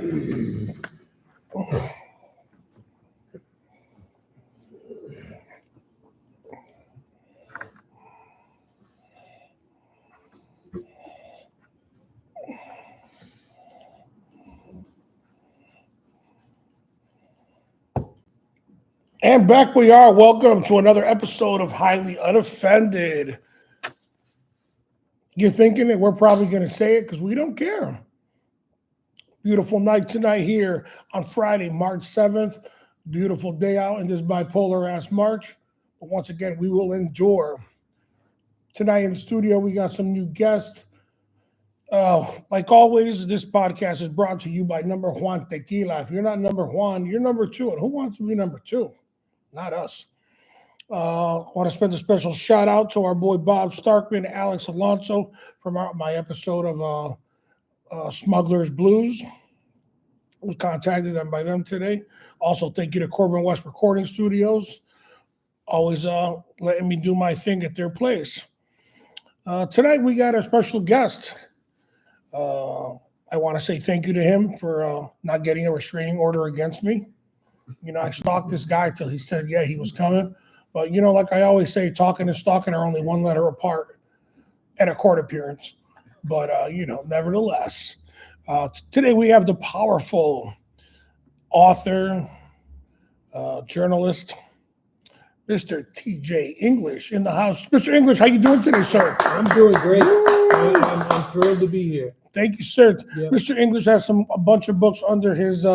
And back we are. Welcome to another episode of Highly Unoffended. You're thinking that we're probably going to say it because we don't care. Beautiful night tonight here on Friday, March 7th. Beautiful day out in this bipolar ass March. But once again, we will endure. Tonight in the studio, we got some new guests. Like always, this podcast is brought to you by Number Juan Tequila. If you're not number one, you're number two. And who wants to be number two? Not us. I want to spend a special shout out to our boy Bob Starkman, Alex Alonso from my episode of Smuggler's Blues. I was contacted by them today. Also, thank you to Corbin West Recording Studios. Always letting me do my thing at their place. Tonight, we got a special guest. I want to say thank you to him for not getting a restraining order against me. You know, I stalked this guy till he said, yeah, he was coming. But, you know, like I always say, talking and stalking are only one letter apart and a court appearance. But, you know, nevertheless, today we have the powerful author, journalist, Mr. TJ English in the house. Mr. English, how you doing today, sir? I'm doing great. I'm thrilled to be here. Thank you, sir. Yep. Mr. English has a bunch of books under his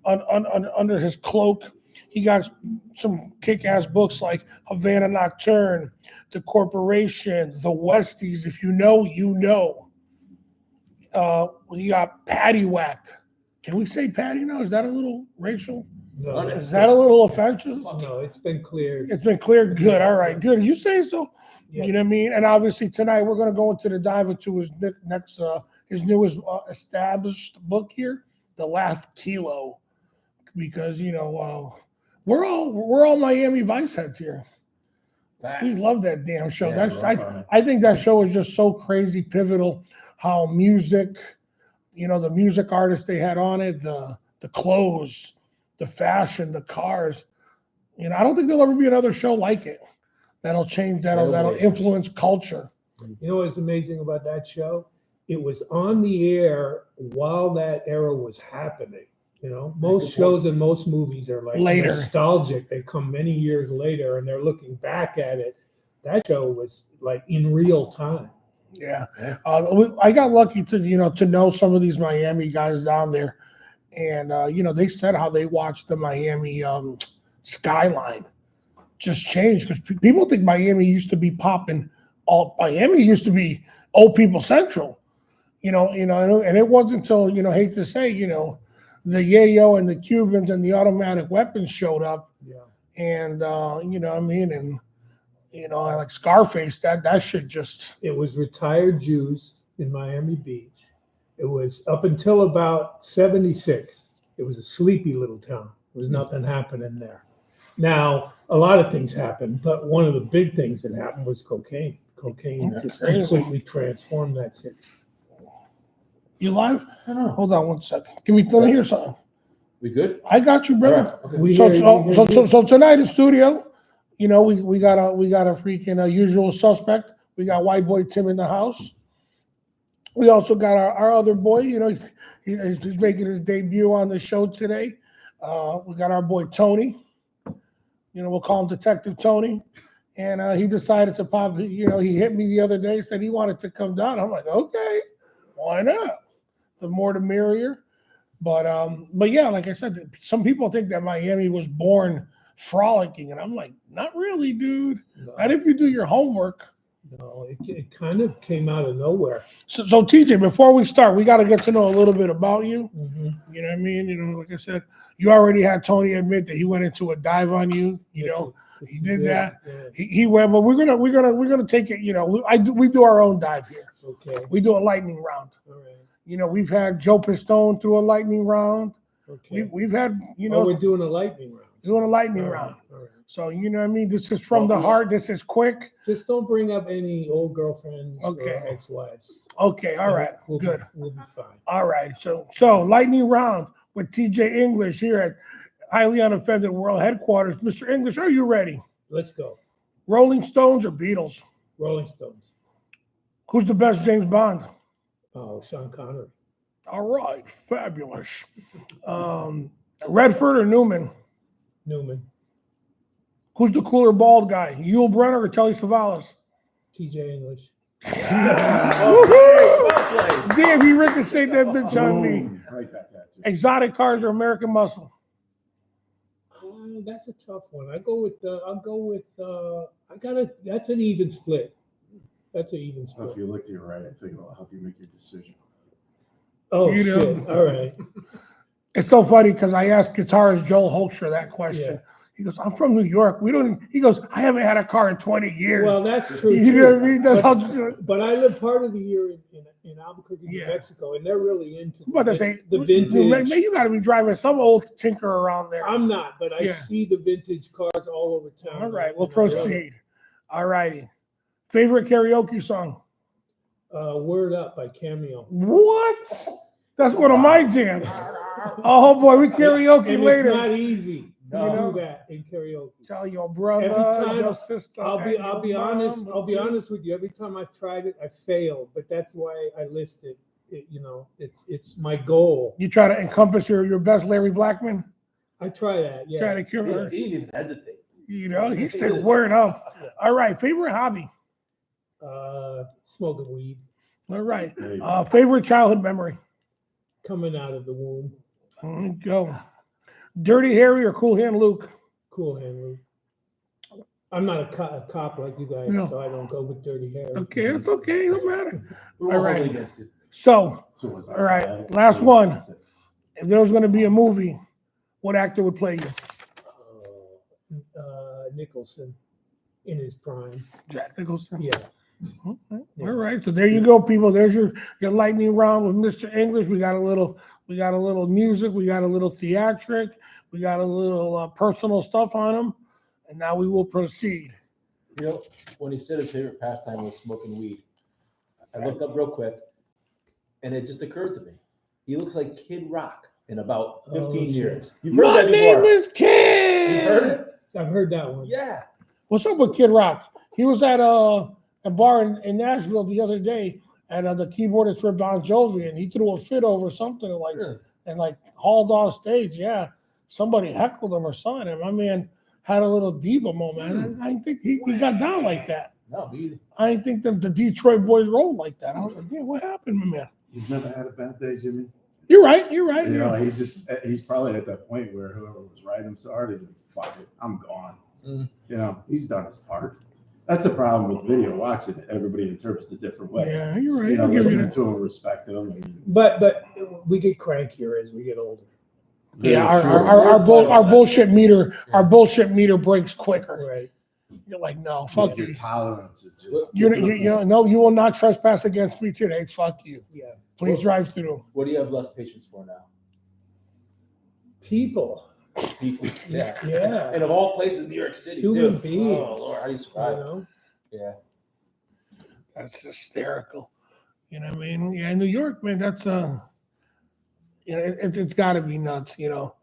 under his cloak. He got some kick-ass books like Havana Nocturne, The Corporation, The Westies. If you know, you know. We got Patty Whack. Can we say Patty now? Is that a little racial? No, Is that a little offensive? no, it's been cleared. It's been cleared. Good. All right. Good. You say so. Yeah. You know what I mean? And obviously tonight we're going to go into the dive into his next, his newest established book here, The Last Kilo, because you know we're all Miami Vice heads here. We love that damn show. Yeah, I think that show is just so crazy pivotal. How music, you know, the music artists they had on it, the clothes, the fashion, the cars. You know, I don't think there'll ever be another show like it. That'll change. That'll influence culture. You know what's amazing about that show? It was on the air while that era was happening. You know, most shows and most movies are like Later. nostalgic. They come many years later and they're looking back at it. That show was like in real time. Yeah, I got lucky to know some of these Miami guys down there, and you know they said how they watched the Miami skyline just change because people think Miami used to be popping. Miami used to be old people central, you know, and it wasn't until hate to say the Yayo and the Cubans and the automatic weapons showed up, and you know what I mean and. Like Scarface, that shit just... It was retired Jews in Miami Beach. It was up until about 76. It was a sleepy little town. There was nothing happening there. Now, a lot of things happened, but one of the big things that happened was cocaine. Cocaine just completely transformed that city. You live? Hold on one second. Let me hear something. We good? I got you, brother. Right, okay. So tonight in studio, we got a freaking usual suspect. We got white boy Tim in the house. We also got our other boy. He's making his debut on the show today. We got our boy Tony. We'll call him Detective Tony. And he decided to pop. He hit me the other day. Said he wanted to come down. I'm like, okay, why not? The more the merrier. But yeah, like I said, some people think that Miami was born frolicking, and I'm like, not really, dude. No. Not if you do your homework. No, it kind of came out of nowhere. So TJ, before we start, we got to get to know a little bit about you. Mm-hmm. You know what I mean? Like I said, you already had Tony admit that he went into a dive on you. He did that. Yeah. He went, but we're gonna take it. We do our own dive here. Okay. We do a lightning round. All right. We've had Joe Pistone through a lightning round. Okay. We've had we're doing a lightning round. Doing a lightning All right, round. all right. So, you know what I mean? This is from the Well, heart. This is quick. Just don't bring up any old girlfriends Okay. or ex-wives. Okay, all right, We'll good. We'll be fine. All right, so lightning round with TJ English here at Highly Unoffended World Headquarters. Mr. English, are you ready? Let's go. Rolling Stones or Beatles? Rolling Stones. Who's the best James Bond? Oh, Sean Connery. All right, fabulous. Redford or Newman? Newman. Who's the cooler bald guy? Yul Brynner or Telly Savalas? TJ English. Woohoo! Damn, he ricocheted that bitch on me. Boom, right back at you. Exotic cars or American Muscle? That's a tough one. That's an even split. That's an even So if split. you look to your right, I think it'll help you make your decision. Oh, You know. shit. All right. It's so funny because I asked guitarist Joel Holscher that question. Yeah. He goes, I'm from New York. He goes, I haven't had a car in 20 years. Well, that's true. you know what I too. mean? That's But- how. But I live part of the year in Albuquerque, New Yeah. Mexico, and they're really into I'm about to say, the Man, vintage. you got to be driving some old tinker around there. I'm not, but I Yeah. see the vintage cars all over town. All right, we'll And I love it. proceed. All righty. Favorite karaoke song? Word Up by Cameo. What? That's one of my jams. Oh boy, we karaoke And later. It's not easy No. to do that in karaoke. Tell your brother, Every time your sister. I'll be and honest. your I'll be mama, too. honest with you. Every time I've tried it, I failed. But that's why I list it. It's my goal. You try to encompass your best Larry Blackman. I try that. Try Yeah. to cure her. He didn't even hesitate. You know, he said word up. All right, favorite hobby. Smoking weed, All right. There you go. Favorite childhood memory. coming out of the womb. There you go. Dirty Harry or Cool Hand Luke? Cool hand, Luke. I'm not a cop like you guys, No. so I don't go with dirty hair. Okay, it's okay. No matter. We're All right. holding against it. So, So was that all right, five? last Or one. 6? if there was going to be a movie, what actor would play you? Nicholson in his prime. Jack Nicholson. Yeah. Okay. All right. So there you go, people. There's your lightning round with Mr. English. We got a little music. We got a little theatric. We got a little personal stuff on him. And now we will proceed. You know, when he said his favorite pastime was smoking weed, I looked up real quick, and it just occurred to me. He looks like Kid Rock in about 15 Oh, shit. years. You've heard My that name before. is Kid. You've heard it? I've heard that one. Yeah. What's up with Kid Rock? He was at a bar in Nashville the other day, and the keyboardist for Bon Jovi, and he threw a fit over something Really? and hauled off stage. Yeah, somebody heckled him or something. And my man had a little diva moment. I didn't think he got down like that. No, me either. I didn't think the Detroit boys rolled like that. I was like, yeah, what happened, my man? You've never had a bad day, Jimmy. You're right. You're right. You You're know, right. he's probably at that point where whoever was riding him so hard, he's like, fuck it, I'm gone. Mm. You know, he's done his part. That's the problem with video watching it. Everybody interprets it a different way. Yeah, you're right. You know, I'll give you listening that. to him, respecting him. I mean, But we get crankier as we get older. Yeah, very our true. bullshit meter breaks quicker. Right. You're like, no, fuck your you. tolerance is just. You know, you will not trespass against me today. Fuck you. Yeah. Please drive through. What do you have less patience for now? People. People. Yeah. Yeah. And of all places, New York City, Human too. beings. Oh, Lord, how do you You survive? know? Yeah. That's hysterical. You know what I mean? Yeah, New York, man, that's it's got to be nuts. You know,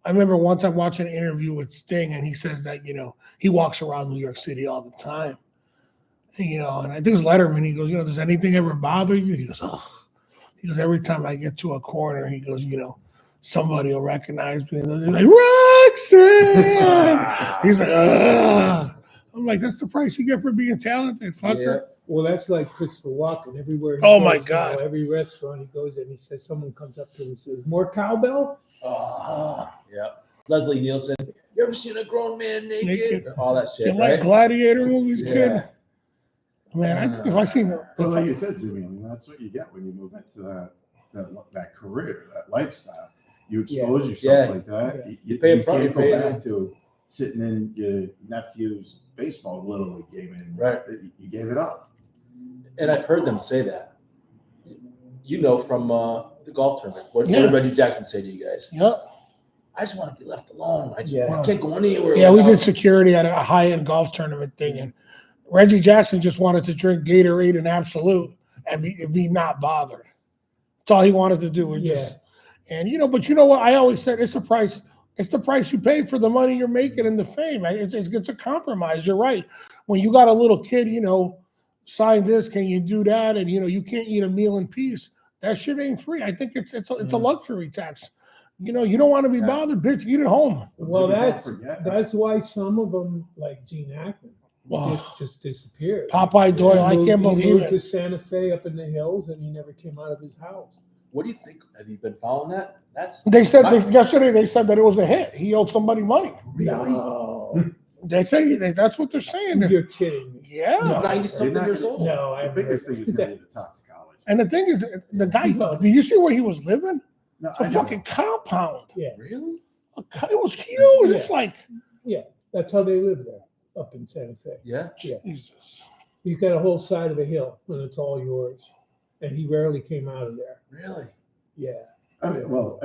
I remember one time watching an interview with Sting, and he says that he walks around New York City all the time. And I think it was Letterman. He goes, does anything ever bother you? He goes, oh. He goes, every time I get to a corner, he goes, somebody will recognize me. And they're like, Roxanne! He's like, ugh. I'm like, that's the price you get for being talented, fucker. Yeah. Well, that's like Christopher Walken. Everywhere. He Oh, my goes, God. Every restaurant he goes in, he says, someone comes up to him and says, "More cowbell." Oh, yeah. Leslie Nielsen. You ever seen a grown man naked? Naked. All that shit, You like right? gladiator movies, Yeah. kid? Man, I think if I seen But like you said, Jimmy, I mean, that's what you get when you move into that career, that lifestyle. You expose yourself Yeah. like that. Yeah. You pay you up front, can't you pay go it back in. to sitting in your nephew's baseball little league game anymore. Right. You gave it up. And I've heard them say that. From the golf tournament. What Yeah. did Reggie Jackson say to you guys? Yep. I just want to be left alone. Yeah. I can't go anywhere. Yeah, we without- did security at a high-end golf tournament thing, and Reggie Jackson just wanted to drink Gatorade and Absolute and be not bothered. That's all he wanted to do was just, and but you know what? I always said it's a price. It's the price you pay for the money you're making and the fame. It's a compromise. You're right. When you got a little kid, sign this, can you do that? And you can't eat a meal in peace. That shit ain't free. I think it's a luxury tax. You don't want to be bothered, bitch. Eat at home. Well, Don't forget. that's why some of them, like Gene Hackman, Wow. just disappeared. Popeye Doyle, I can't He believe moved to it. Santa Fe up in the hills, and he never came out of his house. What do you think? Have you been following that? Yesterday they said that it was a hit. He owed somebody money. No, They say that's what they're saying. you're kidding me. Yeah. No. 90-something years old. No, I The haven't biggest heard thing is going to be the toxicology. And the thing is, the guy, No. did you see where he was living? No, It's a I know. fucking compound. Really? It was huge. It's Yeah. like, That's how they live there, up in Santa Fe. Yeah. Yeah. Jesus. You've got a whole side of the hill, and it's all yours. And he rarely came out of there. Really? Yeah, I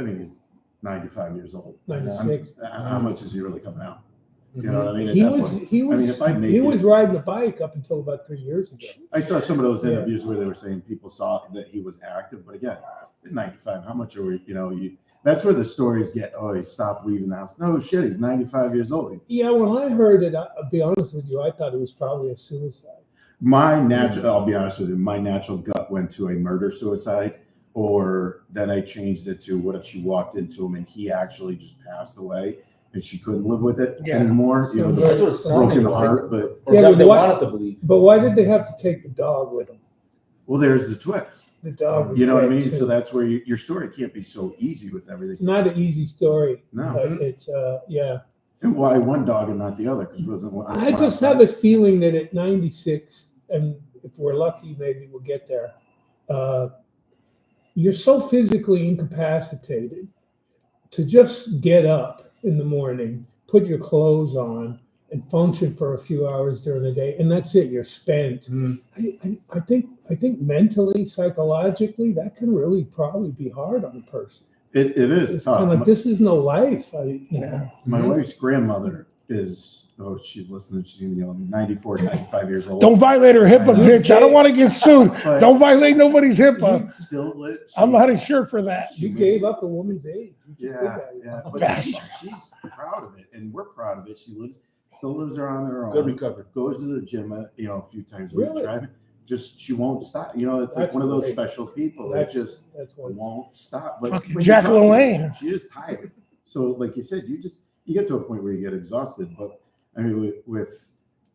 mean, he's 95 years old. 96. How much is he really coming out? You know what I mean? At He that was point. he was I mean, if I make he it- was riding a bike up until about 3 years ago. I saw some of those Yeah. interviews where they were saying people saw that he was active, but again, at 95, how much are we? That's where the stories get. Oh, he stopped leaving the house. No shit, he's 95 years old. Yeah, when I heard it, I'll be honest with you, I thought it was probably a suicide. I'll be honest with you, my natural gut went to a murder suicide, or then I changed it to what if she walked into him and he actually just passed away and she couldn't live with it Yeah. anymore. So The That's what it's sounding broken like. heart, but Or Yeah, is that but what they what- want us to believe? But why did they have to take the dog with them? well, there's the twist. The dog was You know what I dead, mean? too. So that's where your story can't be so easy with It's everything. not an easy story. No. But it's yeah. And why one dog and not the other? Because wasn't one. I just have a feeling that at 96, and if we're lucky, maybe we'll get there. You're so physically incapacitated to just get up in the morning, put your clothes on, and function for a few hours during the day, and that's it. You're spent. I think mentally, psychologically, that can really probably be hard on a person. It is It's kind tough. of like this is no life. My wife's grandmother is. Oh, she's listening. She's gonna yell at me. 94, 95 years old. Don't violate her HIPAA, I know. bitch. I don't want to get sued. But Don't violate nobody's HIPAA. still lit. I'm not insured for that. You gave up a woman's age. You just did Yeah, that. yeah. A But bastard. she's proud of it, and we're proud of it. She still lives her on her own. Good recovery. Goes to the gym, a few times a week. Really? Driving. Just she won't stop. It's like That's one of those great. special people that just That's one. won't stop. But Fucking when you Jack talk to her, LaLanne. she is tired. So, like you said, you get to a point where you get exhausted. But I mean, with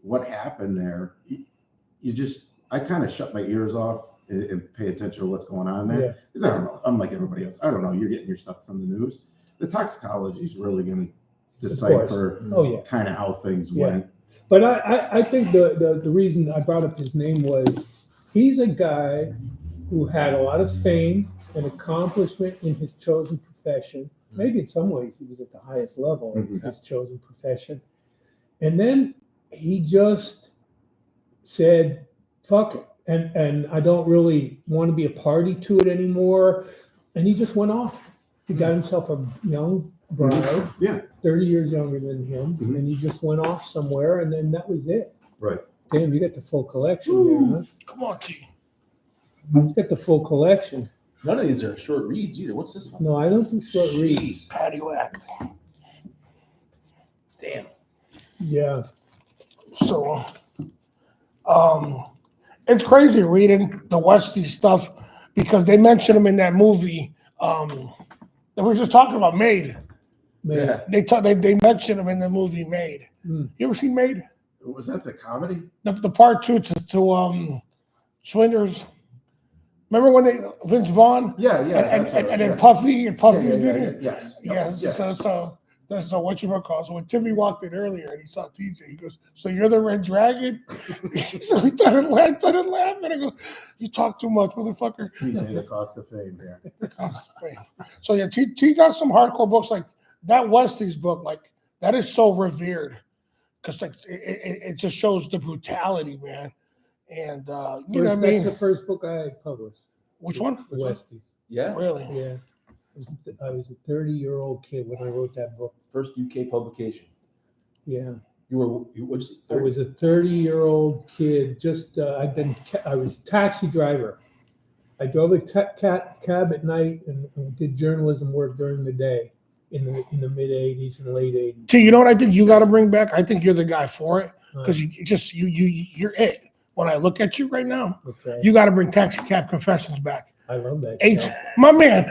what happened there, I kind of shut my ears off and pay attention to what's going on there. Yeah. Because I don't know. I'm like everybody else. I don't know. You're getting your stuff from the news. The toxicology is really going to decipher Oh yeah. kind of how things Yeah. went. But I think the reason I brought up his name was he's a guy who had a lot of fame and accomplishment in his chosen profession. Maybe in some ways he was at the highest level of Mhm. his chosen profession. And then he just said, fuck it. And I don't really want to be a party to it anymore. And he just went off. He got himself a young bride. Yeah. 30 years younger than him, Mhm. and he just went off somewhere, and then that was it. Right. Damn, you got the full collection there, huh? Come on, T. You got the full collection. None of these are short reads either. What's this one? No, I don't do short reads. Jeez. Patio Act. Damn. Yeah, So, it's crazy reading the Westie stuff because they mentioned him in that movie that we were just talking about, Made. man. Yeah. They mentioned him in the movie Made. Mm. You ever seen Made? Was that the comedy? The part two to Swingers. Remember when Vince Vaughn Yeah, yeah. and that's all right, then yeah. Puffy and Puffy's Yeah, in yeah, it? Yes. Yeah. So what you call? So when Timmy walked in earlier and he saw TJ, he goes, "So you're the Red Dragon?" So he started laughing. I go, "You talk too much, motherfucker." TJ, the cost of fame here. So yeah, T got some hardcore books like that. Westie's book, like that, is so revered because like it just shows the brutality, man. And you know what I That's mean? the first book I published. Which one? Westie. Yeah. Really? Yeah. I was a 30-year-old kid when I wrote that book. First UK publication. Yeah. You what'd you say, I 30? was a 30-year-old kid. I was a taxi driver. I drove a cab at night and did journalism work during the day in the mid '80s and late '80s. See, you know what I think you got to bring back? I think you're the guy for it because Uh, you're it. When I look at you right now, okay, you got to bring Taxi Cab Confessions back. I love that. H, show. my man,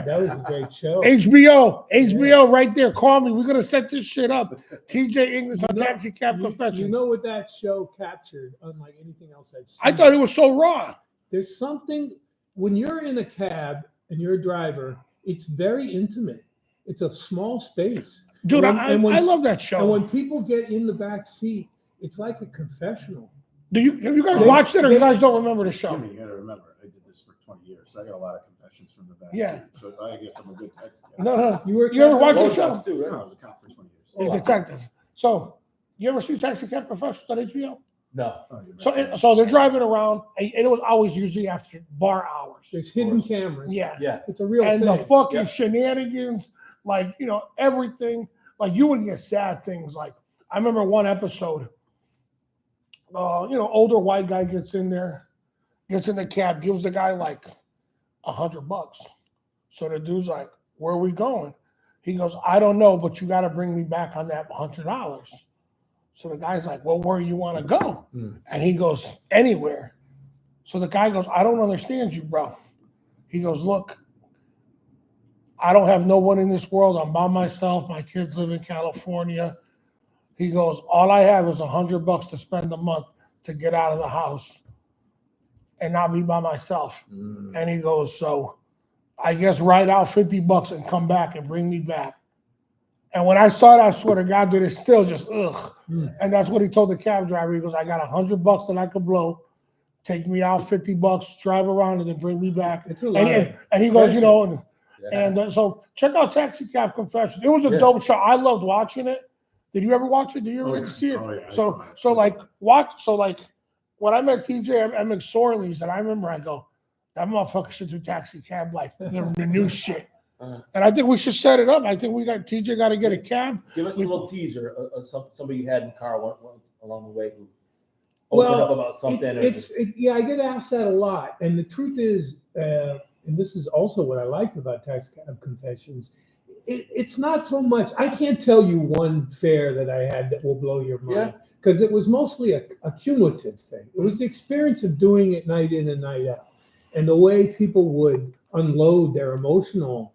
That was a great show. HBO right there. Call me. We're gonna set this shit up. TJ English on You know- Taxi Cab You Confessions. know what that show captured, unlike anything else I've seen? I thought it was so raw. There's something when you're in a cab and you're a driver, it's very intimate. It's a small space. Dude, When- I and when- love that And show. when people get in the back seat, it's like a confessional. Have you guys They- watched it or you they- guys don't remember the show? Jimmy, you got to remember, I did this for 20 years, so I got a lot of confessions from the back. Yeah. seat. So I guess I'm a good taxi guy. No. You ever watch the Road show? Dogs too, No, I right? was a cop for 20 years. He's a detective. So you ever see Taxi Cab Confessions on HBO? No. Oh, you're So messing up. so they're driving around and it was always usually after bar hours. There's hidden course. cameras. Yeah. Yeah. It's a real And thing. the fucking Yep. shenanigans, like, everything, like you would get sad things. Like I remember one episode, older white guy gets in the cab, gives the guy like $100. So the dude's like, where are we going? He goes, I don't know, but you got to bring me back on that $100. So the guy's like, well, where you want to go? Hmm. And he goes, anywhere. So the guy goes, I don't understand you, bro. He goes, look, I don't have no one in this world. I'm by myself. My kids live in California. He goes, all I have is $100 to spend a month to get out of the house and not be by myself. Mm. And he goes, so I guess write out $50 and come back and bring me back. And when I saw that, I swear to God, that it's still just ugh. Mm. And that's what he told the cab driver. He goes, I got $100 that I could blow. Take me out $50, drive around, and then bring me back. It's a lot. And he goes, Yeah. so check out Taxi Cab Confessions. It was a Yeah. dope show. I loved watching it. Did you ever watch it? Did you ever Oh, get yeah. to see it? Oh, yeah, I So saw it. when I met TJ at McSorley's, and I remember I go, that motherfucker should do Taxi Cab like the new shit. Uh-huh. And I think we should set it up. I think TJ got to get a cab. Give us a little teaser. Somebody you had in the car once along the way who Well, opened up about something. Yeah, I get asked that a lot. And the truth is, and this is also what I liked about Taxi Cab Confessions, it's not so much, I can't tell you one fare that I had that will blow your mind. Because it was mostly a cumulative thing. It was the experience of doing it night in and night out. And the way people would unload their emotional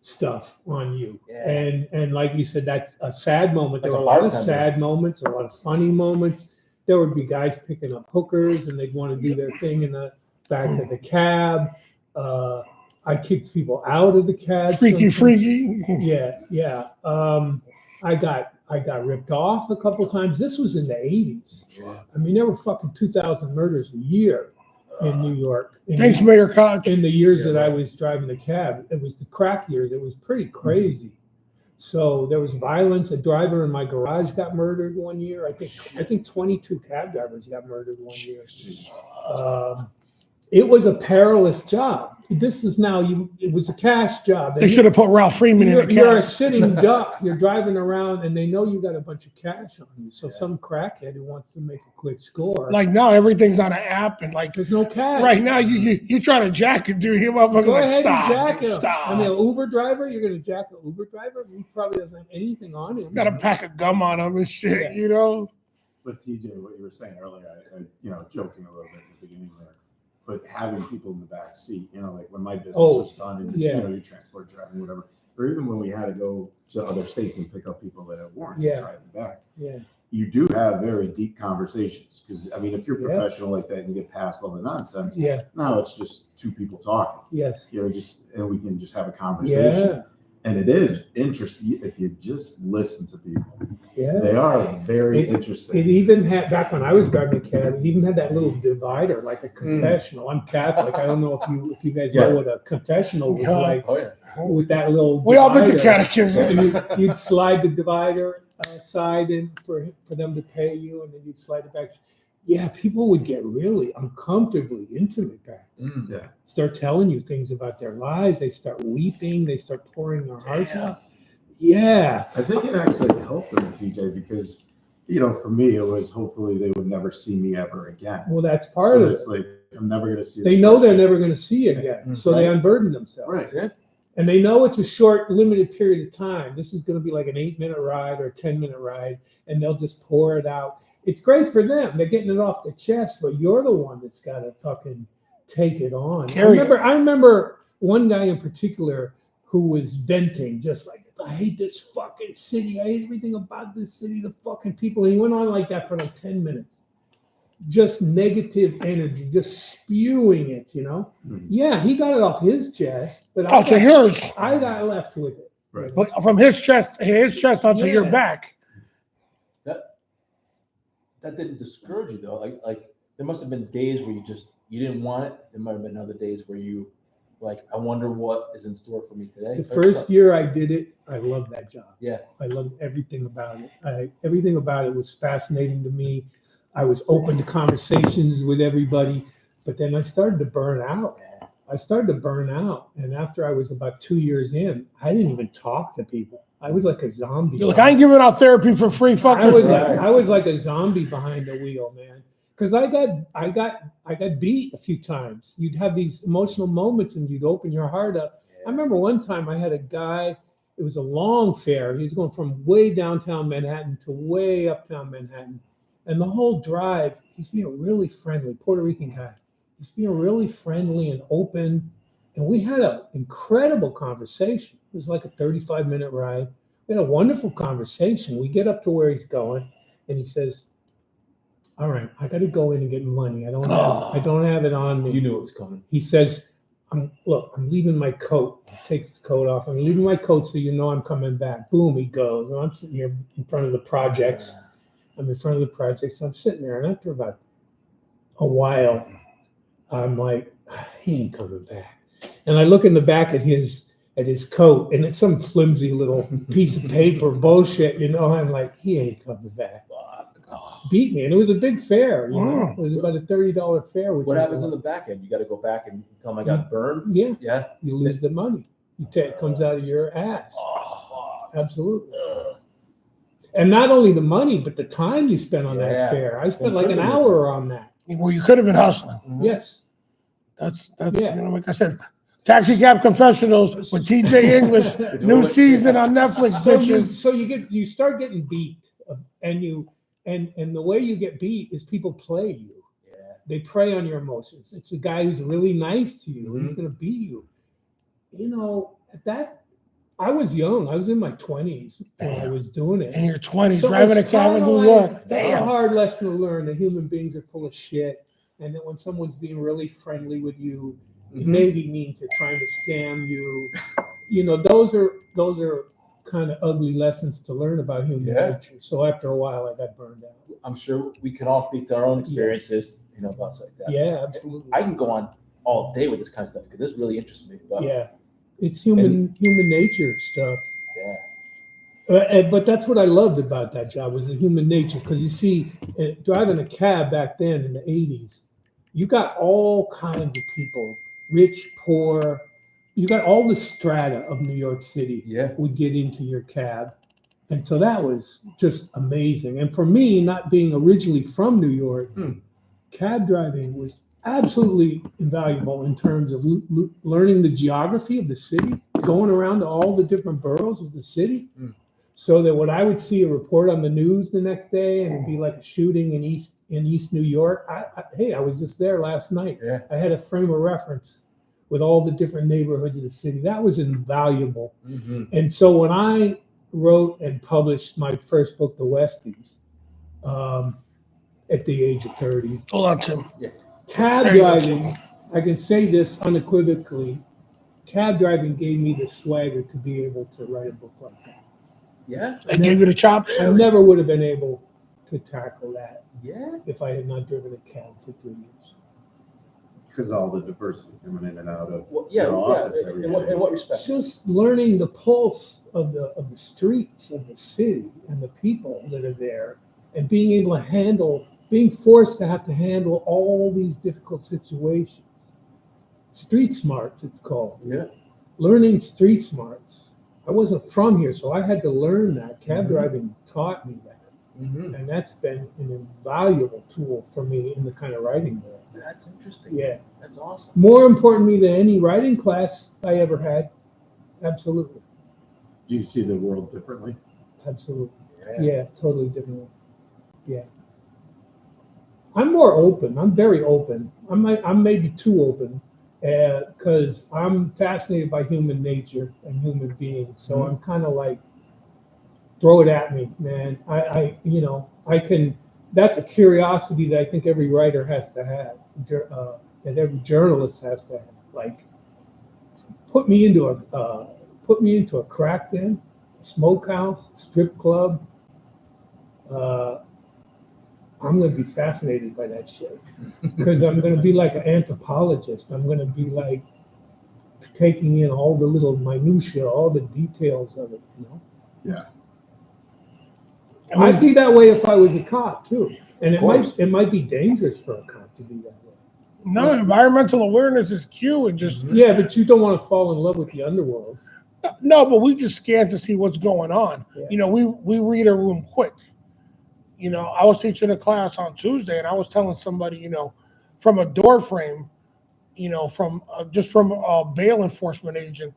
stuff on you. Yeah. And like you said, that's a sad moment. There Like were a a lot of bartender. sad moments, a lot of funny moments. There would be guys picking up hookers and they'd want to do their thing in the back of the cab. I kicked people out of the cab. Freaky. Yeah. I got ripped off a couple times. This was in the 80s. I mean, there were fucking 2,000 murders a year in New York. Thanks, Mayor Koch. In the years Yeah, that I right. was driving the cab, it was the crack years. It was pretty crazy. So there was violence. A driver in my garage got murdered one year. I think 22 cab drivers got murdered one year. It was a perilous job. This is now it was a cash job. They should have put Ralph Freeman in the You're a cab. sitting duck. You're driving around, and they know you got a bunch of cash on you. So Yeah. some crackhead who wants to make a quick score, Like now, everything's on an app, and like there's no cash. right now, you try to jack it, dude. He motherfucker Go like ahead stop, and jack dude, him. stop. I mean, an Uber driver, you're going to jack an Uber driver? He probably doesn't have anything on him. Got a pack of gum on him and shit, Yeah. But TJ, what you were saying earlier, I joking a little bit at the beginning there, but having people in the back seat, like when my business Oh, was done and, yeah. you transport driving, whatever, or even when we had to go to other states and pick up people that have warrants Yeah. and drive them back, Yeah. you do have very deep conversations. Because, I mean, if you're Yeah. professional like that and you get past all the nonsense, Yeah. now it's just two people talking, Yes. and we can just have a conversation. Yeah. And it is interesting if you just listen to people. Yeah. They are very It interesting. even had, back when I was driving a cab, it even had that little divider, like a confessional. I'm Catholic. I don't know if you guys Yeah. know what a confessional was Yeah. like Oh yeah. with that little We all been to divider. catechism. And you'd slide the divider side in for them to pay you, and then you'd slide it back. yeah, people would get really uncomfortably intimate back then. Mm. Yeah. Start telling you things about their lives. They start weeping. They start pouring their hearts Damn. out. Yeah. I think it actually helped them, TJ, because for me, it was hopefully they would never see me ever again. Well, that's part So of it. it's like I'm never going to see. They this know they're person. never going to see you again. Mm, So they right. unburden themselves. Right. And they know it's a short, limited period of time. This is going to be like an 8-minute ride or a 10-minute ride, and they'll just pour it out. It's great for them. They're getting it off their chest, but you're the one that's got to fucking take it on. Carry it. I remember one guy in particular who was venting, just like, I hate this fucking city. I hate everything about this city, the fucking people. And he went on like that for like 10 minutes. Just negative energy, just spewing it, Mhm. Yeah, he got it off his chest, but Oh, to yours. I got left with it. Right. But from his chest onto your Yeah. back. That didn't discourage you though. Like there must have been days where you didn't want it. There might have been other days where you like, I wonder what is in store for me today. The first year I did it, I loved that job. Yeah. I loved everything about it. Everything about it was fascinating to me. I was open to conversations with everybody, but then I started to burn out. And after I was about 2 years in, I didn't even talk to people. I was like a zombie. You're like, I ain't giving out therapy for free. Fuck I it. was like a zombie behind the wheel, man. Because I got beat a few times. You'd have these emotional moments and you'd open your heart up. I remember one time I had a guy, it was a long fare. He was going from way downtown Manhattan to way uptown Manhattan. And the whole drive, he's being really friendly, Puerto Rican guy. He's being really friendly and open. And we had an incredible conversation. It was like a 35-minute ride. We had a wonderful conversation. We get up to where he's going and he says, all right, I got to go in and get money. I don't have it on me. You knew it was coming. He says, I'm leaving my coat. He takes his coat off. I'm leaving my coat so you know I'm coming back. Boom, he goes. And I'm sitting here in front of the projects. I'm in front of the projects. I'm sitting there. And after about a while, I'm like, he ain't coming back. And I look in the back at his coat, and it's some flimsy little piece of paper bullshit, I'm like, he ain't coming back. Beat me, and it was a big fare. It was about a $30 fare. What happens on the back end? You got to go back and tell them I got burned. Yeah, Yeah. you lose the money. It comes out of your ass. Absolutely. And not only the money, but the time you spent on Yeah. that fare. I spent like an hour on that. Well, you could have been hustling. Yes. That's Yeah. like I said, Taxi Cab Confessionals with TJ English, new season on Netflix, bitches. So you start getting beat, and the way you get beat is people play you. Yeah. They prey on your emotions. It's a guy who's really nice to you. He's Mhm. going to beat you. At that, I was young. I was in my 20s when I was doing it. In your 20s, So driving a it's cab in kinda New York. like, that's a hard lesson to learn that human beings are full of shit. And that when someone's being really friendly with you, it Mhm. maybe means they're trying to scam you. Those are kind of ugly lessons to learn about human Yeah. nature. So after a while, I got burned out. I'm sure we can all speak to our own experiences, about stuff like that. Yeah, absolutely. I can go on all day with this kind of stuff because this really interests me. But Yeah, it's human nature stuff. yeah. But that's what I loved about that job was the human nature. Because you see, driving a cab back then in the 80s, you got all kinds of people, rich, poor. You got all the strata of New York City Yeah. would get into your cab. And so that was just amazing. And for me, not being originally from New York, cab driving was absolutely invaluable in terms of learning the geography of the city, going around to all the different boroughs of the city. So that when I would see a report on the news the next day and it'd be like a shooting in East New York, I was just there last night. Yeah. I had a frame of reference with all the different neighborhoods of the city. That was invaluable. Mm-hmm. And so when I wrote and published my first book, The Westies, at the age of 30, Hold on, Tim. cab There you go. driving, I can say this unequivocally, cab driving gave me the swagger to be able to write a book like that. Yeah. I gave you the chops. I never would have been able to tackle that Yeah. if I had not driven a cab for 3 years. Because all the diversity coming in and out of Well, yeah. your office Yeah. every In day. what respect? Just learning the pulse of the streets of the city and the people that are there, and being able to handle being forced to have to handle all these difficult situations. Street smarts, it's called. Yeah. Learning street smarts. I wasn't from here, so I had to learn that. Cab Mhm. driving taught me that. Mm-hmm. And that's been an invaluable tool for me in the kind of writing that I do. That's interesting. Yeah. That's awesome. More important to me than any writing class I ever had. Absolutely. Do you see the world differently? Absolutely. Yeah. Yeah, totally different. Yeah. I'm more open. I'm very open. I'm maybe too open because I'm fascinated by human nature and human beings. So Mhm. I'm kind of like, throw it at me, man. I can. That's a curiosity that I think every writer has to have, and every journalist has to have. Like, put me into a crack den, a smokehouse, strip club. I'm going to be fascinated by that shit because I'm going to be like an anthropologist. I'm going to be like taking in all the little minutia, all the details of it. You know. Yeah. I'd be that way if I was a cop too, and Of course. it might be dangerous for a cop to be that way. No, environmental awareness is key, and just Mhm. Yeah, but you don't want to fall in love with the underworld. no, but we just scan to see what's going on. Yeah. You know, we read a room quick. You know, I was teaching a class on Tuesday, and I was telling somebody, you know, from a door frame, you know, from a bail enforcement agent,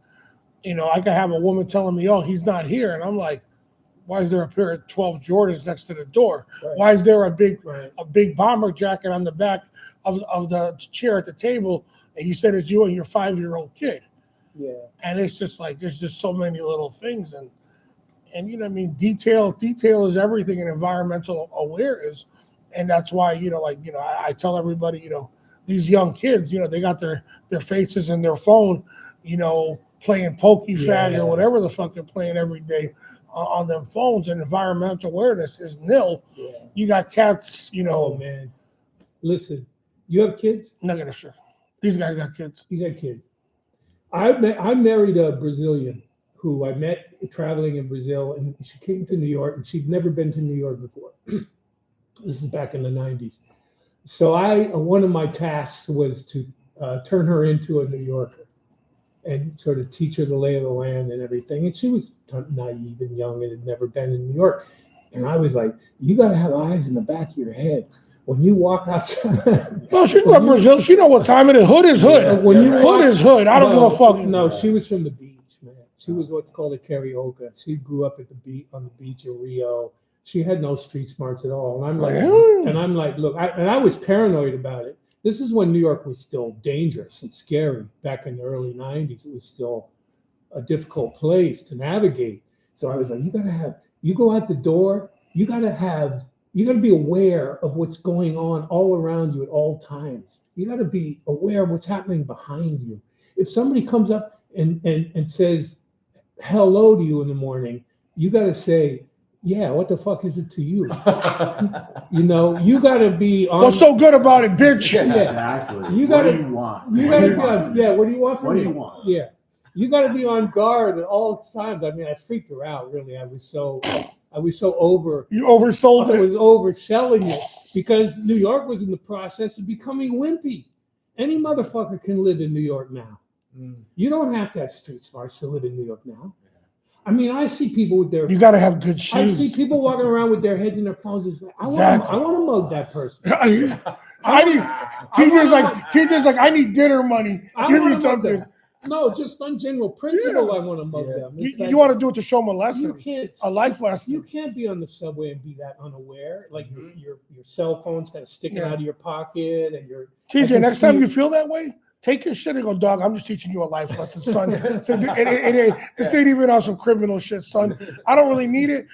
you know, I could have a woman telling me, "Oh, he's not here," and I'm like, "Why is there a pair of 12 Jordans next to the door? Right. Why is there a big Right. bomber jacket on the back of the chair at the table?" And you said it's you and your 5-year-old kid. Yeah. And it's just like there's just so many little things, and you know, I mean, detail is everything in environmental awareness, and that's why, you know, like, you know, I tell everybody, you know, these young kids, you know, they got their faces in their phone, you know, playing PokeFag Yeah. or whatever the fuck they're playing every day on them phones, and environmental awareness is nil. Yeah. You got cats, you Oh know, man, listen, you have kids? negative shit. These guys got kids. You got kids. I married a Brazilian who I met traveling in Brazil, and she came to New York, and she'd never been to New York before. This is back in the 90s. So one of my tasks was to turn her into a New Yorker and sort of teach her the lay of the land and everything. And she was naive and young and had never been in New York. And I was like, you got to have eyes in the back of your head. When you walk outside. No, she's from Brazil. She know what time it is. Hood is hood. Yeah, when you hood walk- is hood. I don't give a fuck. No, she was from the beach, man. She was what's called a carioca. She grew up at the beach on the beach in Rio. She had no street smarts at all. And I'm like, look, I was paranoid about it. This is when New York was still dangerous and scary. Back in the early 90s, it was still a difficult place to navigate. So I was like, you go out the door, you got to be aware of what's going on all around you at all times. You got to be aware of what's happening behind you. If somebody comes up and says hello to you in the morning, you got to say, yeah, what the fuck is it to you? You know, you got to be on. What's so good about it, bitch? Yeah. Exactly. You What gotta- do you want? You What got do to be want on. from Yeah, me? what do you want from What do me? you want? Yeah, you got to be on guard at all times. I mean, I freaked her out. Really, I was so over. You oversold I it. was overselling it because New York was in the process of becoming wimpy. Any motherfucker can live in New York now. You don't have to have street smarts to live in New York now. I mean, I see people with their. You got to have good I see shoes. people walking around with their heads in their phones. It's like, I Exactly. want to mug that person. I need TJ's like I need dinner money. I Give wanna me mug something. them. No, just on general principle, Yeah. I want to mug them. It's like, You want to do it to show them a You lesson, can't. a life lesson. You can't be on the subway and be that unaware. Like Mhm. your cell phone's kind of sticking Yeah. out of your pocket, and your. I TJ, can next time see- you feel that way, take your shit and go, dog. I'm just teaching you a life lesson, son. So this ain't even on some criminal shit, son. I don't really need it.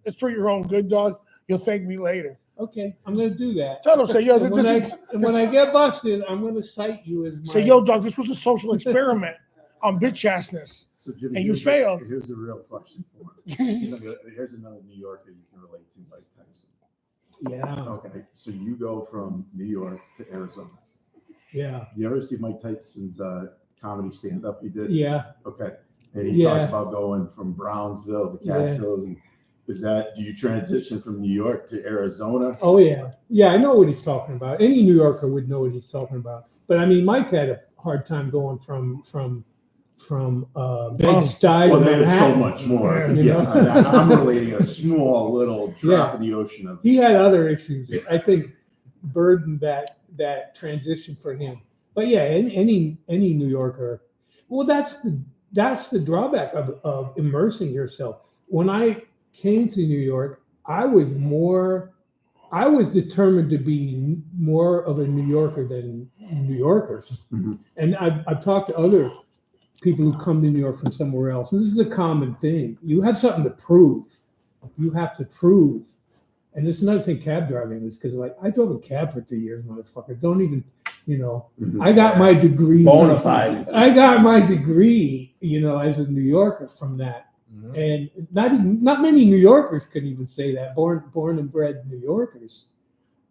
It's for your own good, dog. You'll thank me later. Okay, I'm gonna do that. Tell them, say, yo, And when, this is. when I get busted, I'm gonna cite you as my. Say, yo, dog, this was a social experiment on bitch assness. So Jimmy, And you here's failed. Here's a real question for you. Here's another New Yorker you can relate to, Mike Tyson. Yeah, Okay, so you go from New York to Arizona. yeah, You ever see Mike Tyson's comedy stand-up he did? yeah. Okay, and he Yeah. talks about going from Brownsville to Catskills, do you transition from New York to Arizona? Oh yeah, yeah. I know what he's talking about. Any New Yorker would know what he's talking about. But I mean, Mike had a hard time going from Bed-Stuy Well, to there was so Manhattan. much more. Yeah, you Yeah, know? I'm relating a small little drop in the ocean of. He had other issues that I think burdened that transition for him. But yeah, any New Yorker, well, that's the drawback of immersing yourself. When I came to New York, I was determined to be more of a New Yorker than New Yorkers. Mhm. And I've talked to other people who come to New York from somewhere else. And this is a common thing. You have something to prove. You have to prove. And it's another thing cab driving is because like I drove a cab for 3 years, motherfucker. Don't even, Mhm. I got my degree. Bona fide. I got my degree, as a New Yorker from that. And not many New Yorkers could even say that. Born and bred New Yorkers.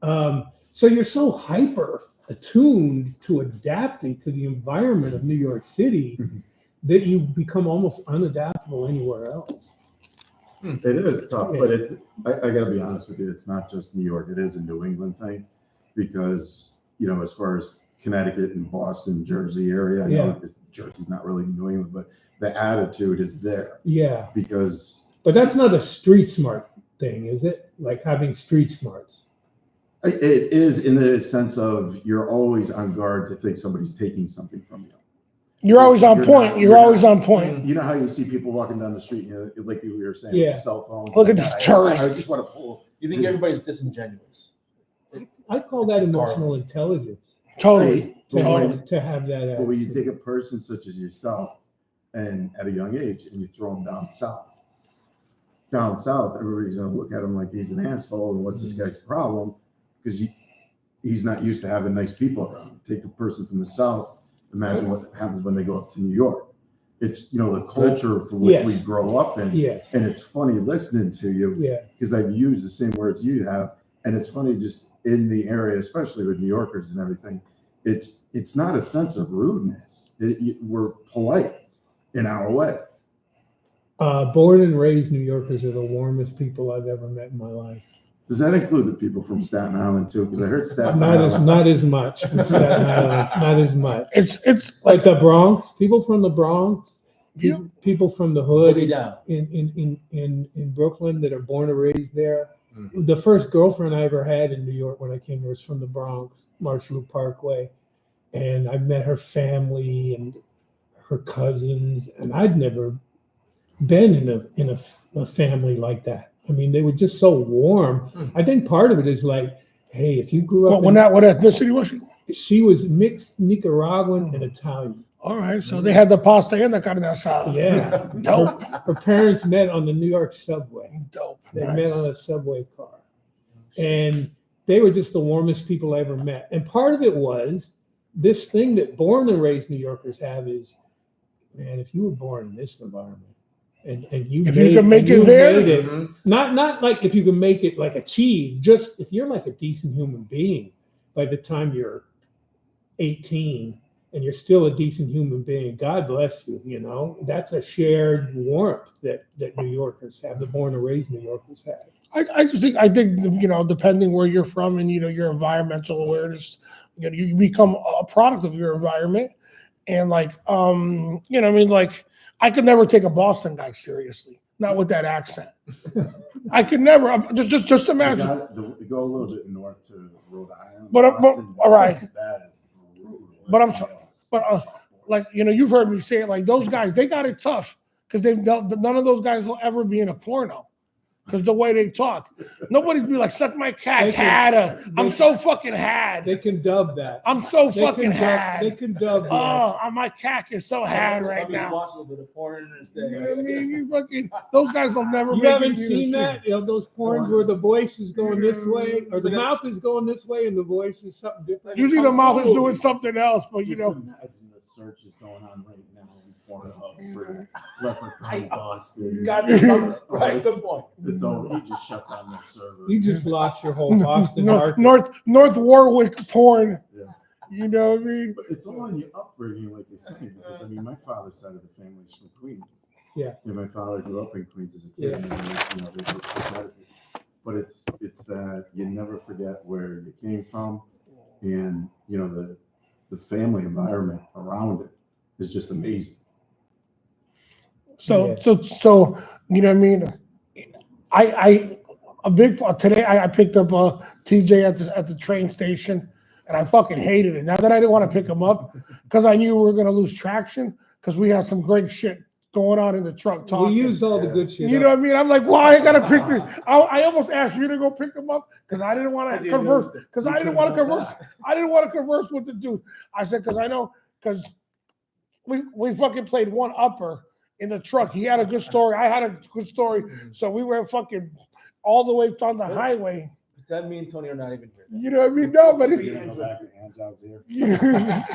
So you're so hyper attuned to adapting to the environment of New York City that you become almost unadaptable anywhere else. It is tough, Yeah. but I got to be honest with you. It's not just New York. It is a New England thing because, as far as Connecticut and Boston, Jersey area, I know Jersey's not really New England, but the attitude is there Yeah, because but that's not a street smart thing, is it? Like having street smarts. it is in the sense of you're always on guard to think somebody's taking something from you. You're always on You're point. not- You're you're always not- on point. You know how you see people walking down the street, like you were saying, Yeah. with the cell phone. Look at this tourist. I just want to pull. You think everybody's disingenuous? I call that emotional intelligence Totally. See, but when- to have that. But when you attitude. take a person such as yourself, and at a young age, and you throw him down south, everybody's gonna look at him like he's an asshole, and what's this guy's problem? Because he's not used to having nice people around. Take the person from the south. Imagine what happens when they go up to New York. It's the culture for which Yes. we grow up in, Yeah, and it's funny listening to you yeah. because I've used the same words you have, and it's funny just in the area, especially with New Yorkers and everything. It's not a sense of rudeness. We're polite in our way. Born and raised New Yorkers are the warmest people I've ever met in my life. Does that include the people from Staten Island too? Because I heard Staten Not Island. as much. Staten Island, not as much. It's Like the Bronx, people from the Bronx, Yeah. people from the hood Boogie down. in Brooklyn that are born and raised there. Mhm. The first girlfriend I ever had in New York when I came here was from the Bronx, Marsh Loop Parkway, and I met her family and her cousins, and I'd never been in a family like that. I mean, they were just so warm. I think part of it is like, hey, if you grew up, what ethnicity was she? she was mixed Nicaraguan and Italian. All right, so they had the pasta and the carne asada. Yeah, Dope. her parents met on the New York subway. Dope. They Nice. met on a subway car, and they were just the warmest people I ever met. And part of it was this thing that born and raised New Yorkers have is, man, if you were born in this environment and you If made, you can make and it you there, made it, Mhm. not like if you can make it like achieve, just if you're like a decent human being by the time you're 18 and you're still a decent human being, God bless you. That's a shared warmth that New Yorkers have, the born and raised New Yorkers have. I just think depending where you're from and your environmental awareness, you become a product of your environment. And like I could never take a Boston guy seriously, not with that accent. I could never. Just imagine. Go a little bit north to Rhode Island. But Boston, all right. That is brutal. But I'm It's sorry, nails. but you've heard me say it. Like those guys, they got it tough because none of those guys will ever be in a porno. Because the way they talk, nobody's be like, "Suck my cock, They can- had I'm they- so fucking had. They can dub that. I'm so They fucking can dub, had. they can dub that. Oh, my cock is so had right Somebody's now. watching a little bit of porn and You know what I mean? You fucking those guys will never You make haven't it. seen that? Those porns where the voice is going this way, or the mouth is going this way, and the voice is something different. Usually the mouth is doing something else, but Just imagine the search is going on right now in Pornhub for Leprechaun Boston. got it. Oh, Right, it's- good point. It's over. You just shut down that server. You just lost your whole Boston market. North Warwick porn. Yeah. You know what I mean? But it's all in your upbringing, like you're saying, because my father's side of the family is from Queens. Yeah. And my father grew up in Queens as a kid. Yeah. And, they go to Connecticut. But it's that you never forget where you came from, and the family environment around it is just amazing. So, Yeah. so you know what I mean? I a big part today. I picked up TJ at the train station, and I fucking hated it. Not that I didn't want to pick him up, because I knew we were gonna lose traction, because we had some great shit going on in the truck We talking. used all the good shit. You know what I mean? I'm like, why I gotta pick this? I almost asked you to go pick him up because I didn't want to converse. Because I didn't want to converse. I didn't want to converse with the dude. I said, because I know, because we fucking played one upper in the truck. He had a good story. I had a good story. So we went fucking all the way down the highway. That me and Tony are not even here. You know what I mean? No, but it's We're gonna go back to hand jobs here.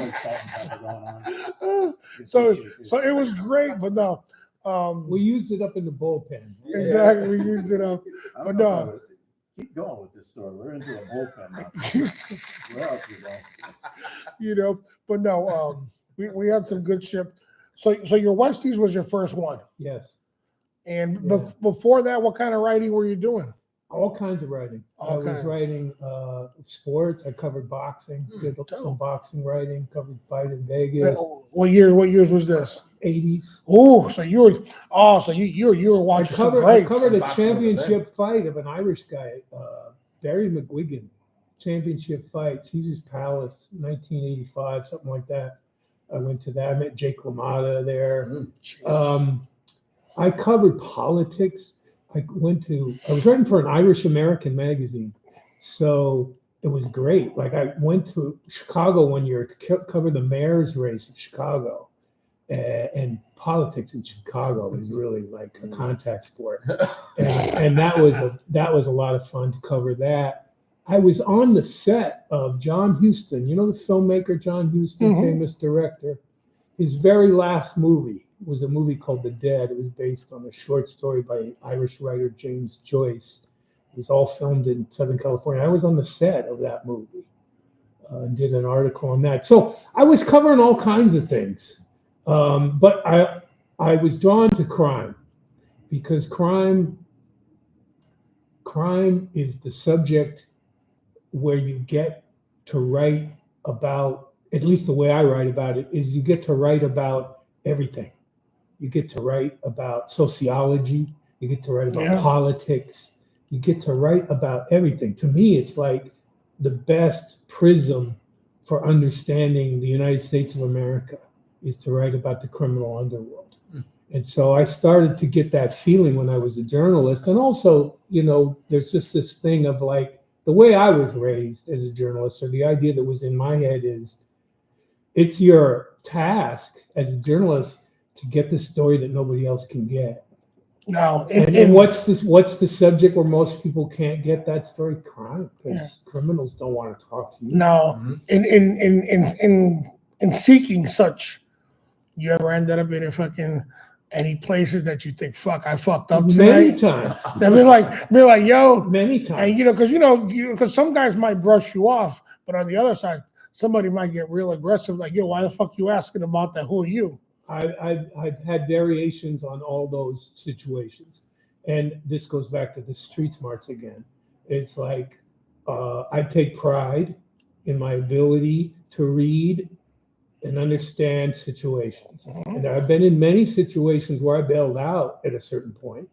Like salt and pepper going on. Get so some shakers. so it was great, but no. We used it up in the bullpen. Exactly, we used it up. I but don't know no. if I would- Keep going with this story. We're into a bullpen now. Where else we going? You know, but no, we had some good ship. So your Westies was your first one, Yes. and Yeah. before that, what kind of writing were you doing? All kinds of writing. I All was kinds. writing sports. I covered boxing, did some boxing writing, covered fight in Vegas, What years was this? 80s. Oh, so you were I watching some covered, I greats. covered a Boxing with a championship fight of an Irish guy, Barry McGuigan. Championship fight, Caesar's Palace, 1985, something like that. I went to that. I met Jake LaMotta there. I covered politics. I was writing for an Irish American magazine. So it was great. Like I went to Chicago one year to cover the mayor's race in Chicago. And politics in Chicago is really like a contact sport. And that was a lot of fun to cover that. I was on the set of John Huston, the filmmaker John Huston, Mhm. famous director. His very last movie was a movie called The Dead. It was based on a short story by Irish writer James Joyce. It was all filmed in Southern California. I was on the set of that movie and did an article on that. So I was covering all kinds of things. But I was drawn to crime because crime is the subject where you get to write about, at least the way I write about it, is you get to write about everything. You get to write about sociology. You get to write about politics. You get to write about everything. To me, it's like the best prism for understanding the United States of America is to write about the criminal underworld. And so I started to get that feeling when I was a journalist. And also, there's just this thing of like, the way I was raised as a journalist, or the idea that was in my head is, it's your task as a journalist to get the story that nobody else can get. Now, And what's the subject where most people can't get that story? Crime, because criminals don't want to talk to you. now in seeking such, you ever ended up in any places that you think, fuck, I fucked up Many tonight? times. They'll be like, yo, Many times. and because some guys might brush you off, but on the other side, somebody might get real aggressive, like, yo, why the fuck you asking about that? Who are you? I've had variations on all those situations. And this goes back to the street smarts again. It's like, I take pride in my ability to read and understand situations. And I've been in many situations where I bailed out at a certain point.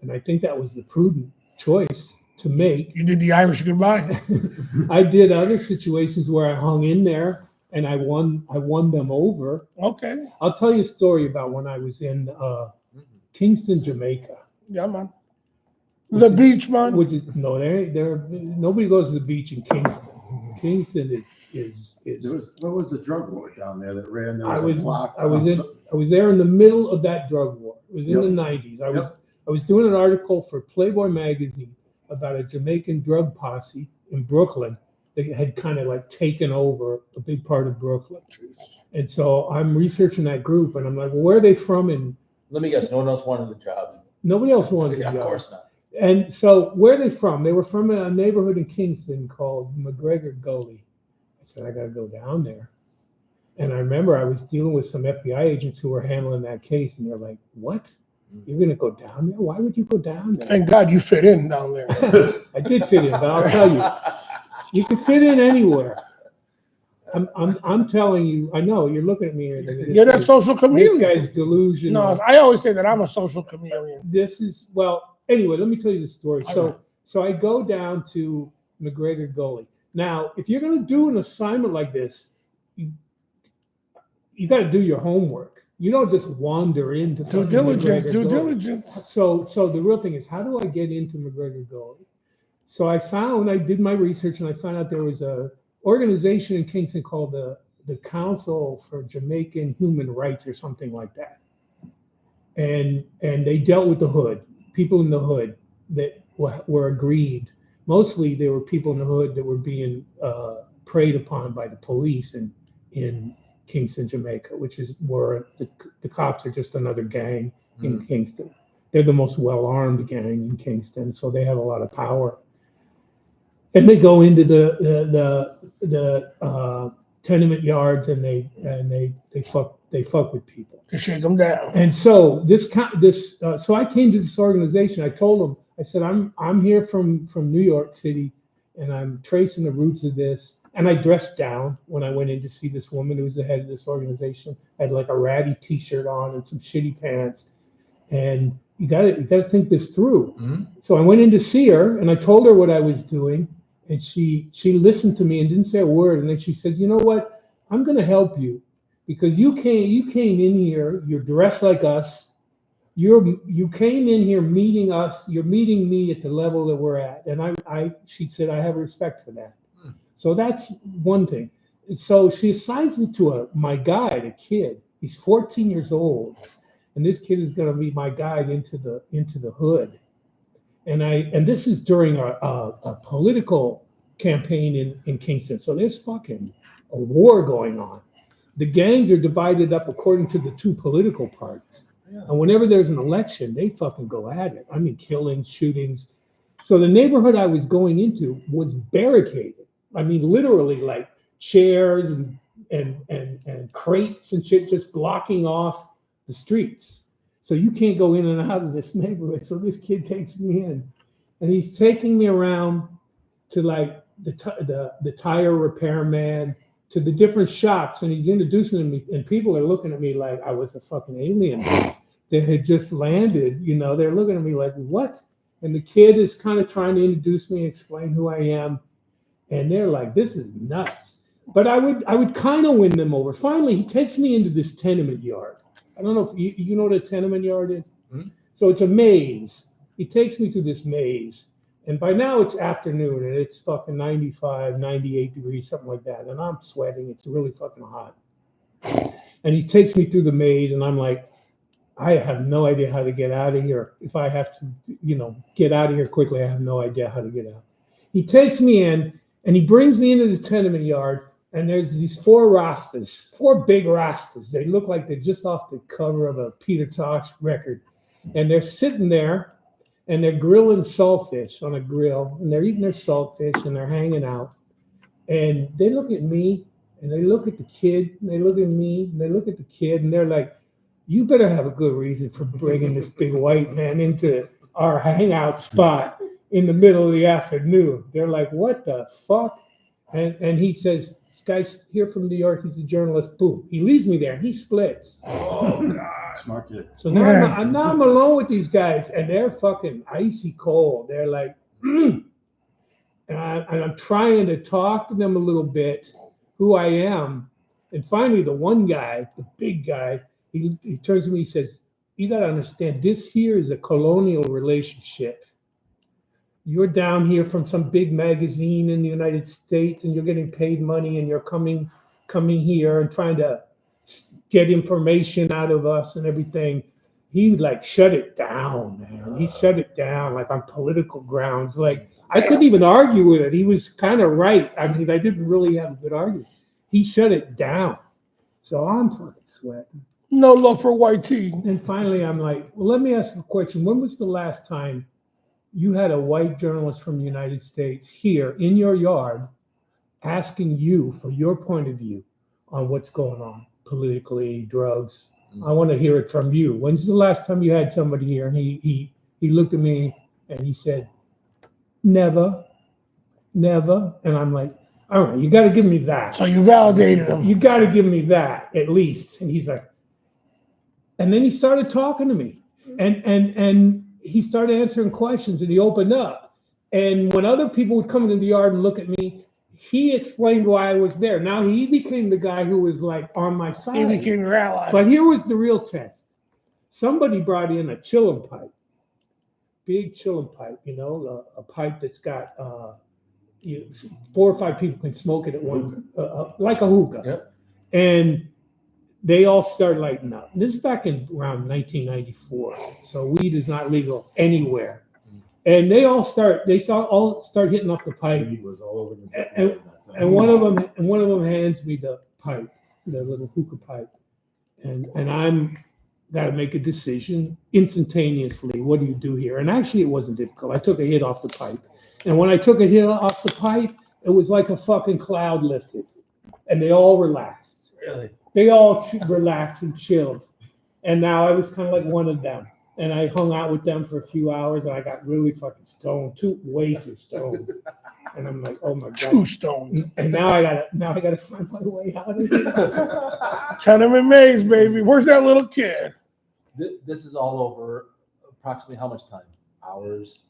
And I think that was the prudent choice to make. You did the Irish goodbye. I did other situations where I hung in there and I won them over. Okay. I'll tell you a story about when I was in Kingston, Jamaica. Yeah, man. The beach, man. Which is nobody goes to the beach in Kingston. Kingston is What was the drug lord down there that ran? There I was a was block. I was there in the middle of that drug war. It was in the 90s. I was doing an article for Playboy magazine about a Jamaican drug posse in Brooklyn that had kind of like taken over a big part of Brooklyn. And so I'm researching that group and I'm like, well, where are they from? And Let me guess, no one else wanted the job. nobody else wanted Yeah, to of go. course not. And so where are they from? They were from a neighborhood in Kingston called McGregor Gully. I said, I got to go down there. And I remember I was dealing with some FBI agents who were handling that case. And they're like, what? You're going to go down there? Why would you go down there? Thank God you fit in down there. I did fit in, but I'll tell you, you can fit in anywhere. I'm telling you, I know you're looking at me. And thinking, You're that social this chameleon. guy's delusional. No, I always say that I'm a social chameleon. This is, well, anyway, let me tell you the story. So I go down to McGregor Gully. Now, if you're going to do an assignment like this, you got to do your homework. You don't just wander into Due fucking diligence, McGregor due Gully. diligence. So the real thing is, how do I get into McGregor Gully? So I did my research and I found out there was a organization in Kingston called the Council for Jamaican Human Rights or something like that. And they dealt with the hood, people in the hood that were aggrieved. Mostly they were people in the hood that were being preyed upon by the police in Kingston, Jamaica, which is where the cops are just another gang in Kingston. They're the most well-armed gang in Kingston, so they have a lot of power. And they go into the tenement yards and they fuck with people. To shake them down. And so so I came to this organization. I told them, I said, I'm here from New York City, and I'm tracing the roots of this. And I dressed down when I went in to see this woman who was the head of this organization. I had like a ratty T-shirt on and some shitty pants. And you got to think this through. Mm-hmm. So I went in to see her, and I told her what I was doing, and she listened to me and didn't say a word. And then she said, "You know what? I'm going to help you because you came in here. You're dressed like us. You came in here meeting us. You're meeting me at the level that we're at." And she said, "I have respect for that." So that's one thing. So she assigns me to my guide, a kid. He's 14 years old, and this kid is going to be my guide into the hood. And this is during a political campaign in Kingston. So there's fucking a war going on. The gangs are divided up according to the two political parties. Yeah. And whenever there's an election, they fucking go at it. I mean, killings, shootings. So the neighborhood I was going into was barricaded. I mean, literally like chairs and crates and shit just blocking off the streets. So you can't go in and out of this neighborhood. So this kid takes me in, and he's taking me around to like the tire repairman, to the different shops, and he's introducing me, and people are looking at me like I was a fucking alien that had just landed. You know, they're looking at me like, what? And the kid is kind of trying to introduce me, explain who I am. And they're like, this is nuts. But I would kind of win them over. Finally, he takes me into this tenement yard. I don't know if you know what a tenement yard is? Mm-hmm. So it's a maze. He takes me to this maze. And by now it's afternoon and it's fucking 95, 98 degrees, something like that. And I'm sweating. It's really fucking hot. And he takes me through the maze and I'm like, I have no idea how to get out of here. If I have to, get out of here quickly, I have no idea how to get out. He takes me in. And he brings me into the tenement yard, and there's these four big Rastas. They look like they're just off the cover of a Peter Tosh record. And they're sitting there, and they're grilling saltfish on a grill, and they're eating their saltfish, and they're hanging out. And they look at me, and they look at the kid, and they look at me, and they look at the kid, and they're like, you better have a good reason for bringing this big white man into our hangout spot in the middle of the afternoon. They're like, what the fuck? And he says, this guy's here from New York. He's a journalist. Boom. He leaves me there and he splits. Oh, God. Smart kid. So now I'm alone with these guys and they're fucking icy cold. They're like, and I'm trying to talk to them a little bit, who I am. And finally, the one guy, the big guy, he turns to me, he says, you got to understand, this here is a colonial relationship. You're down here from some big magazine in the United States and you're getting paid money and you're coming here and trying to get information out of us and everything. He like shut it down, man. He shut it down like on political grounds. Like I couldn't even argue with it. He was kind of right. I mean, I didn't really have a good argument. He shut it down. So I'm fucking sweating. No love for white tea. And finally I'm like, well, let me ask you a question. When was the last time you had a white journalist from the United States here in your yard asking you for your point of view on what's going on politically, drugs, I want to hear it from you. When's the last time you had somebody here? And he looked at me and he said, never. And I'm like, all right, you got to give me that. So you validated him. You got to give me that at least. And he's like, and then he started talking to me, and he started answering questions, and he opened up. And when other people would come into the yard and look at me, he explained why I was there. Now he became the guy who was like on my side. He became your ally. But here was the real test. Somebody brought in a chillum pipe, big chillum pipe, a pipe that's got 4 or 5 people can smoke it at one, like a hookah. Yep. And they all start lighting up. This is back in around 1994. So weed is not legal anywhere. And they all start hitting up the pipe. Weed was all over the And- And one of them hands me the pipe, the little hookah pipe, and I'm got to make a decision instantaneously. What do you do here? And actually, it wasn't difficult. I took a hit off the pipe, and when I took a hit off the pipe, it was like a fucking cloud lifted, and they all relaxed. Really? They all relaxed and chilled, and now I was kind of like one of them. And I hung out with them for a few hours, and I got really fucking stoned, way too stoned. And I'm like, oh my god. Too stoned. And now I gotta find my way out of here. Tenement maze, baby. Where's that little kid? This is all over approximately how much time? Hours?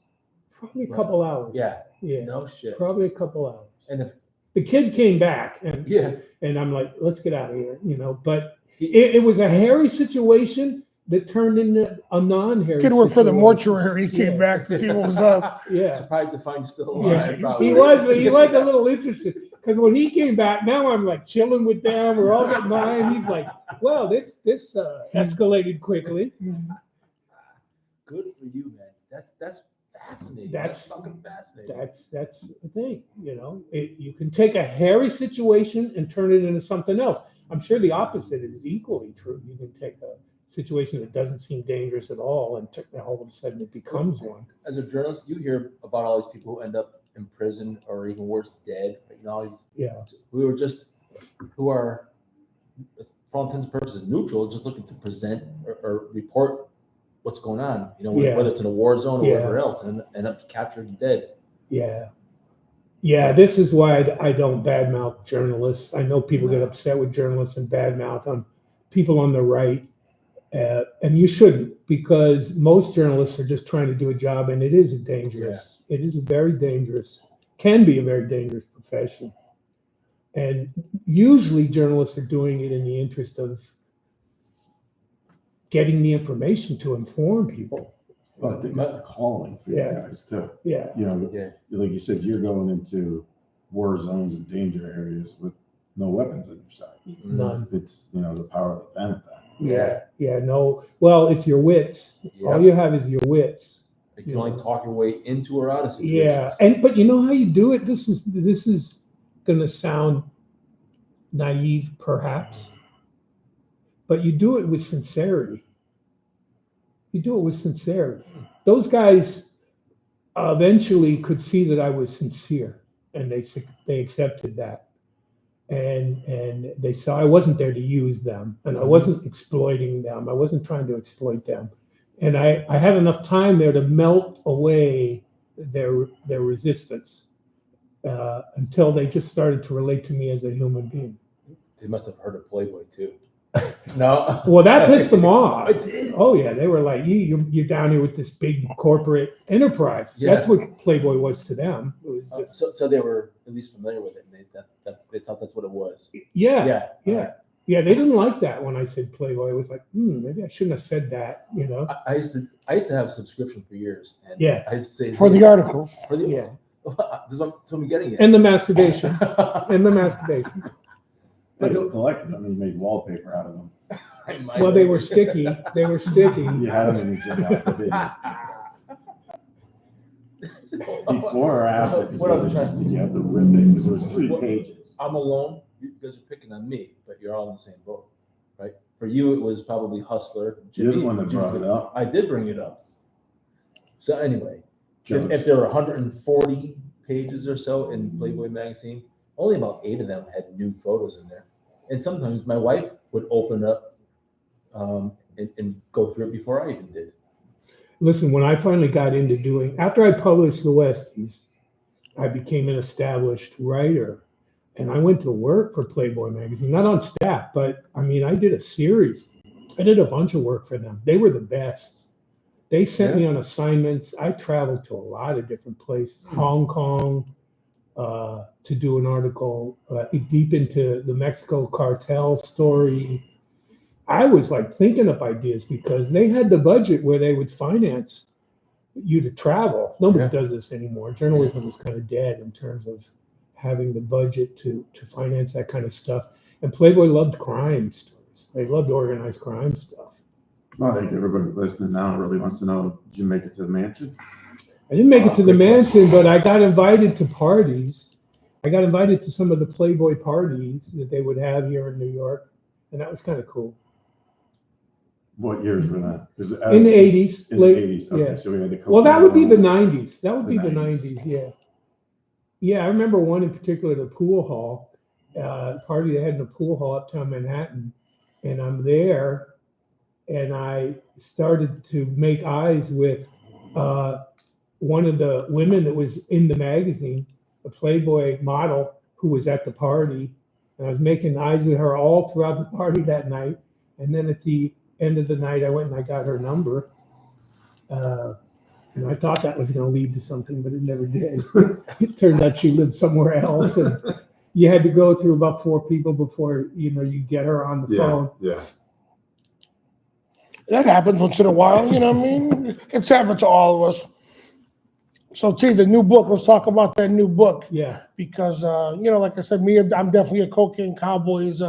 Probably a couple hours. Yeah. Yeah. No shit. Probably a couple hours. And if, The kid came back, and yeah, and I'm like, let's get out of here, But it was a hairy situation that turned into a non-hairy. Kid worked for the situation. mortuary. He came Yeah. back to see what was up. Yeah. surprised to find you still Yeah, alive. probably. he was a little interested because when he came back, now I'm like chilling with them. We're all getting by, and he's like, "Well, this escalated quickly." Good for you, man. That's fascinating. That's- That's fucking fascinating. That's the thing, you can take a hairy situation and turn it into something else. I'm sure the opposite is equally true. You can take a situation that doesn't seem dangerous at all, and all of a sudden it becomes one. As a journalist, you hear about all these people who end up in prison or even worse, dead. All these Yeah, who are, for all intents and purposes, neutral, just looking to present or report what's going on. Yeah. Whether it's in a war zone or Yeah. whatever else, and end up captured and dead. yeah. This is why I don't badmouth journalists. I know people get upset with journalists and badmouth on people on the right. And you shouldn't, because most journalists are just trying to do a job, and it is it is a very dangerous, can be a very dangerous profession. And usually journalists are doing it in the interest of getting the information to inform people. Well, I think that's a calling for you Yeah. guys too. Yeah, Yeah. Like you said, you're going into war zones and danger areas with no weapons on your side. none. It's the power of the pen at that. Yeah, no. Well, it's your wits. All you have is your wits. You can only talk your way into or out of situations. Yeah, but you know how you do it? This is gonna sound naive, perhaps, but you do it with sincerity. Those guys eventually could see that I was sincere, and they accepted that, and they saw I wasn't there to use them, and I wasn't exploiting them. I wasn't trying to exploit them, and I had enough time there to melt away their resistance until they just started to relate to me as a human being. They must have heard of Playboy too. No. Well, that pissed them off. It did. Oh yeah, they were like, you're down here with this big corporate enterprise. Yeah. That's what Playboy was to them. It was just, So they were at least familiar with it. And they thought that's what it was. yeah. Yeah. They didn't like that when I said Playboy. It was like, maybe I shouldn't have said that. I used to have a subscription for years. And Yeah. I used to say For the articles. For the Yeah. This is what I'm getting at. And the masturbation. But he collected them and made wallpaper out of them. I might Well, have- they were sticky. You had them in the gym after, didn't you? Before or after? Because What it I'm was trying- just, did you have to rip it? Because there was 3 What- pages. I'm alone. You guys are picking on me, but you're all in the same boat, right? For you, it was probably Hustler. You're the one that brought it up. I did bring it up. So anyway, Jokes. if there were 140 pages or so in Playboy magazine, only about 8 of them had nude photos in there. And sometimes my wife would open up and go through it before I even did. Listen, when I finally got into doing, after I published the Westies, I became an established writer. And I went to work for Playboy magazine, not on staff, but I mean, I did a series. I did a bunch of work for them. They were the best. They sent me on assignments. I traveled to a lot of different places, Hong Kong, to do an article deep into the Mexico cartel story. I was like thinking up ideas because they had the budget where they would finance you to travel. Nobody does this anymore. Journalism is kind of dead in terms of having the budget to finance that kind of stuff. And Playboy loved crime stories. They loved organized crime stuff. Well, I think everybody listening now really wants to know, did you make it to the mansion? I didn't make it to the mansion, but I got invited to parties. I got invited to some of the Playboy parties that they would have here in New York. And that was kind of cool. What years were that? In the 80s. In the 80s. Okay, yeah. so we had the Well, that would be the cocaine 90s. That would be the 90s. 90s, yeah. Yeah, I remember one in particular, the pool hall, party they had in the pool hall uptown Manhattan. And I'm there, and I started to make eyes with one of the women that was in the magazine, a Playboy model who was at the party. And I was making eyes with her all throughout the party that night. And then at the end of the night, I went and I got her number. And I thought that was going to lead to something, but it never did. It turned out she lived somewhere else, and you had to go through about 4 people before you get her on the phone. Yeah. That happens once in a while, you know what I mean? It's happened to all of us. So, T, the new book, let's talk about that new book. Yeah, Because, like I said, I'm definitely a Cocaine Cowboys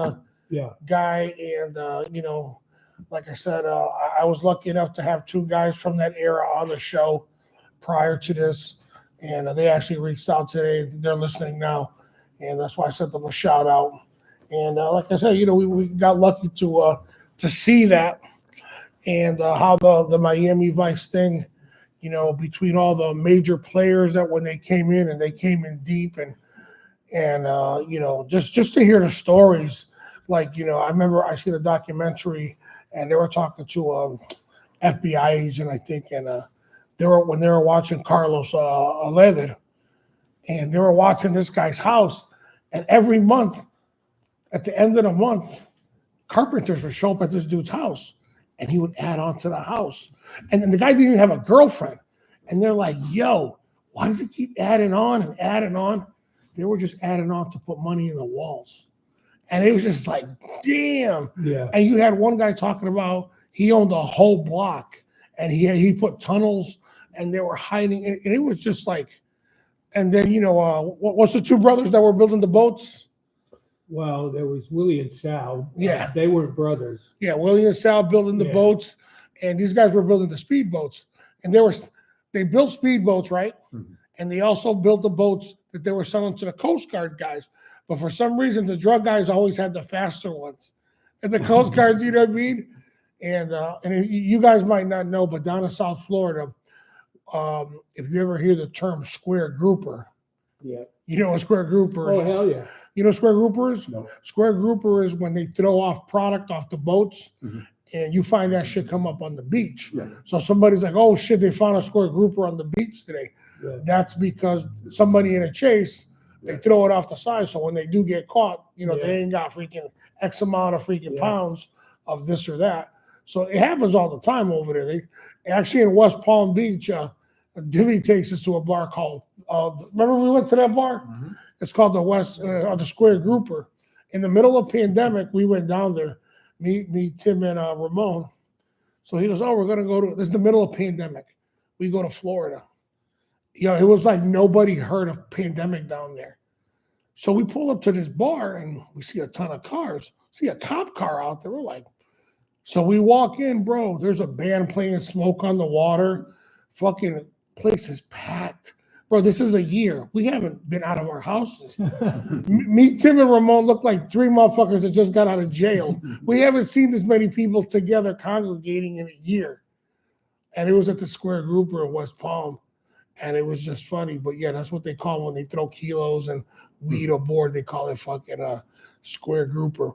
yeah, guy. And, like I said, I was lucky enough to have 2 guys from that era on the show prior to this. And they actually reached out today. They're listening now. And that's why I sent them a shout out. And like I said, we got lucky to see that. And how the Miami Vice thing, between all the major players that when they came in and they came in deep and just to hear the stories, like, I remember I seen a documentary and they were talking to FBI agent, I think, and when they were watching Carlos Aleder, and they were watching this guy's house, and every month, at the end of the month, carpenters would show up at this dude's house, and he would add on to the house. And then the guy didn't even have a girlfriend. And they're like, yo, why does he keep adding on and adding on? They were just adding on to put money in the walls. And it was just like, damn. yeah. And you had one guy talking about he owned a whole block and he put tunnels and they were hiding. And it was just like, and then, what's the 2 brothers that were building the boats? Well, there was Willie and Sal. Yeah. They were brothers. Yeah, Willie and Sal building the Yeah. boats, and these guys were building the speedboats. And they built speedboats, right? Mhm. And they also built the boats that they were selling to the Coast Guard guys. But for some reason, the drug guys always had the faster ones. And the Coast Guard, you know what I mean? And you guys might not know, but down in South Florida, if you ever hear the term square grouper, Yeah. you know what square grouper is? Oh, hell yeah. You know what square grouper is? No. Square grouper is when they throw off product off the boats, Mhm. and you find that shit come up on the beach. Yeah. So somebody's like, oh shit, they found a square grouper on the beach today. Yeah. That's because somebody in a chase, they throw it off the side. So when they do get caught, Yeah. they ain't got freaking X amount of freaking Yeah. pounds of this or that. So it happens all the time over there. They actually in West Palm Beach, Divvy takes us to a bar called, remember we went to that bar? Mhm. It's called the Square Grouper. In the middle of pandemic, we went down there, me, Tim, and Ramon. So he goes, oh, we're going to go to, this is the middle of pandemic. We go to Florida. It was like nobody heard of pandemic down there. So we pull up to this bar and we see a ton of cars, see a cop car out there. We're like, so we walk in, bro, there's a band playing Smoke on the Water. Fucking place is packed. Bro, this is a year. We haven't been out of our houses. Me, Tim, and Ramon look like 3 motherfuckers that just got out of jail. We haven't seen this many people together congregating in a year. And it was at the Square Grouper in West Palm. And it was just funny. But yeah, that's what they call when they throw kilos and weed aboard. They call it fucking Square Grouper.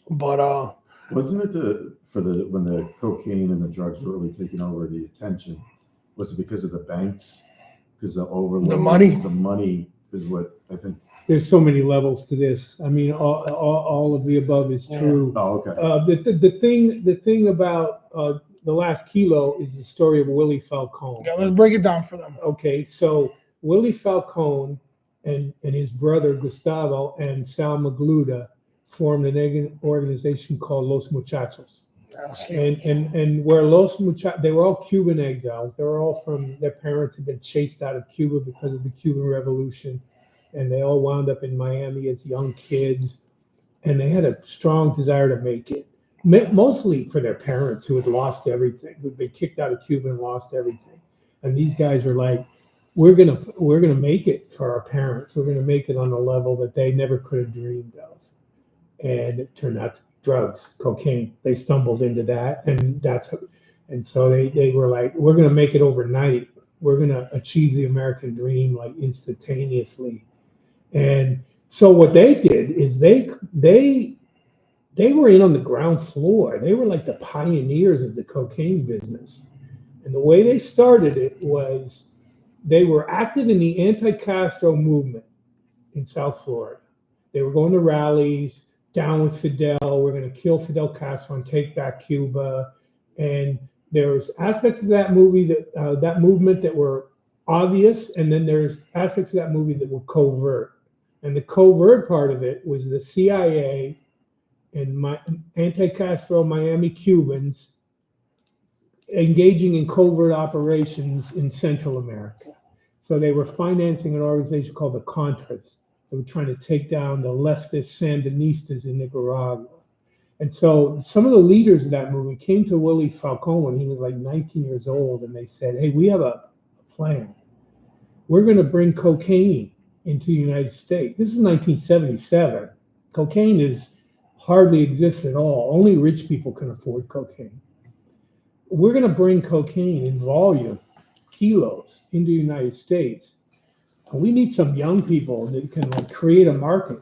But Wasn't it for when the cocaine and the drugs were really taking over the attention? Was it because of the banks? Because the money is what I think. There's so many levels to this. I mean, all of the above is true. Oh, okay. The thing about The Last Kilo is the story of Willie Falcone. Yeah, let's break it down for them. Okay, so Willie Falcone and his brother Gustavo and Sal Magluta formed an organization called Los Muchachos. And where Los Muchachos, they were all Cuban exiles. They were all their parents had been chased out of Cuba because of the Cuban Revolution. And they all wound up in Miami as young kids. And they had a strong desire to make it, mostly for their parents who had lost everything, who'd been kicked out of Cuba and lost everything. And these guys were like, we're gonna make it for our parents. We're gonna make it on a level that they never could have dreamed of. And it turned out to be drugs, cocaine. They stumbled into that, and so they were like, we're gonna make it overnight. We're gonna achieve the American dream like instantaneously. And so what they did is they were in on the ground floor. They were like the pioneers of the cocaine business. And the way they started it was they were active in the anti-Castro movement in South Florida. They were going to rallies, down with Fidel, we're going to kill Fidel Castro and take back Cuba. And there's aspects of that movement that were obvious, and then there's aspects of that movie that were covert. And the covert part of it was the CIA and anti-Castro Miami Cubans engaging in covert operations in Central America. So they were financing an organization called the Contras. They were trying to take down the leftist Sandinistas in Nicaragua. And so some of the leaders of that movement came to Willie Falcone when he was like 19 years old, and they said, hey, we have a plan. We're going to bring cocaine into the United States. This is 1977. Cocaine hardly exists at all. Only rich people can afford cocaine. We're going to bring cocaine in volume, kilos, into the United States. And we need some young people that can like create a market.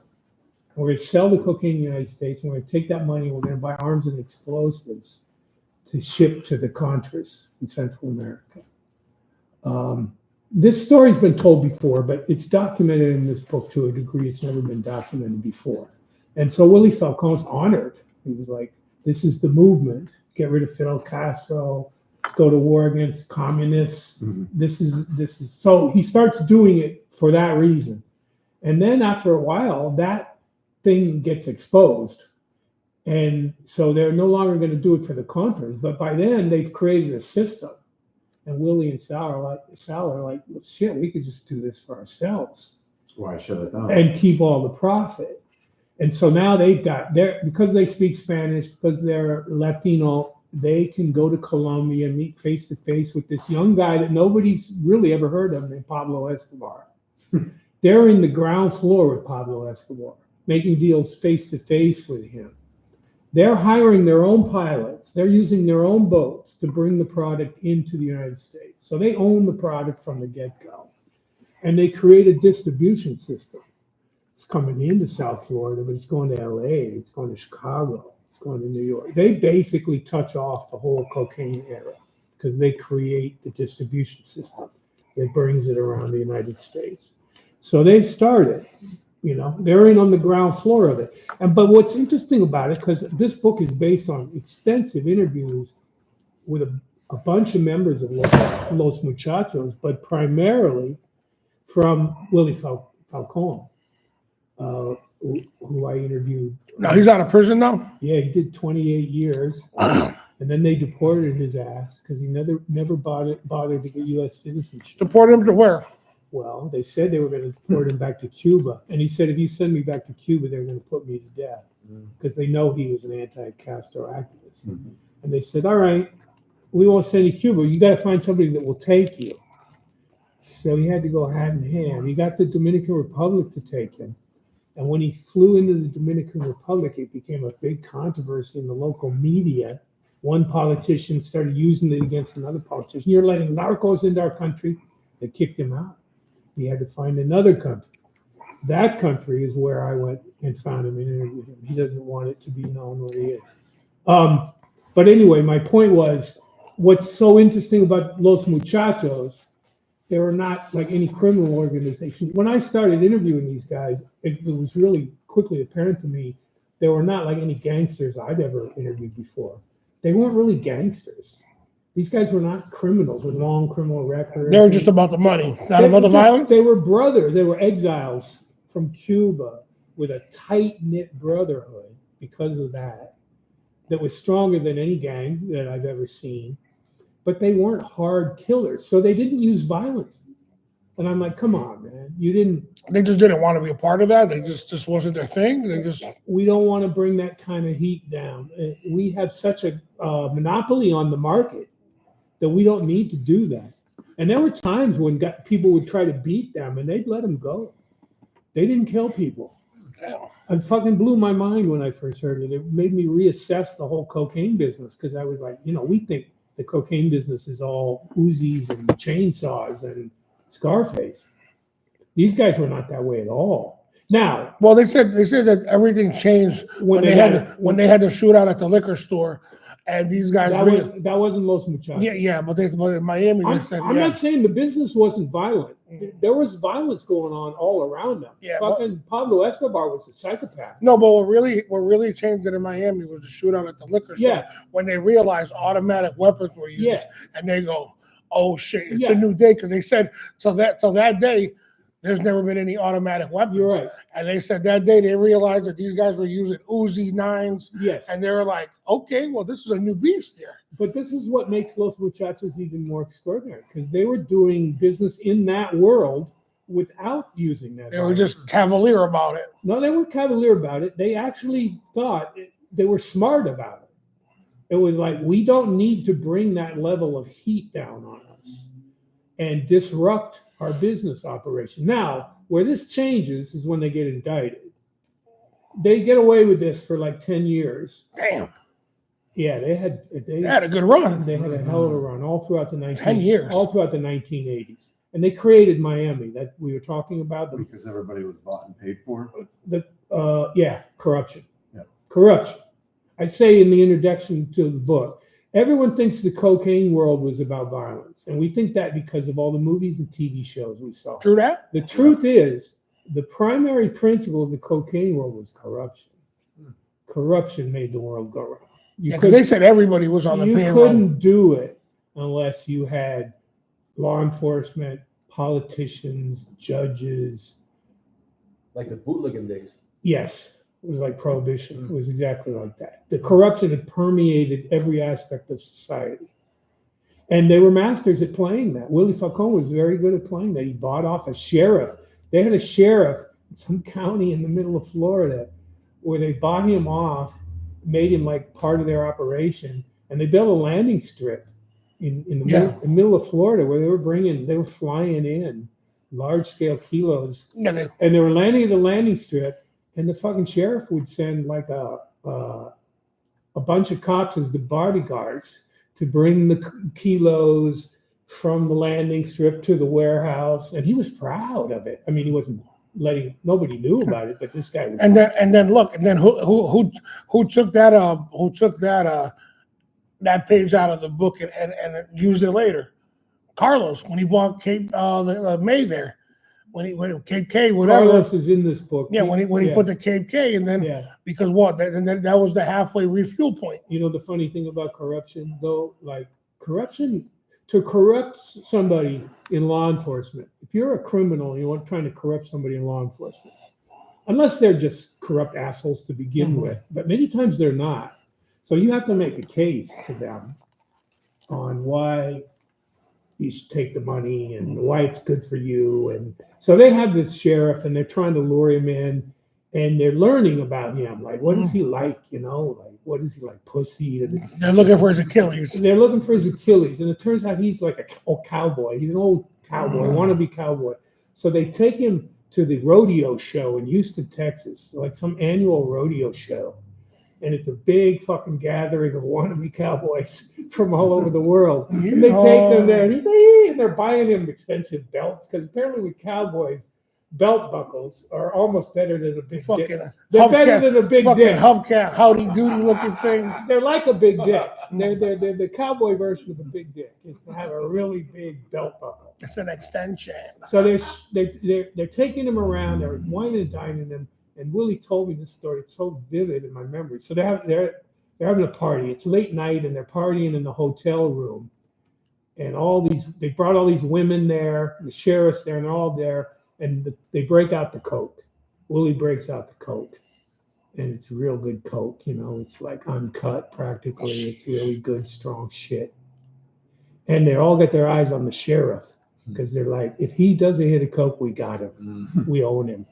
We're going to sell the cocaine in the United States, and we're going to take that money and we're going to buy arms and explosives to ship to the Contras in Central America. This story's been told before, but it's documented in this book to a degree it's never been documented before. And so Willie Falcone's honored. He was like, this is the movement. Get rid of Fidel Castro, go to war against communists. Mm-hmm. This is so he starts doing it for that reason. And then after a while, that thing gets exposed. And so they're no longer going to do it for the Contras, but by then they've created a system. And Willie and Sal are like, well, shit, we could just do this for ourselves. Why shut it down? And keep all the profit. And so now because they speak Spanish, because they're Latino, they can go to Colombia and meet face to face with this young guy that nobody's really ever heard of named Pablo Escobar. They're in the ground floor with Pablo Escobar, making deals face to face with him. They're hiring their own pilots. They're using their own boats to bring the product into the United States. So they own the product from the get-go. And they create a distribution system. It's coming into South Florida, but it's going to LA, it's going to Chicago, it's going to New York. They basically touch off the whole cocaine era because they create the distribution system that brings it around the United States. So they've started. They're in on the ground floor of it. But what's interesting about it, because this book is based on extensive interviews with a bunch of members of Los Muchachos, but primarily from Willie Falcone, who I interviewed. Now he's out of prison now? Yeah, he did 28 years. And then they deported his ass because he never bothered to get U.S. citizenship. Deported him to where? Well, they said they were going to deport him back to Cuba. And he said, if you send me back to Cuba, they're going to put me to death because they know he was an anti-Castro activist. Mm-hmm. And they said, all right, we won't send you to Cuba. You got to find somebody that will take you. So he had to go hand in hand. He got the Dominican Republic to take him. And when he flew into the Dominican Republic, it became a big controversy in the local media. One politician started using it against another politician. You're letting narcos into our country. They kicked him out. He had to find another country. That country is where I went and found him and interviewed him. He doesn't want it to be known where he is. But anyway, my point was, what's so interesting about Los Muchachos, they were not like any criminal organization. When I started interviewing these guys, it was really quickly apparent to me they were not like any gangsters I'd ever interviewed before. They weren't really gangsters. These guys were not criminals with long criminal records. They were just about the money, not They- about the violence. They were brothers. They were exiles from Cuba with a tight-knit brotherhood because of that was stronger than any gang that I've ever seen. But they weren't hard killers, so they didn't use violence. And I'm like, come on, man, you didn't. They just didn't want to be a part of that. They just wasn't their thing. They just We don't want to bring that kind of heat down. We have such a monopoly on the market that we don't need to do that. And there were times when people would try to beat them and they'd let them go. They didn't kill people. It fucking blew my mind when I first heard it. It made me reassess the whole cocaine business because I was like, we think the cocaine business is all Uzis and chainsaws and Scarface. These guys were not that way at all. Now, well, they said that everything changed when they had the shootout at the liquor store, and these guys. That wasn't Los Muchachos. Yeah, but in Miami they said. I'm not saying the business wasn't violent. There was violence going on all around them. Yeah, fucking Pablo Escobar was a psychopath. No, but what really changed it in Miami was the shootout at the liquor store. Yeah. When they realized automatic weapons were used, Yeah. and they go, "Oh shit, it's a new day," because they said till that day, there's never been any automatic weapons. You're right. And they said that day they realized that these guys were using Uzi 9s. Yes. And they were like, okay, well, this is a new beast here. But this is what makes Los Muchachos even more extraordinary because they were doing business in that world without using that. They were just cavalier about it. No, they weren't cavalier about it. They actually thought they were smart about it. It was like, we don't need to bring that level of heat down on us and disrupt our business operation. Now, where this changes is when they get indicted. They get away with this for like 10 years. Damn. Yeah, they had a good run. They had a hell of a run all throughout the 10 years. All throughout the 1980s. And they created Miami that we were talking about. Because everybody was bought and paid for. Corruption. Yeah. Corruption. I say in the introduction to the book, everyone thinks the cocaine world was about violence. And we think that because of all the movies and TV shows we saw. True that? The truth is, the primary principle of the cocaine world was corruption. Corruption made the world go round. Because they said everybody was on the payroll. You couldn't do it unless you had law enforcement, politicians, judges. Like the bootlegging days. Yes, it was like prohibition. It was exactly like that. The corruption had permeated every aspect of society. And they were masters at playing that. Willie Falcone was very good at playing that. He bought off a sheriff. They had a sheriff in some county in the middle of Florida where they bought him off, made him like part of their operation, and they built a landing strip in the middle of Florida where they were flying in large-scale kilos. Yeah, and they were landing at the landing strip, and the fucking sheriff would send like a bunch of cops as the bodyguards to bring the kilos from the landing strip to the warehouse, and he was proud of it. I mean, he wasn't nobody knew about it, but this guy was. And then who took that page out of the book and used it later? Carlos, when he bought Cape May there, when Cape K, whatever. Carlos is in this book. Yeah, when he put the Cape K, and then because what? And then that was the halfway refuel point. You know the funny thing about corruption, though, like corruption, to corrupt somebody in law enforcement. If you're a criminal and you're trying to corrupt somebody in law enforcement, unless they're just corrupt assholes to begin with, but many times they're not. So you have to make a case to them on why you should take the money and why it's good for you. And so they have this sheriff and they're trying to lure him in and they're learning about him. Like, what is he like? Like, what is he like? Pussy? They're looking for his Achilles. They're looking for his Achilles. And it turns out he's like a cowboy. He's an old cowboy, wannabe cowboy. So they take him to the rodeo show in Houston, Texas, like some annual rodeo show. And it's a big fucking gathering of wannabe cowboys from all over the world. And they take them there, and he's like, and they're buying him expensive belts because apparently with cowboys, belt buckles are almost better than a big dick. Fucking They're better hubcap, than a big fucking dick. hubcap, howdy doody looking things. They're like a big dick. They're the cowboy version of a big dick. Is to have a really big belt buckle. It's an extension. So they're taking him around. They're whining and dining him. And Willie told me this story. It's so vivid in my memory. So they're having a party. It's late night, and they're partying in the hotel room. And they brought all these women there. The sheriff's there, and they're all there. And they break out the coke. Willie breaks out the coke, and it's real good coke. It's like uncut practically. It's really good, strong shit. And they all got their eyes on the sheriff because they're like, if he doesn't hit a coke, we got him. We own him.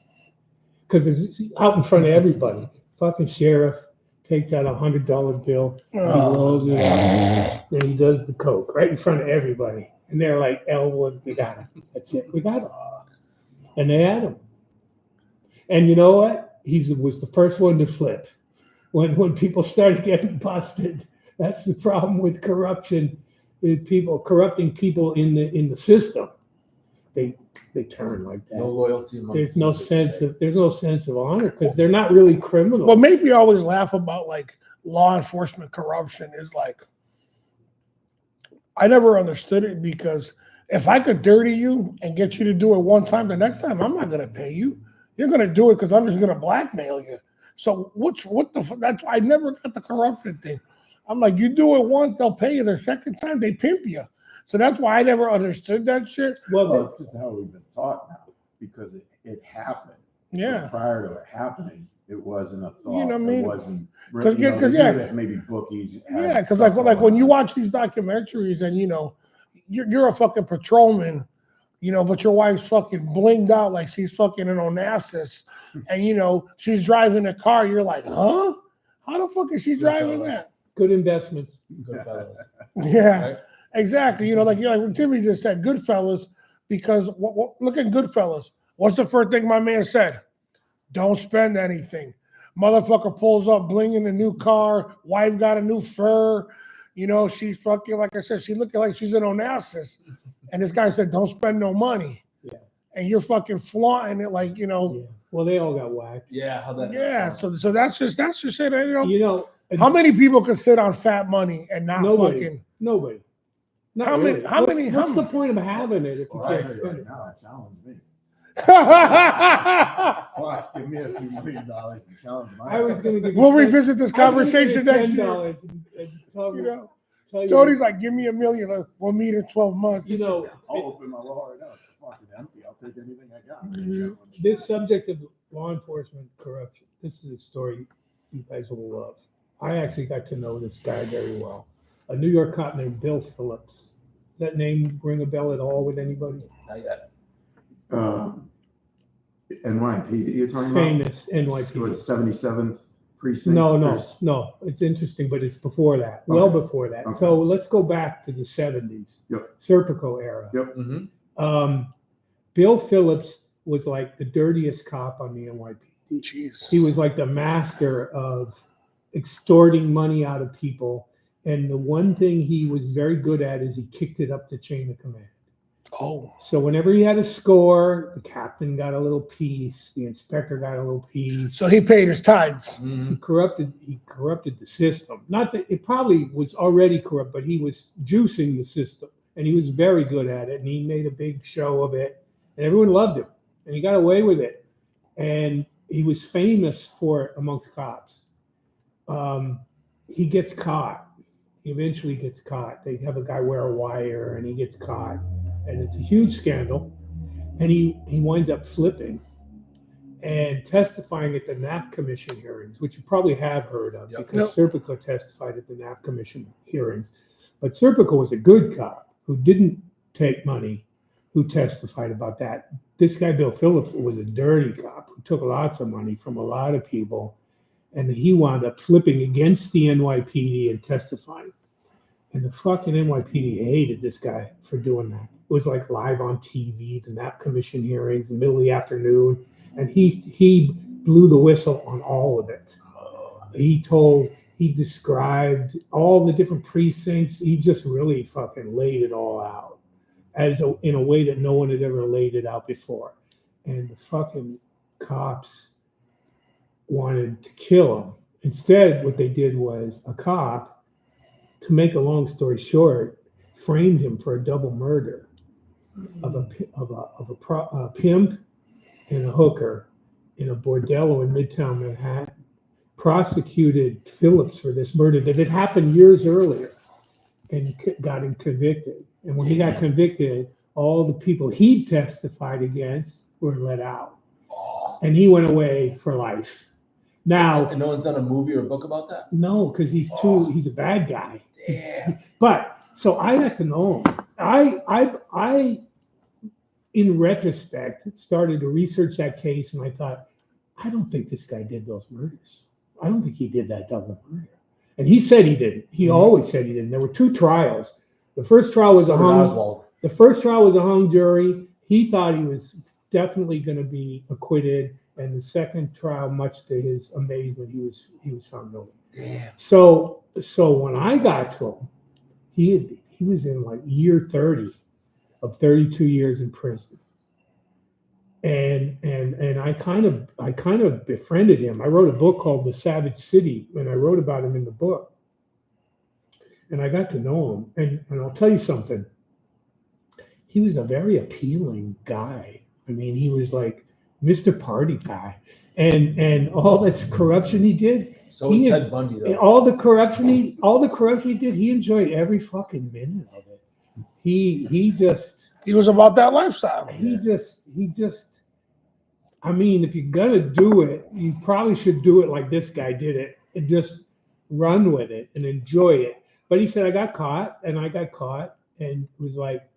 Because it's out in front of everybody. Fucking sheriff takes out $100 bill, he rolls it up, and he does the coke right in front of everybody. And they're like, Elwood, we got him. That's it, we got him. And they had him. And you know what? He was the first one to flip. When people started getting busted, that's the problem with corruption. People corrupting people in the system. They turn like that. No loyalty. among There's no people, they sense of honor because they're not really criminals. What made me always laugh about like law enforcement corruption is like, I never understood it because if I could dirty you and get you to do it one time, the next time I'm not going to pay you. You're going to do it because I'm just going to blackmail you. So that's I never got the corruption thing. I'm like, you do it once, they'll pay you. The second time, they pimp you. So that's why I never understood that shit. Well, it's just how we've been taught now because it happened. Yeah. But prior to it happening, it wasn't a thought. You know what I mean? It wasn't. 'Cause, They yeah, knew 'cause, that maybe bookies. Yeah, because like when you watch these documentaries and you're a fucking patrolman, but your wife's fucking blinged out like she's fucking in Onassis, and she's driving a car. You're like, huh? How the fuck is she driving that? Good investments. Goodfellas. Yeah, Right? exactly. Like what Jimmy just said, Goodfellas. Because look at Goodfellas. What's the first thing my man said? Don't spend anything. Motherfucker pulls up, blinging a new car. Wife got a new fur. She's fucking, like I said, she looking like she's in Onassis. And this guy said, don't spend no money. Yeah. And you're fucking flaunting it like, Yeah. Well, they all got whacked. Yeah, how that. yeah. So that's just it. And How many people can sit on fat money and not Nobody. fucking? Nobody. Not How many- really. how many- What's how the many- point of having it if you Well, I'll can't tell you spend right it? now, challenge me. We'll Fuck, give me a few $1 million and challenge my I was ass. going to give you revisit this conversation next year. $10 and tell you, Tony's like, give me $1 million. We'll meet in 12 months. I'll open my wallet right now. It's fucking empty. I'll take anything I got. Mhm. this subject of law enforcement corruption, this is a story you guys will love. I actually got to know this guy very well. A New York cop named Bill Phillips. Does that name ring a bell at all with anybody? Not yet. NYPD you're talking Famous about? It NYPD. was 77th precinct? No. Or- It's interesting, but it's before that. Well Okay. before that. Okay. So let's go back to the 70s. Yep. Serpico era. Yep. Mm-hmm. Bill Phillips was like the dirtiest cop on the NYPD. Jeez. He was like the master of extorting money out of people. And the one thing he was very good at is he kicked it up the chain of command. Oh. So whenever he had a score, the captain got a little piece, the inspector got a little piece. So he paid his tithes. Mm-hmm. He corrupted the system. Not that it probably was already corrupt, but he was juicing the system. And he was very good at it. And he made a big show of it. And everyone loved him. And he got away with it. And he was famous for it amongst cops. He gets caught. He eventually gets caught. They have a guy wear a wire and he gets caught. And it's a huge scandal. And he winds up flipping and testifying at the Knapp Commission hearings, which you probably have heard of Yep. because Serpico testified at the Knapp Commission hearings. But Serpico was a good cop who didn't take money, who testified about that. This guy, Bill Phillips, was a dirty cop who took lots of money from a lot of people. And he wound up flipping against the NYPD and testifying. And the fucking NYPD hated this guy for doing that. It was like live on TV, the Knapp Commission hearings, the middle of the afternoon. And he blew the whistle on all of it. He described all the different precincts. He just really fucking laid it all out in a way that no one had ever laid it out before. and the fucking cops wanted to kill him. Instead, what they did was a cop, to make a long story short, framed him for a double murder of a pimp and a hooker in a bordello in Midtown Manhattan. Prosecuted Phillips for this murder that had happened years earlier, and got him convicted. And when he got convicted, all the people he testified against were let out, and he went away for life. Now, And no one's done a movie or a book about that? no, because he's a bad guy. Damn. But so I got to know him. I in retrospect started to research that case, and I thought, I don't think this guy did those murders. I don't think he did that double murder. And he said he didn't. He always said he didn't. There were 2 trials. The first trial was a Oswald. hung jury. He thought he was definitely going to be acquitted, and the second trial, much to his amazement, he was found guilty. Damn. So when I got to him, he was in like year 30 of 32 years in prison. And I kind of befriended him. I wrote a book called The Savage City, and I wrote about him in the book. And I got to know him. And I'll tell you something. He was a very appealing guy. I mean, he was like Mr. Party guy. And all this corruption he did, So was He- Ted Bundy, though. all the corruption he did, he enjoyed every fucking minute of it. He was about that lifestyle. I mean, if you're gonna do it, you probably should do it like this guy did it, and just run with it and enjoy it. But he said, I got caught, and it was like,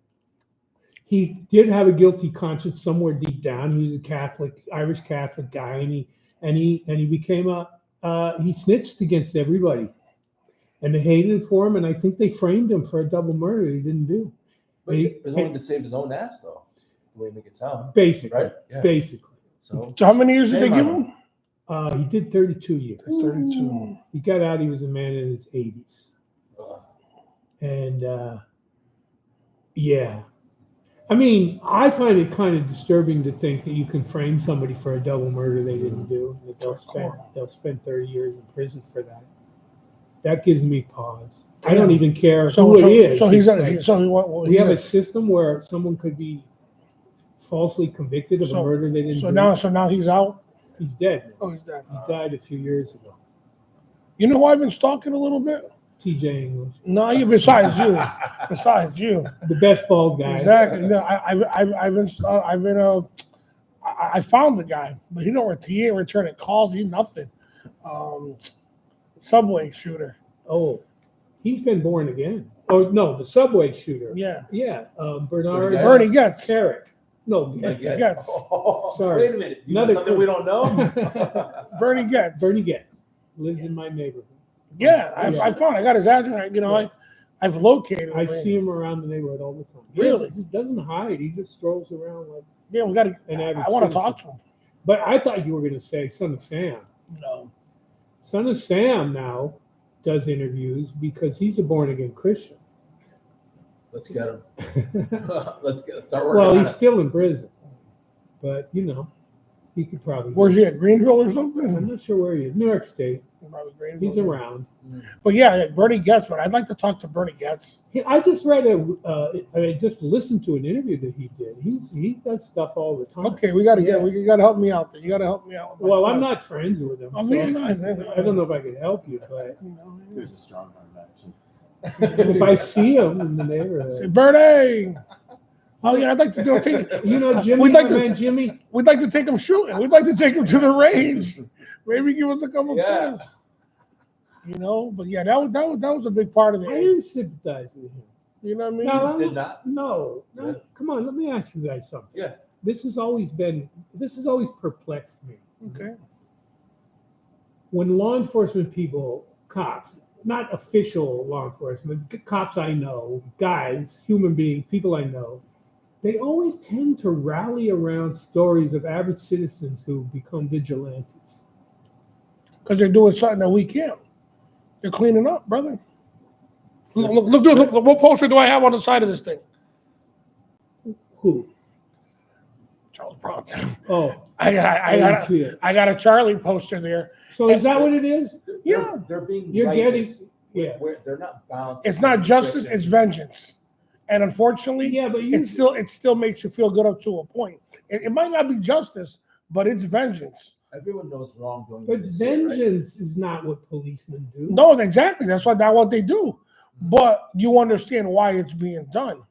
he did have a guilty conscience somewhere deep down. He was a Catholic, Irish Catholic guy, and he became he snitched against everybody, and they hated him for him. And I think they framed him for a double murder he didn't do. But it was only to save his own ass, though. The way you make it sound. Basically, Right? Yeah. basically. So So how many years did they Shame give on him? He did 32 years. 32. He got out. He was a man in his 80s, and yeah. I mean, I find it kind of disturbing to think that you can frame somebody for a double murder they didn't do. That they'll spend 30 years in prison for that. That gives me pause. I don't even care who it is. So he's It's like, so he went. Well, we have a system where someone could be falsely convicted of a murder they didn't do. so now he's out. He's dead. Oh, he's dead. He died a few years ago. You know who I've been stalking a little bit? T.J. English, No, you besides you, besides you. the best bald guy. Exactly. No, I found the guy, but he ain't returning calls. He nothing. Subway shooter. Oh, he's been born again. Oh no, the subway shooter. Yeah. Yeah, Bernard Bernie Getz. Carrick. No, Getz. Oh, Sorry. Wait a minute. You know Another something clue. we don't know? Bernie Getz. Bernie Getz lives in my neighborhood. Yeah, I found. I got his address. You know, I've located. I him. see him around the neighborhood all the time. Really? He doesn't hide. He just strolls around like Yeah, we got to. an average I want to citizen. talk to him. But I thought you were going to say Son of Sam. No. Son of Sam now does interviews because he's a born again Christian. Let's get him. Let's start working Well, on he's it. still in prison, but he could probably. Where's he at? Greenville or I'm something? not sure where he is. New York State. Probably Greenville. He's around. But yeah, Bernie Getz. But I'd like to talk to Bernie Getz. I just read I just listened to an interview that he did. He does stuff all the time. Okay, we got to Yeah. You got to help me out there. You got to help me out. with my Well, I'm question. not friends with him. I so mean, I don't know if I could help you, but You know, There's a strong arm action. if I see him in the Say, neighborhood, Bernie. Oh yeah, I'd like to take. Jimmy, We'd like my to- man Jimmy. We'd like to take him shooting. We'd like to take him to the range. Maybe give us a couple Yeah. tips. You know, but yeah, that was a big part of I it. didn't sympathize with him. You know what I mean? No, Did not? No. Yeah. Come on, let me ask you guys something. Yeah. This has always perplexed me. Okay. When law enforcement people, cops, not official law enforcement, cops I know, guys, human beings, people I know, they always tend to rally around stories of average citizens who become vigilantes. Because they're doing something that we can't. They're cleaning up, brother. Look, dude, look, what poster do I have on the side of this thing? Who? Charles Bronson. Oh, I didn't got see it. I got a Charlie poster there. So is that what it is? Yeah. They're being You're righteous. getting, yeah. They're not bound. to It's not being justice, Christian. it's vengeance. And unfortunately, Yeah, but you, it still makes you feel good up to a point. It might not be justice, but it's vengeance. Everyone knows wrongdoing. but when they see it, right? vengeance is not what policemen do. No, exactly. That's what they do. But you understand why it's being done.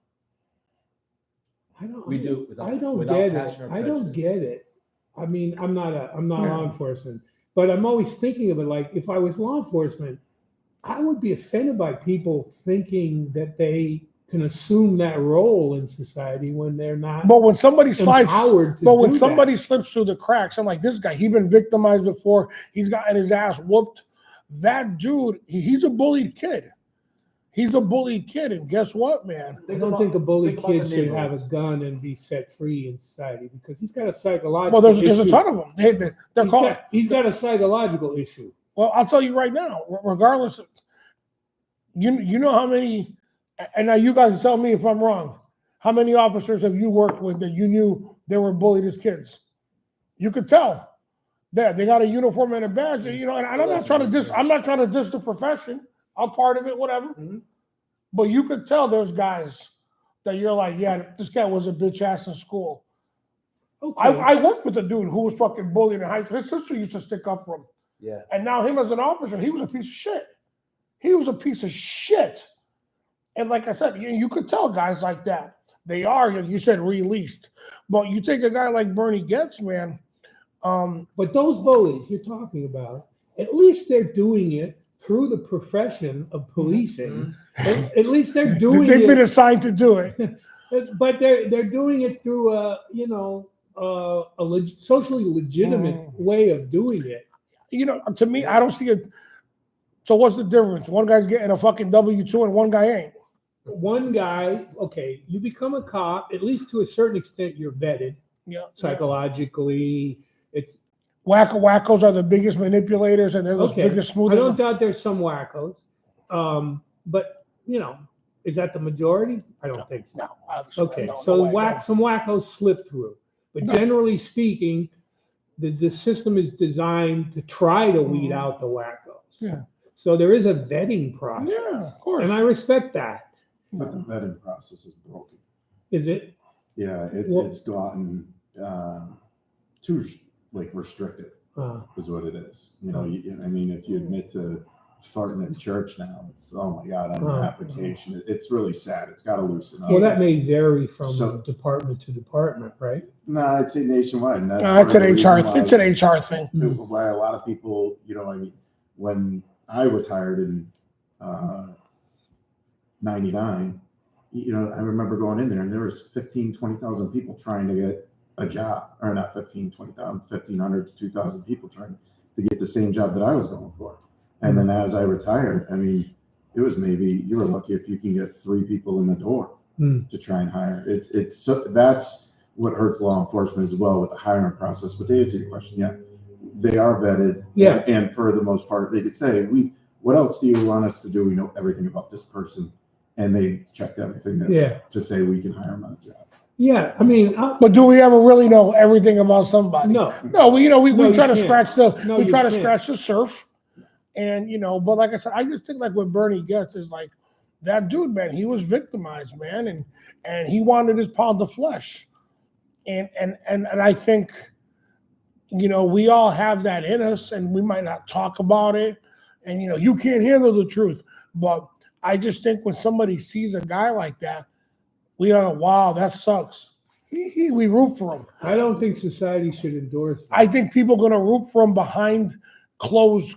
We do it without, I don't without get passion it. or I don't prejudice. get it. I mean, I'm not Yeah. law enforcement, but I'm always thinking of it like if I was law enforcement, I would be offended by people thinking that they can assume that role in society when they're not But when somebody slides, empowered to but when do somebody that. slips through the cracks, I'm like, this guy, he's been victimized before. He's gotten his ass whooped. That dude, he's a bullied kid. He's a bullied kid. And guess what, man? I don't think a bully think about the kid should have a neighborhoods. gun and be set free in society because he's got a psychological Well, there's a issue. ton of them. They're He's called. he's got a psychological issue. Well, I'll tell you right now, regardless, you know how many, and now you guys tell me if I'm wrong. How many officers have you worked with that you knew they were bullied as kids? You could tell. They got a uniform and a badge, you know. And I'm not trying to diss. I'm not trying to diss the profession. I'm part of it, whatever. Mhm. But you could tell there's guys that you're like, yeah, this guy was a bitch ass in school. Okay. I worked with a dude who was fucking bullied in high school. His sister used to stick up for him. Yeah. And now him as an officer, he was a piece of shit. He was a piece of shit. And like I said, you could tell guys like that. They are, you said, released. But you take a guy like Bernie Getz, man. But those bullies you're talking about, at least they're doing it through the profession of policing. At least they're doing They've been it, assigned to do it. but they're doing it through a socially legitimate way of doing it. You know, to me, I don't see it. So what's the difference? One guy's getting a fucking W-2 and one guy ain't. One guy, okay, you become a cop, at least to a certain extent, you're vetted Yeah. psychologically. It's Wackos are the biggest manipulators and they're the okay. biggest I smoothers. don't doubt there's some wackos, but is that the majority? I don't think so. No, obviously. Okay, No, so no way, no. some wackos slip through, but No. generally speaking, the system is designed to try to weed Mhm. out the wackos. Yeah. So there is a vetting process, Yeah, of course. and I respect that. But the vetting process is broken. Is it? Yeah, Well- it's gotten too restrictive Uh, is what it is. You know, I mean, if you admit to farting in church now, it's oh my god on your application. It's really sad. It's got to loosen up. well, that may vary from So- department to department, right? No, I'd say nationwide. And that's No, part it's of an the HR. reason It's an HR thing. why a lot of people, I mean, when I was hired in '99, I remember going in there and there was 20,000 people trying to get a job, or not 20,000, 1,500 to 2,000 people trying to get the same job that I was going for. And then as I retired, I mean, it was maybe you were lucky if you can get 3 people in the door to try and hire. It's so that's what hurts law enforcement as well with the hiring process. But to answer your question, yeah, they are vetted. Yeah. And for the most part, they could say, what else do you want us to do? We know everything about this person. And they checked everything to say we can hire them on the job. Yeah, I mean, But do we ever really know everything about somebody? no. No, we No, we you try to can't. scratch the No, we you try to can't. scratch the surf, and but like I said, I just think like what Bernie gets is like that dude, man. He was victimized, man, and he wanted his pound of flesh, and I think we all have that in us, and we might not talk about it, and you can't handle the truth, but I just think when somebody sees a guy like that, we are wow, that sucks. We root for him. I don't think society should endorse that. I think people are going to root for him behind closed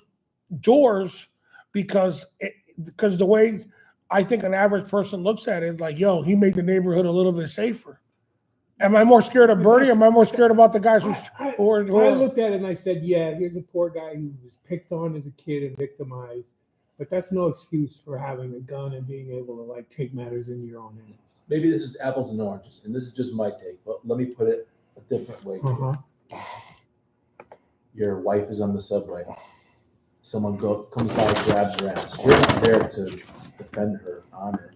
doors because the way I think an average person looks at it is like, yo, he made the neighborhood a little bit safer. Am I more scared of Bernie? Or am I more scared about the guys I who are looked at it and I said, yeah, here's a poor guy who was picked on as a kid and victimized. But that's no excuse for having a gun and being able to take matters into your own hands. Maybe this is apples and oranges, and this is just my take, but let me put it a different way. Uh-huh. Your wife is on the subway. Someone comes by and grabs her ass. You're not there to defend her honor,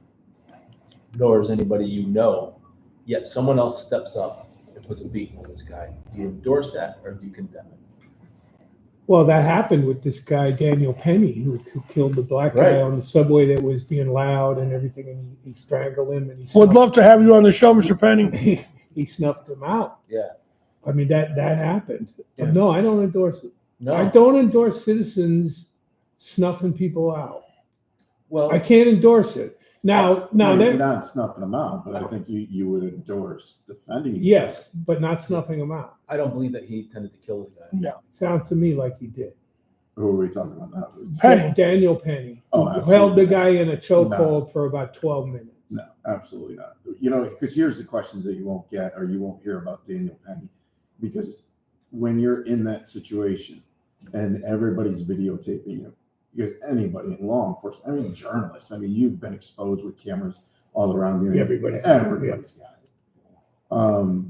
nor is anybody Yet someone else steps up and puts a beating on this guy. Do you endorse that or do you condemn it? Well, that happened with this guy, Daniel Penny, who killed the black Right. guy on the subway that was being loud and everything, and he strangled him and Would love to have you on the show, Mr. Penny. he snuffed him out. Yeah. I mean, that happened. Yeah. No, I don't endorse it. No. I don't endorse citizens snuffing people out. Well, I can't endorse it. Now you're that not snuffing them out, but I think you would endorse defending. yes, but not snuffing them out. I don't believe that he intended to kill the guy. Yeah. Sounds to me like he did. Who are we talking about now? Penny. Daniel Penny, Oh, who held the absolutely. guy in a chokehold No. for about 12 minutes. No, absolutely not. You know, because here's the questions that you won't get or you won't hear about Daniel Penny. Because when you're in that situation and everybody's videotaping you, because anybody in law enforcement, I mean, journalists, I mean, you've been exposed with cameras all around you. Everybody's got it.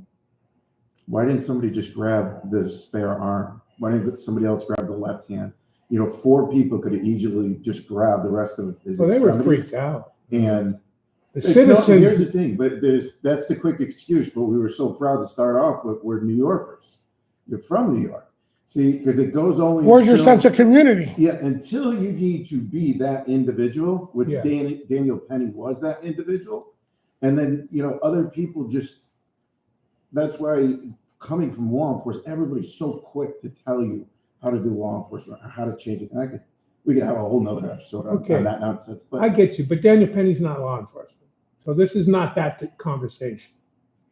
Why didn't somebody just grab the spare arm? Why didn't somebody else grab the left hand? You know, 4 people could have easily just grabbed the rest of his So they were extremities. freaked out. And The it's not- here's the citizens, thing, but that's the quick excuse. But we were so proud to start off with we're New Yorkers. You're from New York. See, because it goes only. Where's your until- sense of community? Yeah, until you need to be that individual, which Yeah. Daniel Penny was that individual. And then, you know, other people just, that's why coming from law enforcement, everybody's so quick to tell you how to do law enforcement or how to change it. And we could have a whole nother episode on, Okay. on that nonsense. But I get you, but Daniel Penny's not law enforcement. So this is not that conversation.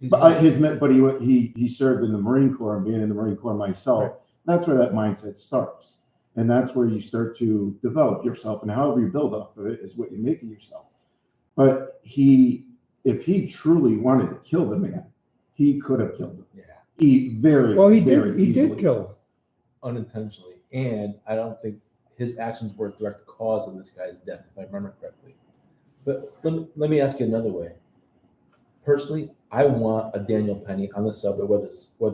He's But he served in the Marine Corps, and being in the Marine Corps myself, Right. that's where that mindset starts. And that's where you start to develop yourself, and however you build off of it is what you make of yourself. But if he truly wanted to kill the man, he could have killed him. yeah, Very, Well, he very did. He easily. did kill him. unintentionally. And I don't think his actions were a direct cause of this guy's death, if I remember correctly. But let me ask you another way. Personally, I want a Daniel Penny on the subway, whether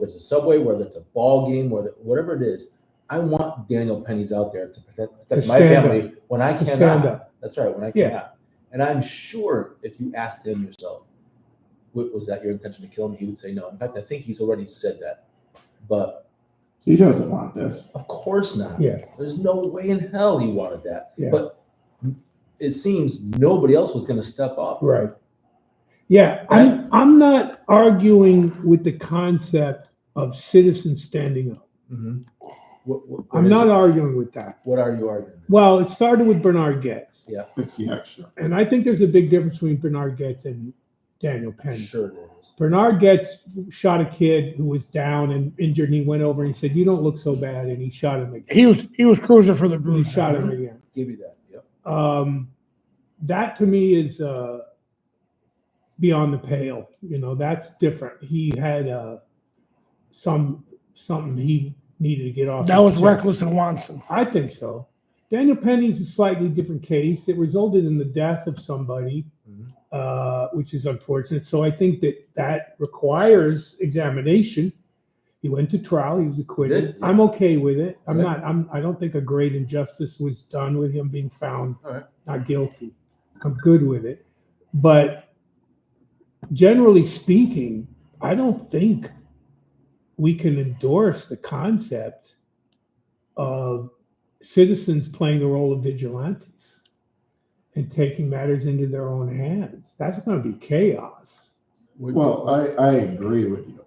it's a subway, whether it's a ball game, whatever it is. I want Daniel Pennies out there to protect my stand family when I To cannot. stand up. That's right, when I Yeah. cannot. And I'm sure if you asked him yourself, was that your intention to kill him? He would say no. In fact, I think he's already said that. But He doesn't want this. of course not. Yeah. There's no way in hell he wanted that. Yeah. But it seems nobody else was going to step up. Right. Yeah, I'm not arguing with the concept of citizens standing up. Mm-hmm. What I'm is not it? arguing with that. What are you arguing? Well, it started with Bernard Getz, It's the extra. and I think there's a big difference between Bernard Getz and Daniel Penny. Sure it is. Bernard Getz shot a kid who was down and injured, and he went over and he said, "You don't look so bad," and he shot him again. He was cruising for the He bruise. shot him again. Give you that. Yep. That to me is beyond the pale. You know, that's different. He had something he needed to get off. That his was chest. reckless and wanton. I think so. Daniel Penny's a slightly different case. It resulted in the death of somebody, which is unfortunate. So I think that requires examination. He went to trial. He was acquitted. Did, yeah. I'm okay with it. Okay. I don't think a great injustice was done with him being found All right. not guilty. I'm good with it. But generally speaking, I don't think we can endorse the concept of citizens playing the role of vigilantes and taking matters into their own hands. That's going to be chaos. Well, I agree with you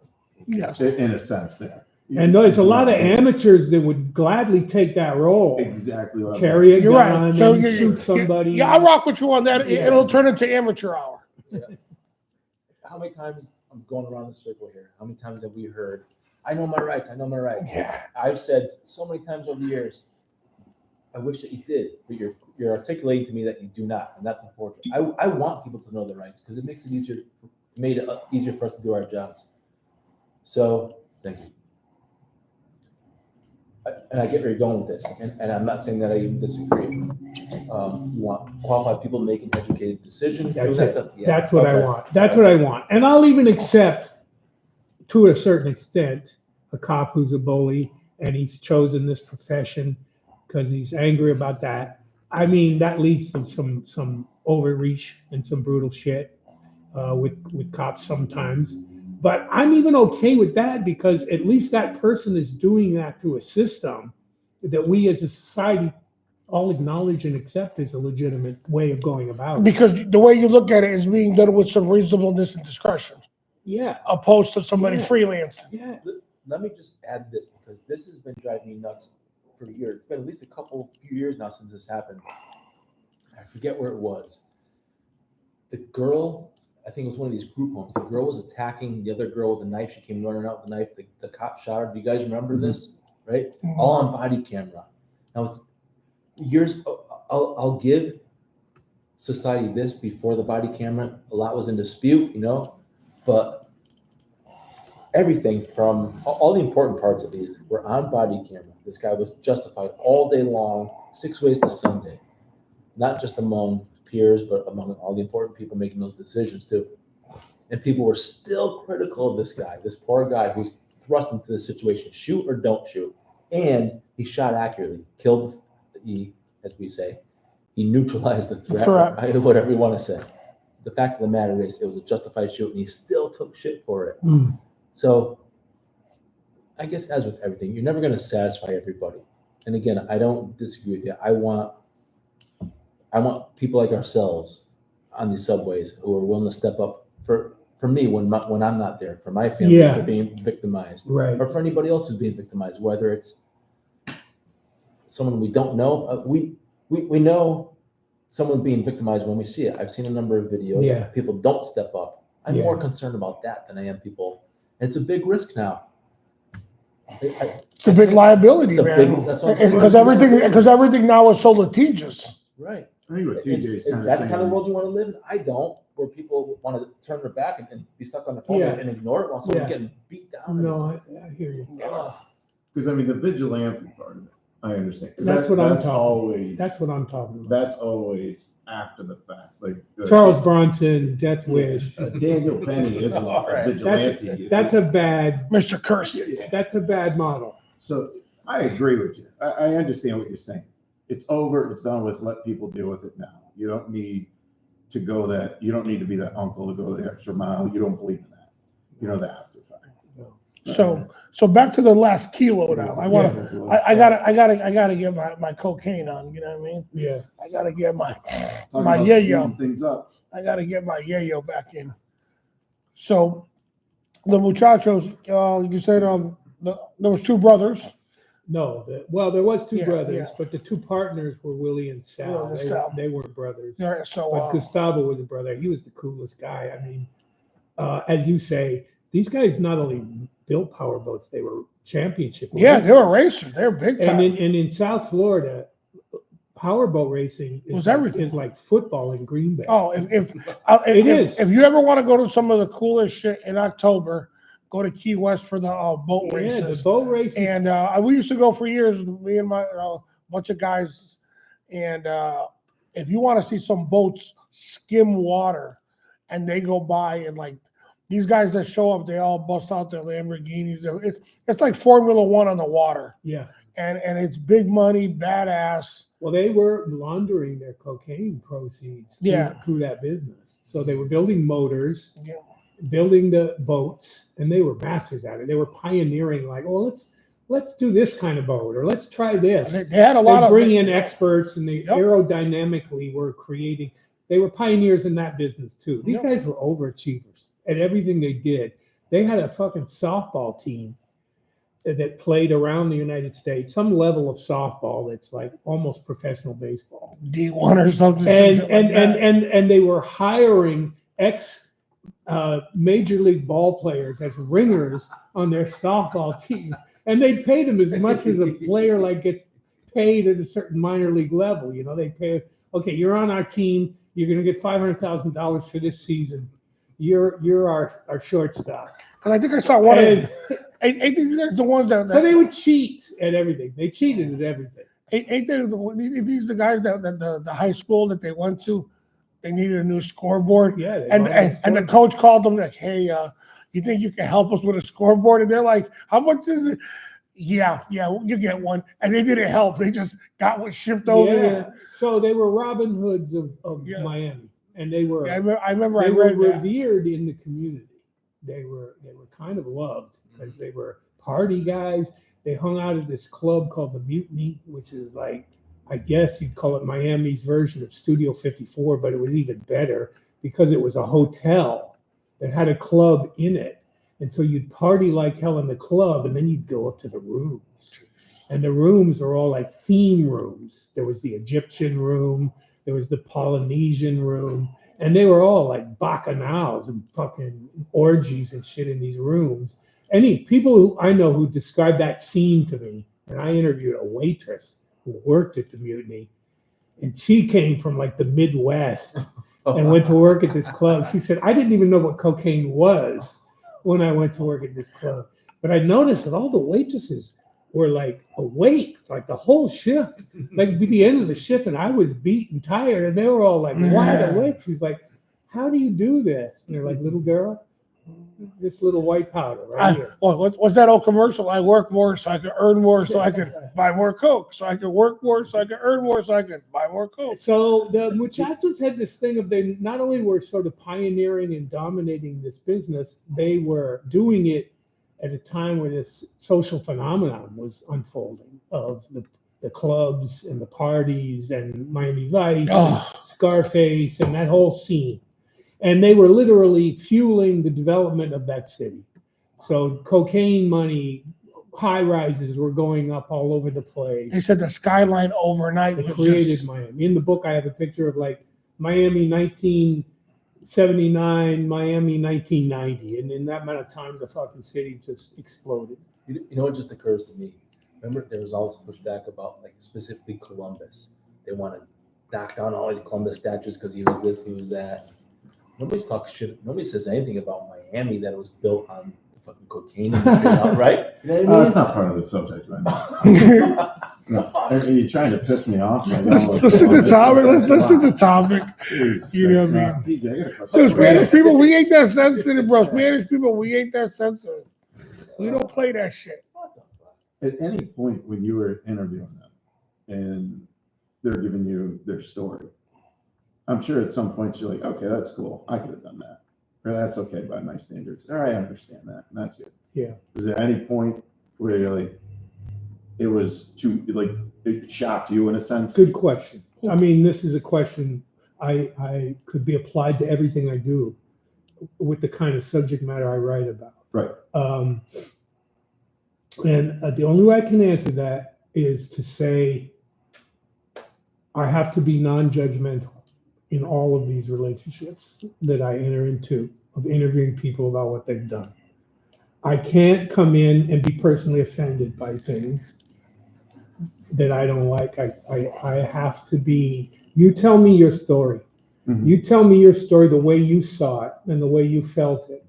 Yes. in a sense there. And there's a lot of amateurs that would gladly take that role. Exactly what I'm Carry a You're gun right. So and you- shoot somebody. Yeah, I rock with you on that. Yes. It'll turn into amateur hour. How many times I'm going around the circle here? How many times have we heard, "I know my rights. I know my rights." Yeah. I've said so many times over the years, I wish that you did, but you're articulating to me that you do not, and that's unfortunate. I want people to know their rights because it makes it easier, made it easier for us to do our jobs. So thank you. And I get where you're going with this, and I'm not saying that I even disagree. You want qualified people making educated decisions. That's doing that it. stuff. Yeah. That's what I Okay. want. That's what I want. And I'll even accept, to a certain extent, a cop who's a bully and he's chosen this profession because he's angry about that. I mean, that leads to some overreach and some brutal shit with cops sometimes. But I'm even okay with that because at least that person is doing that through a system that we as a society all acknowledge and accept as a legitimate way of going about it. Because the way you look at it is being done with some reasonableness and discretion, Yeah, opposed to somebody Yeah. freelancing. yeah. Let me just add this because this has been driving me nuts for years. It's been at least few years now since this happened. I forget where it was. The girl, I think it was one of these group homes. The girl was attacking the other girl with a knife. She came running out with a knife. The cop shot her. Do you guys remember this? Right? All on body camera. Now it's years. I'll give society this before the body camera. A lot was in dispute, but everything from all the important parts at least were on body camera. This guy was justified all day long, 6 ways to Sunday, not just among peers, but among all the important people making those decisions too. And people were still critical of this guy, this poor guy who's thrust into this situation, shoot or don't shoot. And he shot accurately, killed, as we say, he neutralized the threat, right? Whatever you want to say. The fact of the matter is it was a justified shoot and he still took shit for it. So I guess as with everything, you're never going to satisfy everybody. And again, I don't disagree with you. I want people like ourselves on these subways who are willing to step up for me when I'm not there, for my family Yeah. for being victimized, Right. or for anybody else who's being victimized, whether it's someone we don't know. We know someone being victimized when we see it. I've seen a number of videos. Yeah. People don't step up. I'm Yeah. more concerned about that than I am people. And it's a big risk now. It's a big liability, It's a man. big- that's what I'm saying. Because everything now is so litigious. Right. I think what Is TJ's kind of that the saying. kind of world you want to live in? I don't, where people want to turn their back and be stuck on the phone Yeah. and ignore it while someone's Yeah. getting beat down. No, I hear you. Ugh. Because I mean, the vigilante part of it, I understand. 'Cause That's what I'm that's talking- always. That's what I'm talking about. That's always after the fact. Like Charles Bronson, Death Wish. Daniel Penny isn't All right. a vigilante. It's That's a bad. Mr. Kersey. Yeah. That's a bad model. So I agree with you. I understand what you're saying. It's over. It's done with. Let people deal with it now. You don't need to go that. You don't need to be that uncle to go the extra mile. You don't believe in that. You know the after fact. So back to the last kilo now. I want to. to. I gotta get my cocaine on. You know what I mean? Yeah. I gotta get my my yayo. things up. I gotta get my yayo back in. So the muchachos, you said there was two brothers. No, there was two Yeah, brothers, yeah. but the two partners were Willie and Sal. Willie and Sal. They weren't brothers. All right, so But Gustavo was a brother. He was the coolest guy. I mean, as you say, these guys not only built power boats, they were championship. yeah, racers. they were racers. They were big time. And in South Florida, powerboat racing Was everything. is like football in Green Bay. Oh, if It is. If you ever want to go to some of the coolest shit in October, go to Key West for the boat yeah, races. the boat races. And we used to go for years, me and my bunch of guys. And if you want to see some boats skim water, and they go by and like these guys that show up, they all bust out their Lamborghinis. It's like Formula One on the water, Yeah. and it's big money, badass. Well, they were laundering their cocaine proceeds through that business. So they were building motors, Yeah. building the boats, and they were masters at it. They were pioneering, like, oh, let's do this kind of boat, or let's try this. They had a lot They of bring in experts, and they Yep. aerodynamically were creating. They were pioneers in that business too. These Yep. guys were overachievers at everything they did. They had a fucking softball team that played around the United States, some level of softball that's like almost professional baseball. D1 or something. And some shit like that. and they were hiring ex major league ball players as ringers on their softball team, and they paid them as much as a player like gets paid at a certain minor league level. You know, they pay. Okay, you're on our team. You're going to get $500,000 for this season. You're our shortstop. And I think I saw one of And them. Ain't these the ones that so they would cheat at everything. They cheated at everything. ain't they these the guys that the high school that they went to, they needed a new scoreboard. Yeah. they And always and the did. coach called them like, hey, you think you can help us with a scoreboard? And they're like, how much is it? Yeah, you get one. And they didn't help. They just got what shipped over Yeah. there. So they were Robin Hoods of Yeah. Miami, and they were Yeah, I remember I they were read that. revered in the community. they were kind of loved because they were party guys. They hung out at this club called the Mutiny, which is like, I guess you'd call it Miami's version of Studio 54, but it was even better because it was a hotel that had a club in it. And so you'd party like hell in the club, and then you'd go up to the rooms. And the rooms are all like theme rooms. There was the Egyptian room, there was the Polynesian room, and they were all like bacchanals and fucking orgies and shit in these rooms. Any people who I know who described that scene to me, and I interviewed a waitress who worked at the Mutiny, and she came from like the Midwest and went to work at this club. She said, I didn't even know what cocaine was when I went to work at this club. But I noticed that all the waitresses were like awake, like the whole shift, like be the end of the shift, and I was beat and tired, and they were all like wide awake. She's like, how do you do this? And they're like, little girl, this little white powder right here. What's that old commercial? I work more so I can earn more so I can buy more Coke. So I can work more so I can earn more so I can buy more Coke. So the muchachos had this thing of they not only were sort of pioneering and dominating this business, they were doing it at a time where this social phenomenon was unfolding of the clubs and the parties and Miami Vice, and Scarface, and that whole scene. And they were literally fueling the development of that city. So cocaine money, high rises were going up all over the place. They said the skyline overnight They was created just, Miami. In the book, I have a picture of like Miami 1979, Miami 1990. And in that amount of time, the fucking city just exploded. You know what just occurs to me? Remember, there was always pushback about like specifically Columbus. They want to knock down all these Columbus statues because he was this, he was that. Nobody's talking shit. Nobody says anything about Miami that was built on fucking cocaine industry, right? You know what I mean? That's not part of the subject right now. No. Are you trying to piss me off? let's listen to the topic. Let's listen to the topic. You know what I mean? TJ, I got a So question. Spanish people, we ain't that sensitive, bro. Spanish people, we ain't that sensitive. We don't play that shit. At any point when you were interviewing them and they're giving you their story, I'm sure at some point you're like, okay, that's cool. I could have done that. Or that's okay by my standards. Or I understand that. And that's good. Yeah. Was there any point where you're like, it was too, like, it shocked you in a sense? Good question. I mean, this is a question I could be applied to everything I do with the kind of subject matter I write about. Right. And the only way I can answer that is to say I have to be non-judgmental in all of these relationships that I enter into of interviewing people about what they've done. I can't come in and be personally offended by things that I don't like. I have to be, you tell me your story. Mhm. You tell me your story the way you saw it and the way you felt it.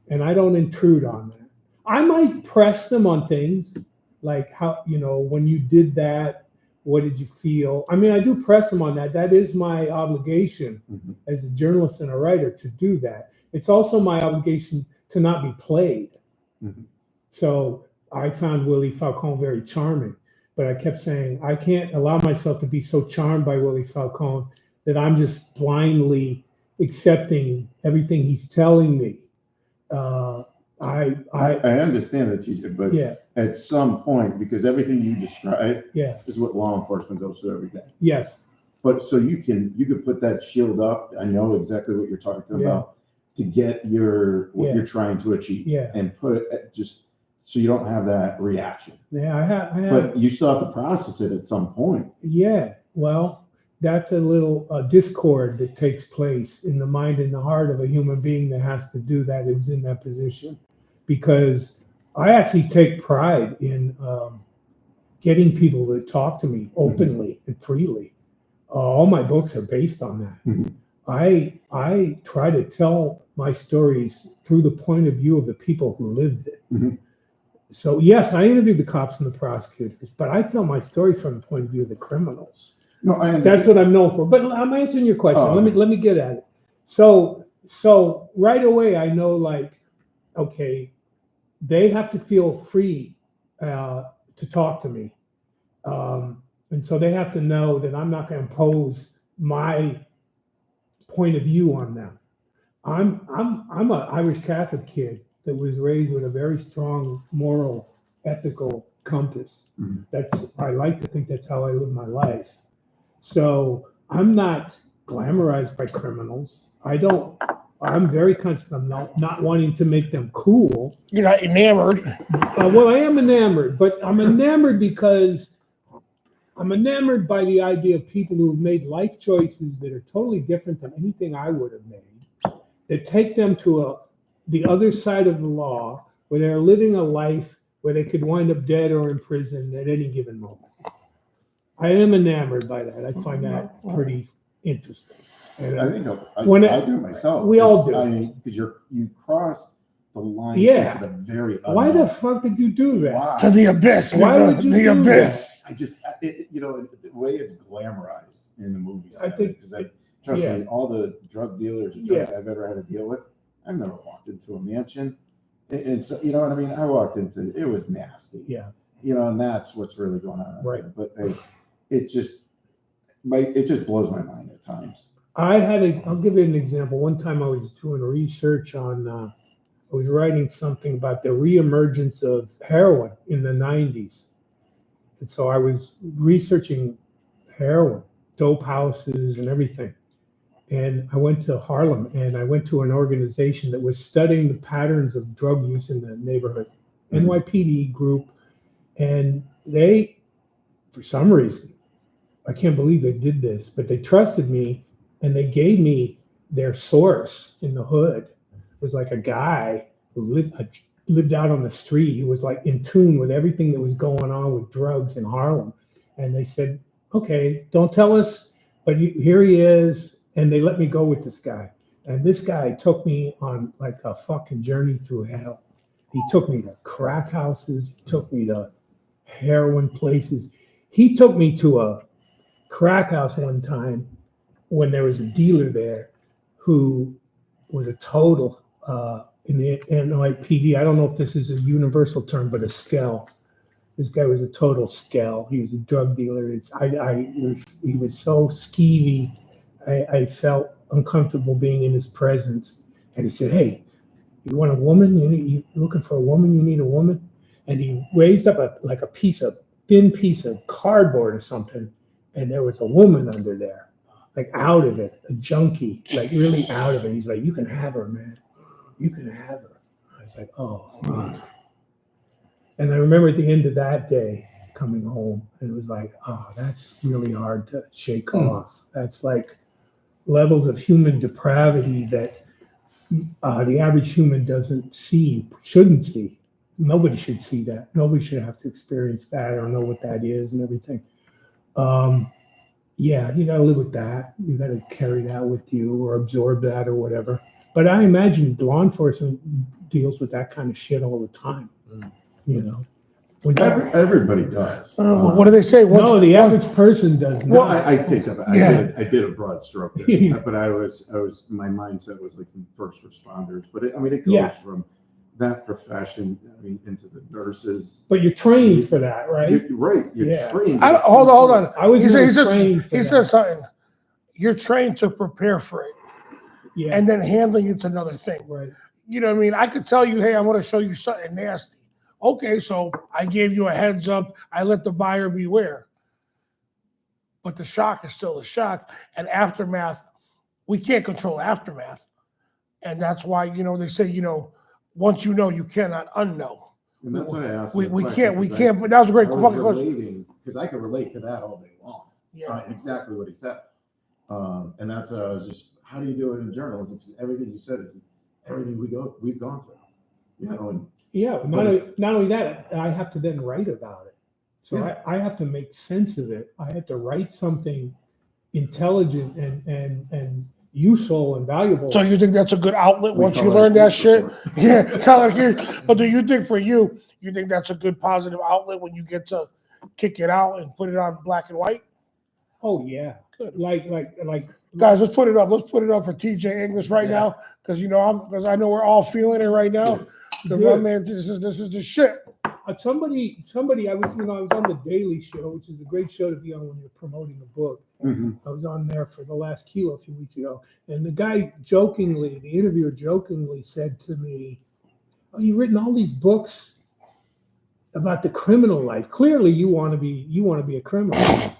And I don't intrude on that. I might press them on things like how, when you did that, what did you feel? I mean, I do press them on that. That is my obligation Mhm. as a journalist and a writer to do that. It's also my obligation to not be played. Mhm. So I found Willie Falcone very charming, but I kept saying, I can't allow myself to be so charmed by Willie Falcone that I'm just blindly accepting everything he's telling me. I understand that, TJ, but Yeah, at some point, because everything you describe yeah, is what law enforcement goes through every day. yes, But so you can put that shield up. I know exactly what you're talking Yeah. about to get what Yeah. you're trying to achieve, Yeah. and put it just so you don't have that reaction. yeah. I have. But you still have to process it at some point. Yeah, well, that's a little discord that takes place in the mind and the heart of a human being that has to do that, who's in that position. Because I actually take pride in getting people to talk to me openly and freely. All my books are based on that. Mhm. I try to tell my stories through the point of view of the people who lived it. Mhm. So yes, I interviewed the cops and the prosecutors, but I tell my story from the point of view of the criminals. No, I understand. That's what I'm known for. But I'm answering your question. Oh, Let me get at it. So right away I know, like, okay, they have to feel free to talk to me, and so they have to know that I'm not going to impose my point of view on them. I'm a Irish Catholic kid that was raised with a very strong moral, ethical compass. Mhm. I like to think that's how I live my life. So I'm not glamorized by criminals. I'm very conscious of not wanting to make them cool. You're not enamored. Well, I am enamored, but I'm enamored because I'm enamored by the idea of people who have made life choices that are totally different than anything I would have made, that take them to the other side of the law, where they're living a life where they could wind up dead or in prison at any given moment. I am enamored by that. I find that pretty interesting. And, I think when I do myself. we all do. I mean, because you crossed the line Yeah. into the very why the unknown. fuck did you do that? Why? To the abyss. Why nigga. would you the do abyss. I just, the way it's glamorized in the movies. I think- because trust yeah. me, all the drug dealers and drugs I've ever had to deal with, I've never walked into a mansion. And so, you know what I mean? I walked into, it was nasty. Yeah. And that's what's really going on. out Right. there. But it just blows my mind at times. I'll give you an example. One time I was doing research on, I was writing something about the reemergence of heroin in the 90s. And so I was researching heroin, dope houses and everything. And I went to Harlem and I went to an organization that was studying the patterns of drug use in the neighborhood, NYPD group. And they, for some reason, I can't believe they did this, but they trusted me and they gave me their source in the hood. It was like a guy who lived out on the street. He was like in tune with everything that was going on with drugs in Harlem. And they said, okay, don't tell us, but here he is. And they let me go with this guy. And this guy took me on like a fucking journey through hell. He took me to crack houses. He took me to heroin places. He took me to a crack house one time when there was a dealer there who was a total in the NYPD. I don't know if this is a universal term, but a skell. This guy was a total skell. He was a drug dealer. He was so skeevy. I felt uncomfortable being in his presence. And he said, hey, you want a woman? You looking for a woman? You need a woman? And he raised up a thin piece of cardboard or something. And there was a woman under there, like out of it, a junkie, like really out of it. He's like, you can have her, man. You can have her. I was like, oh. Man. And I remember at the end of that day coming home, and it was like, oh, that's really hard to shake off. That's like levels of human depravity that the average human shouldn't see. Nobody should see that. Nobody should have to experience that or know what that is and everything. Yeah, you got to live with that. You got to carry that with you or absorb that or whatever. But I imagine law enforcement deals with that kind of shit all the time. Everybody does. What do they say? No, the average person does not. Well, I take that back. Yeah. I did a broad stroke there, but I was my mindset was like first responders. But it goes from that profession, into the nurses. But you're trained for that, right? You're trained. Hold on. I was He trained for he that. said something. You're trained to prepare for it, Yeah, and then handling it's another thing. right. You know what I mean? I could tell you, hey, I want to show you something nasty. Okay, so I gave you a heads up. I let the buyer beware. But the shock is still a shock. And aftermath, we can't control aftermath. And that's why, they say, once you know, you cannot unknow. And that's why I asked. We can't, but that was a great question. Because I could relate to that all day long. Yeah. Exactly what he said. And that's why I was just, how do you do it in journalism? Because everything you said is everything we've gone through. And Yeah, not only that, I have to then write about it. So Yeah. I have to make sense of it. I have to write something intelligent and useful and valuable. So you think that's a good outlet We once call you it learn a that case shit? report. Yeah, kind of like but do you think for you think that's a good positive outlet when you get to kick it out and put it on black and white? Oh yeah, Good. like Guys, let's put it up. Let's put it up for TJ English right Yeah. now, because I know we're all feeling it right now. Because my Good. man, this is the shit. somebody, I was on the Daily Show, which is a great show to be on when you're promoting a book. Mhm. I was on there for the last Kilo a few weeks ago, and the interviewer jokingly said to me, "Oh, you've written all these books about the criminal life. Clearly, you want to be a criminal."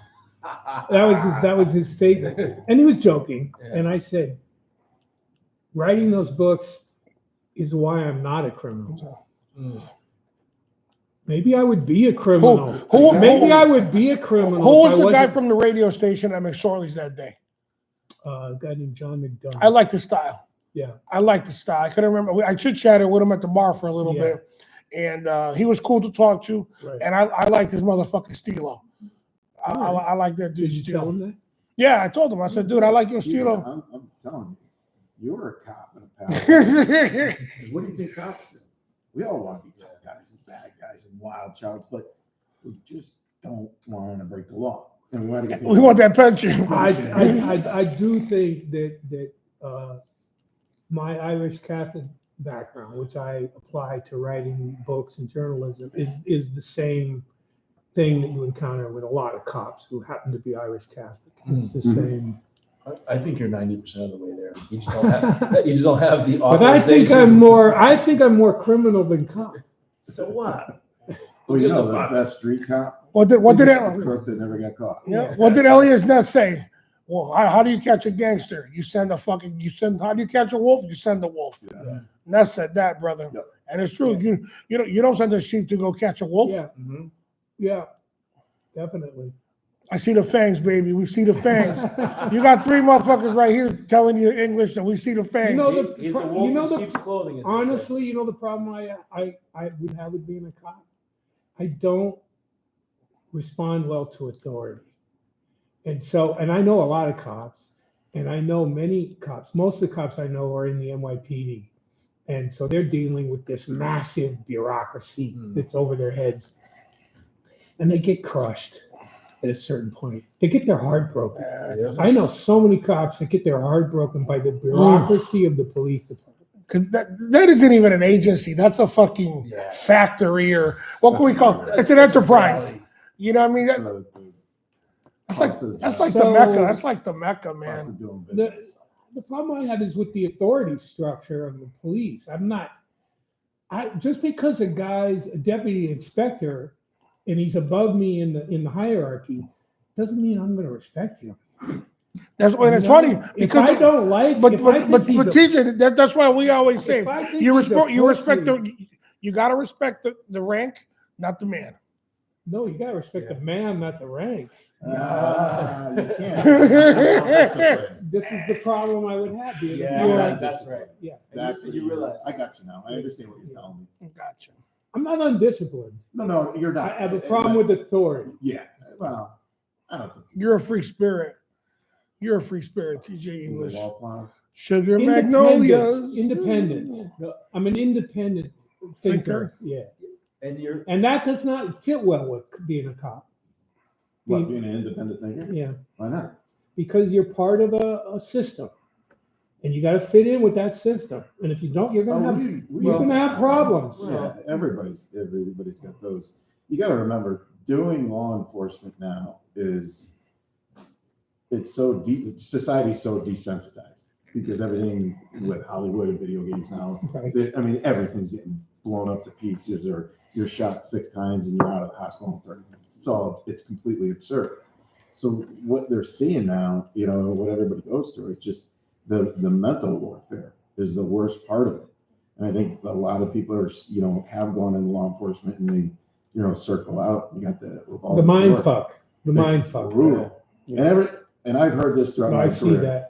That was his statement, and he was joking. Yeah. And I said, "Writing those books is why I'm not a criminal. Mm. Maybe I would be a criminal. Who- Maybe I would be a criminal." Who if I was the guy wasn't- from the radio station at McSorley's that day? A guy named John McDonough. I like the style. Yeah. I like the style. I couldn't remember. I chit-chatted with him at the bar for a little Yeah. bit, and he was cool to talk to. Right. And I like his motherfucking Stilo. Alright. I like that dude. Did you tell Stilo. him that? Yeah, I told him. I said, dude, I like your Yeah, Stilo. I'm telling you, you're a cop and a pal. What do you think cops do? We all want to be tough guys and bad guys and wild childs, but we just don't want to break the law. And we want to get We want that pension. I do think that my Irish Catholic background, which I apply to writing books and journalism, is the same thing that you encounter with a lot of cops who happen to be Irish Catholic. It's the Mhm. same. I think you're 90% of the way there. You just don't have the But I think authorization. I'm more criminal than cop. So what? Well, you know, the Fuck. best street cop, What did the crook that never got caught. Yeah. What did Elias Ness say? Well, how do you catch a gangster? How do you catch a wolf? You send the wolf. Yeah. Ness said that, brother. Yep. And it's true. You don't send a sheep to go catch a wolf. Yeah, Mhm. yeah, definitely. I see the fangs, baby. We see the fangs. You got three motherfuckers right here telling you English, and we see the fangs. You know the He's the pro- wolf you know in the- sheep's clothing. as they say. Honestly, you know the problem I would have with being a cop? I don't respond well to authority. And I know a lot of cops, and I know many cops. Most of the cops I know are in the NYPD. And so they're dealing with this massive bureaucracy Hmm. that's over their heads. And they get crushed at a certain point. They get their heart broken. Yeah. I know so many cops that get their heart broken by the bureaucracy of the police department. Because that isn't even an agency. That's a fucking Yeah. factory, or what can we call it? It's an enterprise. You know what I mean? That's like So- the So- Mecca. That's like the Mecca, man. Doing The- business. The problem I have is with the authority structure of the police. Just because a guy's a deputy inspector and he's above me in the hierarchy doesn't mean I'm going to respect him. That's when it's You know? funny If because I don't like, but if I think he's a- TJ, that's why we always say if I think you he's a respect pussy- you gotta respect the rank, not the man. No, you got to respect the man, not the rank. You can't. This is the problem I would have. being a Yeah, bureaucrat. that's right. Yeah. That's what you realize. I got you now. I understand what you're telling me. Gotcha. I'm not undisciplined. No, you're not. I have a problem with authority. Yeah. Well, I don't think You're a free spirit. You're a free spirit, TJ he's a English. wallflower. Sugar magnolias. Independent. I'm an independent thinker. Thinker? Yeah. And you're And that does not fit well with being a cop. What, being an independent thinker? Yeah. Why not? Because you're part of a system. And you got to fit in with that system. And if you don't, you're going to you're going to have problems. Yeah, everybody's got those. You got to remember, doing law enforcement now it's so society's so desensitized because everything with Hollywood and video games now. Right. Everything's getting blown up to pieces, or you're shot 6 times and you're out of the hospital in 30 minutes. It's completely absurd. So what they're seeing now, what everybody goes through, it's just the mental warfare is the worst part of it. And I think a lot of people are, have gone into law enforcement and they, circle out. You got the revolving The mind door. fuck. The It's mind fuck. brutal. Yeah. And I've heard this throughout No, my I see career. that.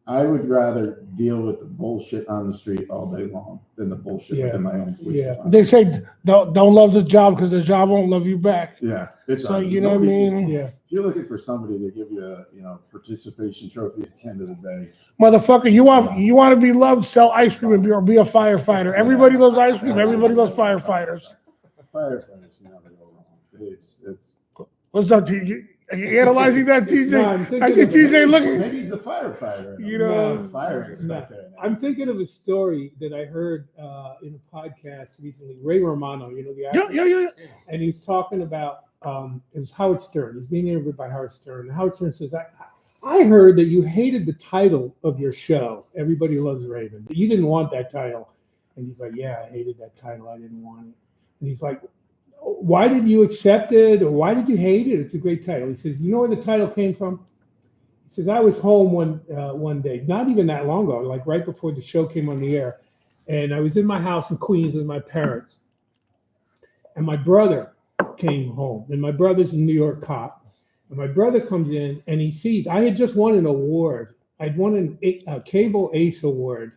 I would rather deal with the bullshit on the street all day long than the bullshit Yeah. within my own police Yeah. department. They say don't love the job because the job won't love you back. Yeah, it So does. you know what I Nobody- mean? Yeah. If you're looking for somebody to give you a participation trophy at the end of the day, Motherfucker, you want to be loved, sell ice cream and be a firefighter. Everybody loves ice cream, everybody loves firefighters. firefighters never go wrong. It's What's up, TJ? Are you analyzing that, No, TJ? I'm I thinking see of, TJ looking. Maybe he's the firefighter. You know, No. fire inspector. I'm thinking of a story that I heard in a podcast recently. Ray Romano, you know the Yeah, actor, yeah. and he's talking about it was Howard Stern. He's being interviewed by Howard Stern. And Howard Stern says, I heard that you hated the title of your show, Everybody Loves Raymond, but you didn't want that title. And he's like, yeah, I hated that title. I didn't want it. And he's like, why did you accept it? Or why did you hate it? It's a great title. He says, you know where the title came from? He says, I was home one day, not even that long ago, like right before the show came on the air. And I was in my house in Queens with my parents. And my brother came home. And my brother's a New York cop. And my brother comes in and he sees, I had just won an award. I'd won a Cable Ace Award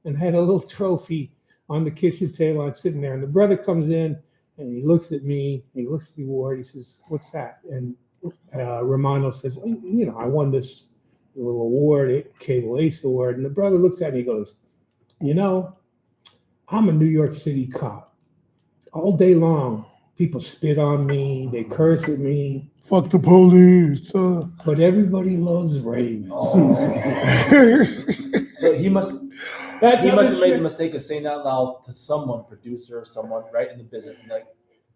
and had a little trophy on the kitchen table. I'm sitting there. And the brother comes in and he looks at me, and he looks at the award. He says, what's that? And Romano says, you know, I won this little award, Cable Ace Award. And the brother looks at me and he goes, you know, I'm a New York City cop. All day long, people spit on me, they curse at me, Fuck the police. but everybody loves Raymond. So he must That's he how must this have made the shit- mistake of saying out loud to someone, producer, someone right in the business, and like,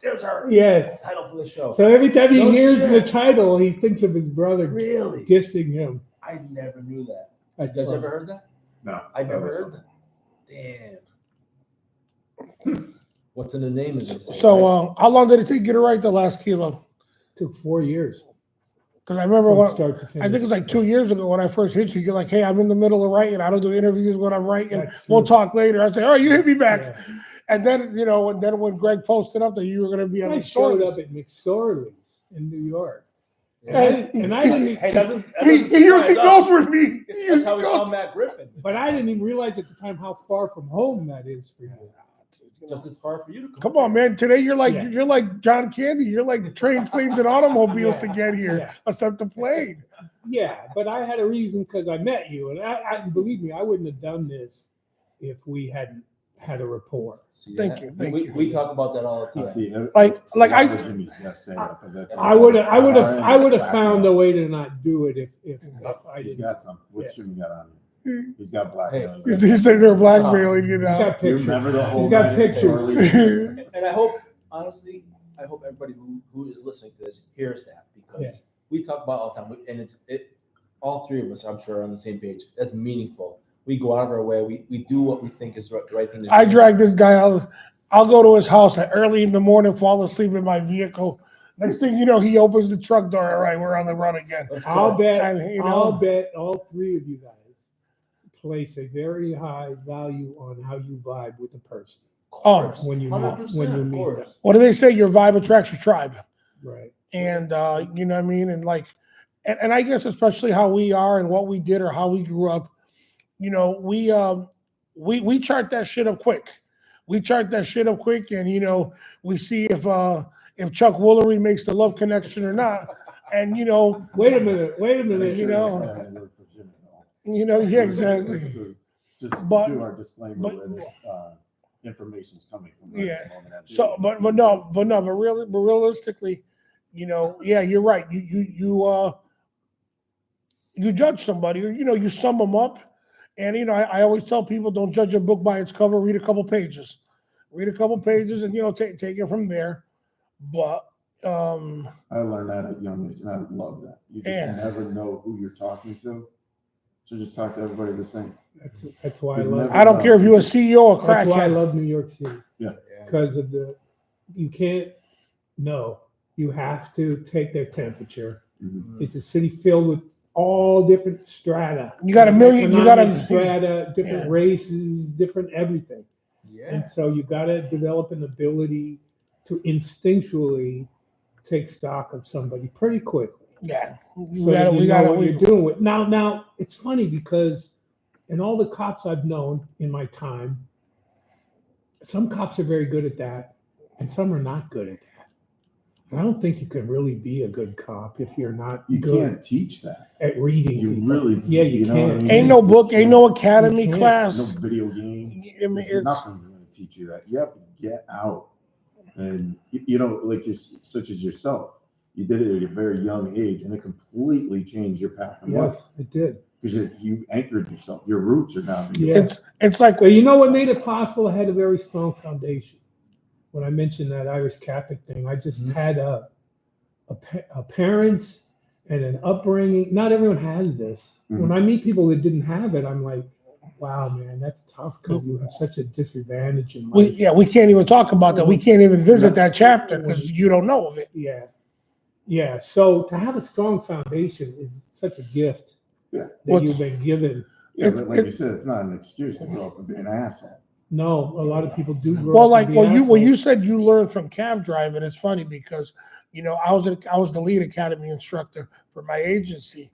there's our Yes. title for the show. So every time he No hears shit. the title, he thinks of his brother Really? dissing him. I never knew that. That's You guys funny. ever heard that? No, I never was heard fun. that. Damn. What's in the name of this? So, how long did it take you to write the last kilo? Took 4 years Because I remember from when, start to finish. I think it was like 2 years ago when I first hit you. You're like, hey, I'm in the middle of writing. I don't do interviews when I'm writing. That's We'll true. talk later. I say, all right, you hit me back. Yeah. And then, you know, and then when Greg posted up that you were going to be on I the showed short up at McSorley's in New York. Hey, And I didn't, Hey, doesn't, that He doesn't usually surprise us. goes with me. He That's usually how we goes. found Matt Griffin. but I didn't even realize at the time how far from home that is for you. Just as far for you to Come on, man. Today you're like Yeah. you're like John Candy. You're like trains, planes, and automobiles to get here, Yeah. except the plane. Yeah, but I had a reason because I met you, and I believe me, I wouldn't have done this if we hadn't had a rapport. See Thank that? you, thank we, you. We talk about that all the time. See, Like I- Jimmy's got to say that, but that's I would have also- I would have found a way to not do it if I He's didn't. got some. What's Jimmy got on? Hmm. He's got blackmail. You say they're blackmailing you He's now. got You pictures. remember the whole He's got night at pictures. Charlie's? And I hope, honestly, I hope everybody who is listening to this hears that because Yeah. we talk about it all the time, and all three of us, I'm sure, are on the same page. That's meaningful. We go out of our way. We do what we think is the right thing to do. I drag this guy out. I'll go to his house at early in the morning, fall asleep in my vehicle. Next thing you know, he opens the truck door. All right, we're on the run again. Let's I'll go. bet And, you I'll know, bet all three of you guys place a very high value on how you vibe with the person Of course. when you meet 100%, when you of meet course. them. what do they say? Your vibe attracts your tribe. Right. And you know what I mean? And like, and I guess especially how we are and what we did or how we grew up, you know, we chart that shit up quick. We chart that shit up quick, and you know, we see if Chuck Woolery makes the love connection or not. And you know, Wait a minute. You know. Yeah, exactly. Just But- do our disclaimer but- where this information's coming from. Right Yeah. at the moment. That's So, it. but realistically, you know, yeah, you're right. You judge somebody, or you know, you sum them up, and you know, I always tell people, don't judge a book by its cover. Read a couple pages, and you know, take it from there. But I learned that at a young age, and I love that. You just Yeah. never know who you're talking to, so just talk to everybody the same. That's why I You'd love. never I don't care if you're a CEO or That's why I crackhead. love New York City Yeah. because of you can't. No, you have to take their temperature. Mhm. It's a city filled with all different strata. You got a million- you got a- Economic strata, different Yeah. races, different everything. Yeah. And so you got to develop an ability to instinctually take stock of somebody pretty quickly. Yeah, So that you know what you're doing with. Now it's funny because in all the cops I've known in my time, some cops are very good at that, and some are not good at that. And I don't think you can really be a good cop if you're not You good can't teach that. at reading. You people. really, Yeah, you know what I can. mean? Ain't no book, ain't no academy You can't. no class. video game. I mean, There's it's nothing's going to teach you that. You have to get out, and you know, like you're such as yourself. you did it at a very young age, and it completely changed your path in life Yes, it did. because you anchored yourself. Your roots are down. Yeah. It's like, Well, you know what made it possible? I had a very strong foundation. When I mentioned that Irish Catholic thing, I just had a parents and an upbringing. Not everyone has this. When I meet people that didn't have it, I'm like, wow, man, that's tough because you have such a disadvantage in life. we can't even talk about that. We can't even visit that chapter because you don't know of it. Yeah. Yeah. So to have a strong foundation is such a gift Yeah. that you've been given. Yeah, but like you said, it's not an excuse to grow up and be an asshole. No, a lot of people do grow Well, up like and be when you assholes. said you learned from cab driving, it's funny because I was the lead academy instructor for my agency,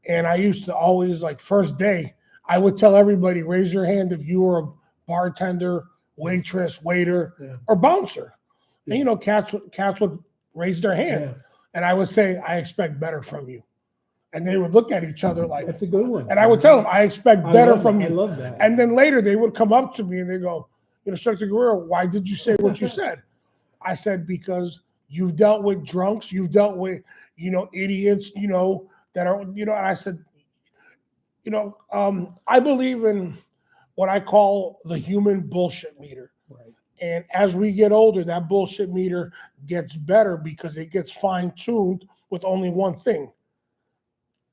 and I used to always, like, first day I would tell everybody, raise your hand if you were a bartender, waitress, waiter, Yeah. or bouncer. Yeah. And cats would raise their hand, Yeah, and I would say, I expect better from you, and they would look at each other like, that's a good one. and I would tell them, I expect I better love from that. I you. love that. And then later they would come up to me and they go, Instructor Guerrero, why did you say what you said? I said, because you've dealt with drunks, you've dealt with, idiots, that are, and I said, I believe in what I call the human bullshit meter. Right. And as we get older, that bullshit meter gets better because it gets fine-tuned with only one thing: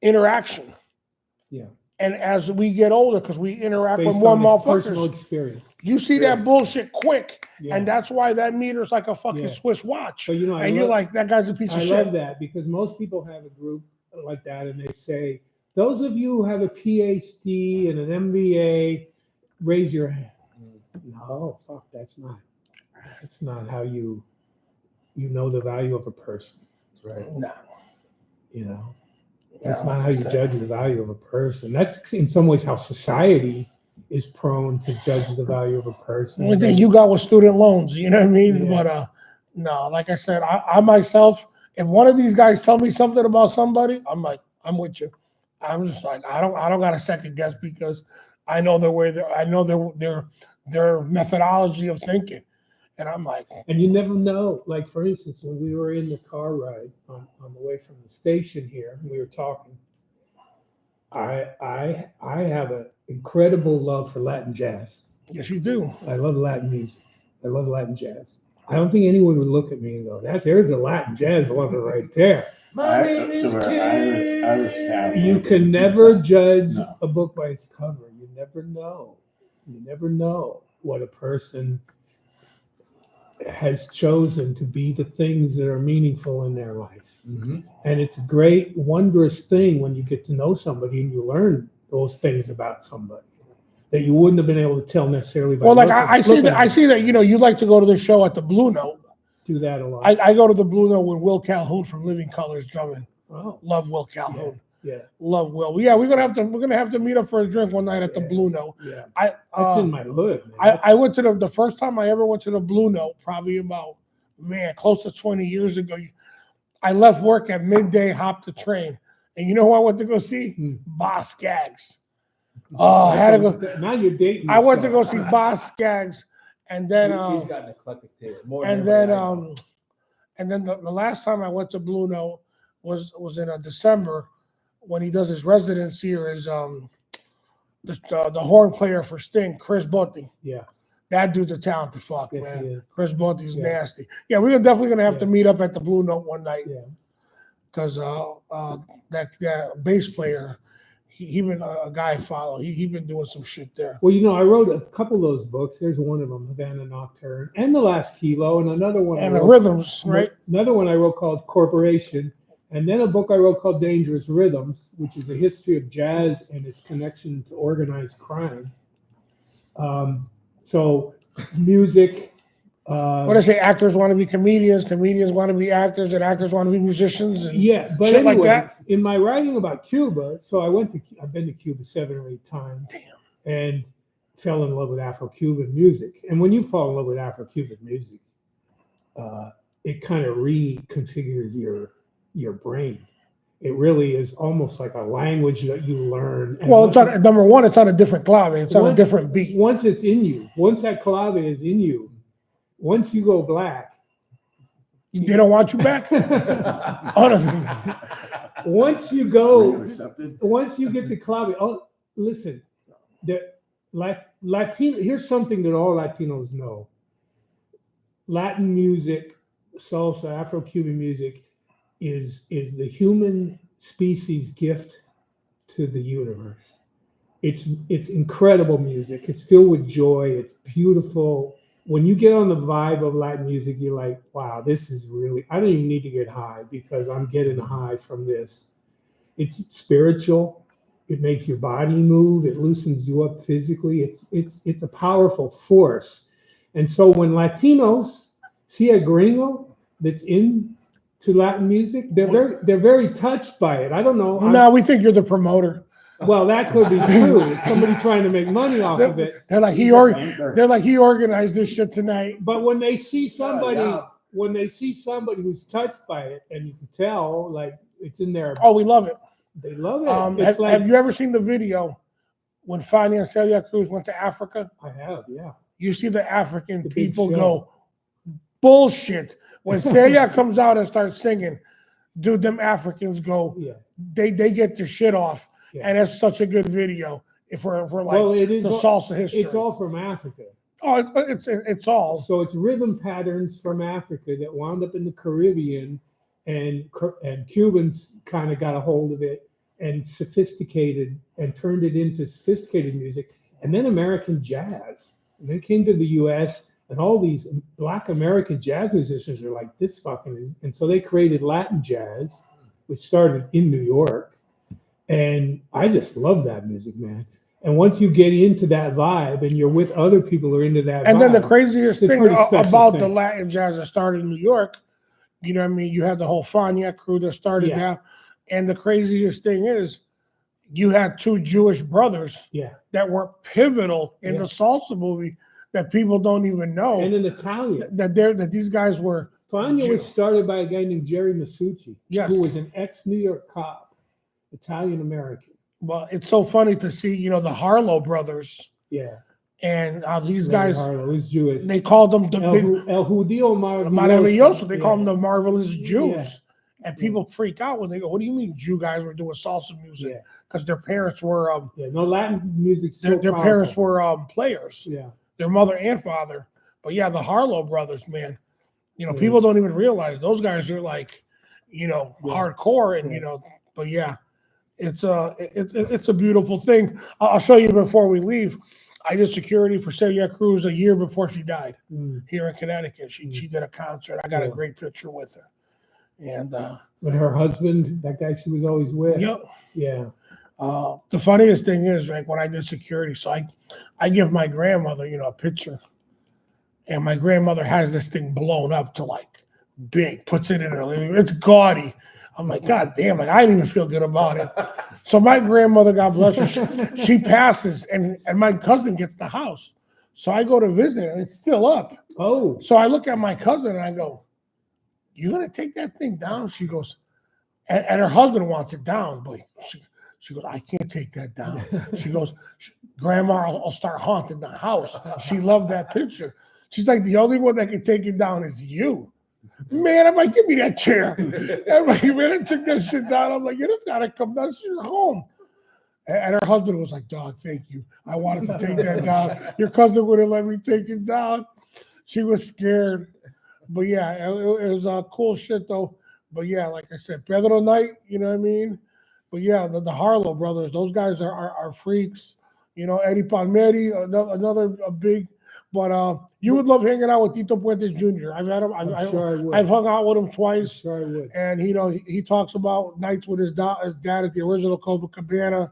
interaction. Yeah. And as we get older, because we interact with Based more on your personal motherfuckers, experience. you see that bullshit quick. Yeah. And that's why that meter's like a fucking Yeah. Swiss watch. So, And you're like, that guy's a piece of I shit. love that because most people have a group like that and they say, those of you who have a PhD and an MBA, raise your hand. No, fuck, that's not how you know the value of a person. Right. No. That's not how you judge the value of a person. That's in some ways how society is prone to judge the value of a person. The only thing you got was student loans, you know what I mean? Yeah. But no, like I said, I myself, if one of these guys tell me something about somebody, I'm like, I'm with you. I'm just like, I don't got a second guess because I know their methodology of thinking. And I'm like, And you never know. Like, for instance, when we were in the car ride on the way from the station here, we were talking. I have an incredible love for Latin jazz. yes, you do. I love Latin music. I love Latin jazz. I don't think anyone would look at me and go, there's a Latin jazz lover right there. My name is Irish Catholic. You can never judge No. a book by its cover. You never know. You never know what a person has chosen to be the things that are meaningful in their life. Mm-hmm. And it's a great, wondrous thing when you get to know somebody and you learn those things about somebody that you wouldn't have been able to tell necessarily by Well, like looking- I see looking that at I them. see that you like to go to the show at the Blue Note. Do that a lot. I go to the Blue Note with Will Calhoun from Living Colors drumming. Oh, Love Will Calhoun. yeah, Love Will. Yeah, we're gonna have to meet up for a drink one night at the Yeah. Blue Note. yeah. I That's in my hood. Man. I went to the first time I ever went to the Blue Note, probably about, close to 20 years ago. I left work at midday, hopped the train, and you know who I went to go see? Hmm. Boss Skaggs. Oh, I had to go. Now you're dating. I went to go yourself. see Boss Skaggs, and then He's got an eclectic taste. More and than then everybody I know. and then the last time I went to Blue Note was in December when he does his residency here is the horn player for Sting, Chris Botti. Yeah. That dude's a talented fuck, Yes, man. he is. Chris Botti's Yeah. nasty. Yeah, we're definitely gonna have Yeah. to meet up at the Blue Note one night Yeah. because that bass player, he been a guy I follow. He been doing some shit there. Well, I wrote a couple of those books. There's one of them, Havana Nocturne, and The Last Kilo, and another one. And I the wrote- rhythms, right? Another one I wrote called Corporation, and then a book I wrote called Dangerous Rhythms, which is a history of jazz and its connection to organized crime. So music. What I say, actors want to be comedians, comedians want to be actors, and actors want to be musicians. And Yeah, but shit like anyway, that. in my writing about Cuba, so I've been to Cuba 7 or 8 times. Damn. And fell in love with Afro-Cuban music. And when you fall in love with Afro-Cuban music, it kind of reconfigures your brain. It really is almost like a language that you learn. And well, it's on number one. It's on a different clave. It's on a different beat. Once it's in you, once that clave is in you, once you go black, They don't want you back. Honestly. Once you Were you go, accepted? once you get the club, oh, listen, Latino. Here's something that all Latinos know: Latin music, salsa, Afro-Cuban music, is the human species' gift to the universe. It's incredible music. It's filled with joy. It's beautiful. When you get on the vibe of Latin music, you're like, wow, this is really, I don't even need to get high because I'm getting a high from this. It's spiritual. It makes your body move. It loosens you up physically. It's a powerful force. And so when Latinos see a gringo that's into Latin music, they're very touched by it. I don't know. No, we think you're the promoter. Well, that could be true. It's somebody trying to make money off of it. They're like He's a banker. they're like he organized this shit tonight. But when they see somebody, yeah. when they see somebody who's touched by it, and you can tell, like it's in there, Oh, we love it. they love it. It's Have, like have you ever seen the video when Fanny and Celia Cruz went to Africa? I have, yeah. You see the African The big people show. go bullshit when Celia comes out and starts singing. Dude, them Africans go. Yeah. They get their shit off, Yeah. and it's such a good video. If we're like Well, it is. the salsa history. It's all from Africa. Oh, it's all. So it's rhythm patterns from Africa that wound up in the Caribbean, and Cubans kind of got a hold of it and sophisticated and turned it into sophisticated music. And then American jazz. And they came to the U.S. and all these Black American jazz musicians are like, this fucking is. And so they created Latin jazz, which started in New York. And I just love that music, man. And once you get into that vibe and you're with other people who are into that And vibe, then the craziest it's a thing pretty special about the thing. Latin jazz that started in New York, you know what I mean? You had the whole Fania crew that started Yeah. that. And the craziest thing is you had two Jewish brothers Yeah. that were pivotal in Yeah. the salsa movie that people don't even know And in Italian. that these guys were. Fania was started by a guy named Jerry Masucci, Yes. who was an ex-New York cop, Italian American. Well, it's so funny to see, you know, the Harlow brothers Yeah. and these Larry guys, Harlow is Jewish. they called them the El Judío Maravilloso. They call them Yeah. the marvelous Jews. Yeah. And people freak out when they go, "What do you mean Jew guys were doing salsa music?" Yeah. Because their parents were Yeah. No, Latin music. So their parents powerful. were players, Yeah. their mother and father. But yeah, the Harlow brothers, man. You know, Yeah. people don't even realize those guys are like, you know, Yeah. hardcore, and Yeah. you know. But yeah, it's a beautiful thing. I'll show you before we leave. I did security for Celia Cruz a year before she died Mm. here in Connecticut. She did a concert. I got a Yeah. great picture with her. And And her husband, that guy she was always with. yep. Yeah. The funniest thing is, like when I did security, so I give my grandmother, you know, a picture, and my grandmother has this thing blown up to like big, puts it in her living room. It's gaudy. I'm like, God damn, like I didn't even feel good about it. So my grandmother, God bless her, she passes, and my cousin gets the house. So I go to visit, and it's still up. Oh. So I look at my cousin and I go, "You gonna take that thing down?" She goes, and her husband wants it down, but she goes, "I can't take that down." She goes, "Grandma, I'll start haunting the house." She loved that picture. She's like, "The only one that can take it down is you." Man, I'm like, "Give me that chair." I'm like, "Man, I took that shit down." I'm like, "You just gotta come down. This is your home." And her husband was like, "Dog, thank you. I wanted to take that down. Your cousin wouldn't let me take it down." She was scared. But yeah, it was cool shit though. But yeah, like I said, Pedro Knight, you know what I mean? But yeah, the Harlow brothers, those guys are freaks. You know, Eddie Palmieri, another big. But you would love hanging out with Tito Puente Jr. I've had him. I'm sure I would. I've hung out with him I'm twice, sure I would. and he talks about nights with his dad at the original Copacabana,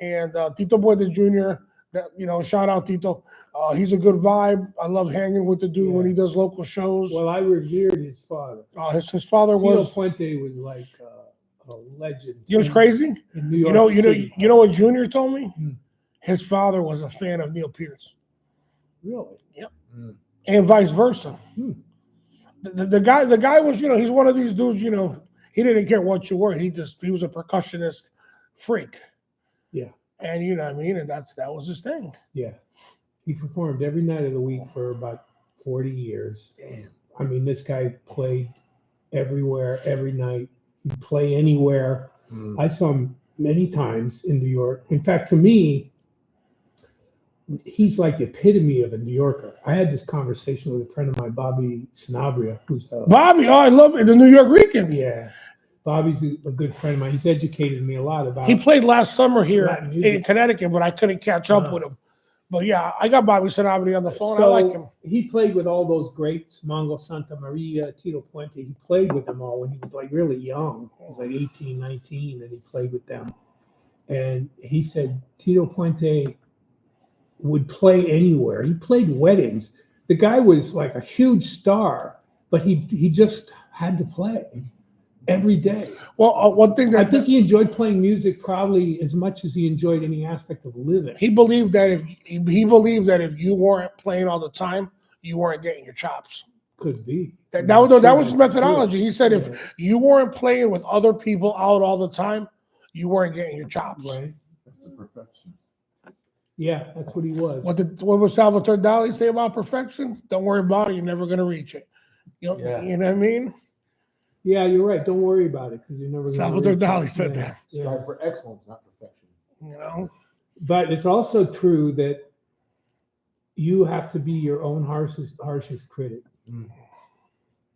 and Tito Puente Jr. That, you know, shout out Tito. He's a good vibe. I love hanging with the dude when he does local shows. Well, I revered his father. His father Tito was. Puente was like a legend. You know what's crazy? In New York City. You know what Junior told me? Hmm. His father was a fan of Neil Pearce, Really? and vice versa. Hmm. The guy was, you know, he's one of these dudes. You know, he didn't care what you were. He was a percussionist freak. Yeah. And you know what I mean? And that was his thing. Yeah. He performed every night of the week for about 40 years. Damn. I mean, this guy played everywhere, every night. He'd play anywhere. I saw him many times in New York. In fact, to me, he's like the epitome of a New Yorker. I had this conversation with a friend of mine, Bobby Sanabria, who's Bobby, oh, I love it. The New York Ricans. yeah. Bobby's a good friend of mine. He's educated me a lot about. He played last summer here Latin music. in Connecticut, but I couldn't catch up with him. But yeah, I got Bobby Sanabria on the phone. I So like him. he played with all those greats, Mongo Santa Maria, Tito Puente. He played with them all when he was like really young. He was like 18, 19, and he played with them. And he said Tito Puente would play anywhere. He played weddings. The guy was like a huge star, but he just had to play every day. Well, one thing I that think he enjoyed playing music probably as much as he enjoyed any aspect of living. he believed that if you weren't playing all the time, you weren't getting your chops. Could be. That I'm was sure his that's methodology. true. He said Yeah. if you weren't playing with other people out all the time, you weren't getting your chops. Right. That's a perfectionist. Yeah, that's what he was. What was Salvatore Dali say about perfection? Don't worry about it. You're never gonna reach it. You know what I mean? Yeah, you're right. Don't worry about it because you're never. Salvatore gonna Dali reach it. said Yeah, that. yeah. Strive for excellence, not perfection. You know, But it's also true that you have to be your own harshest critic. Mm.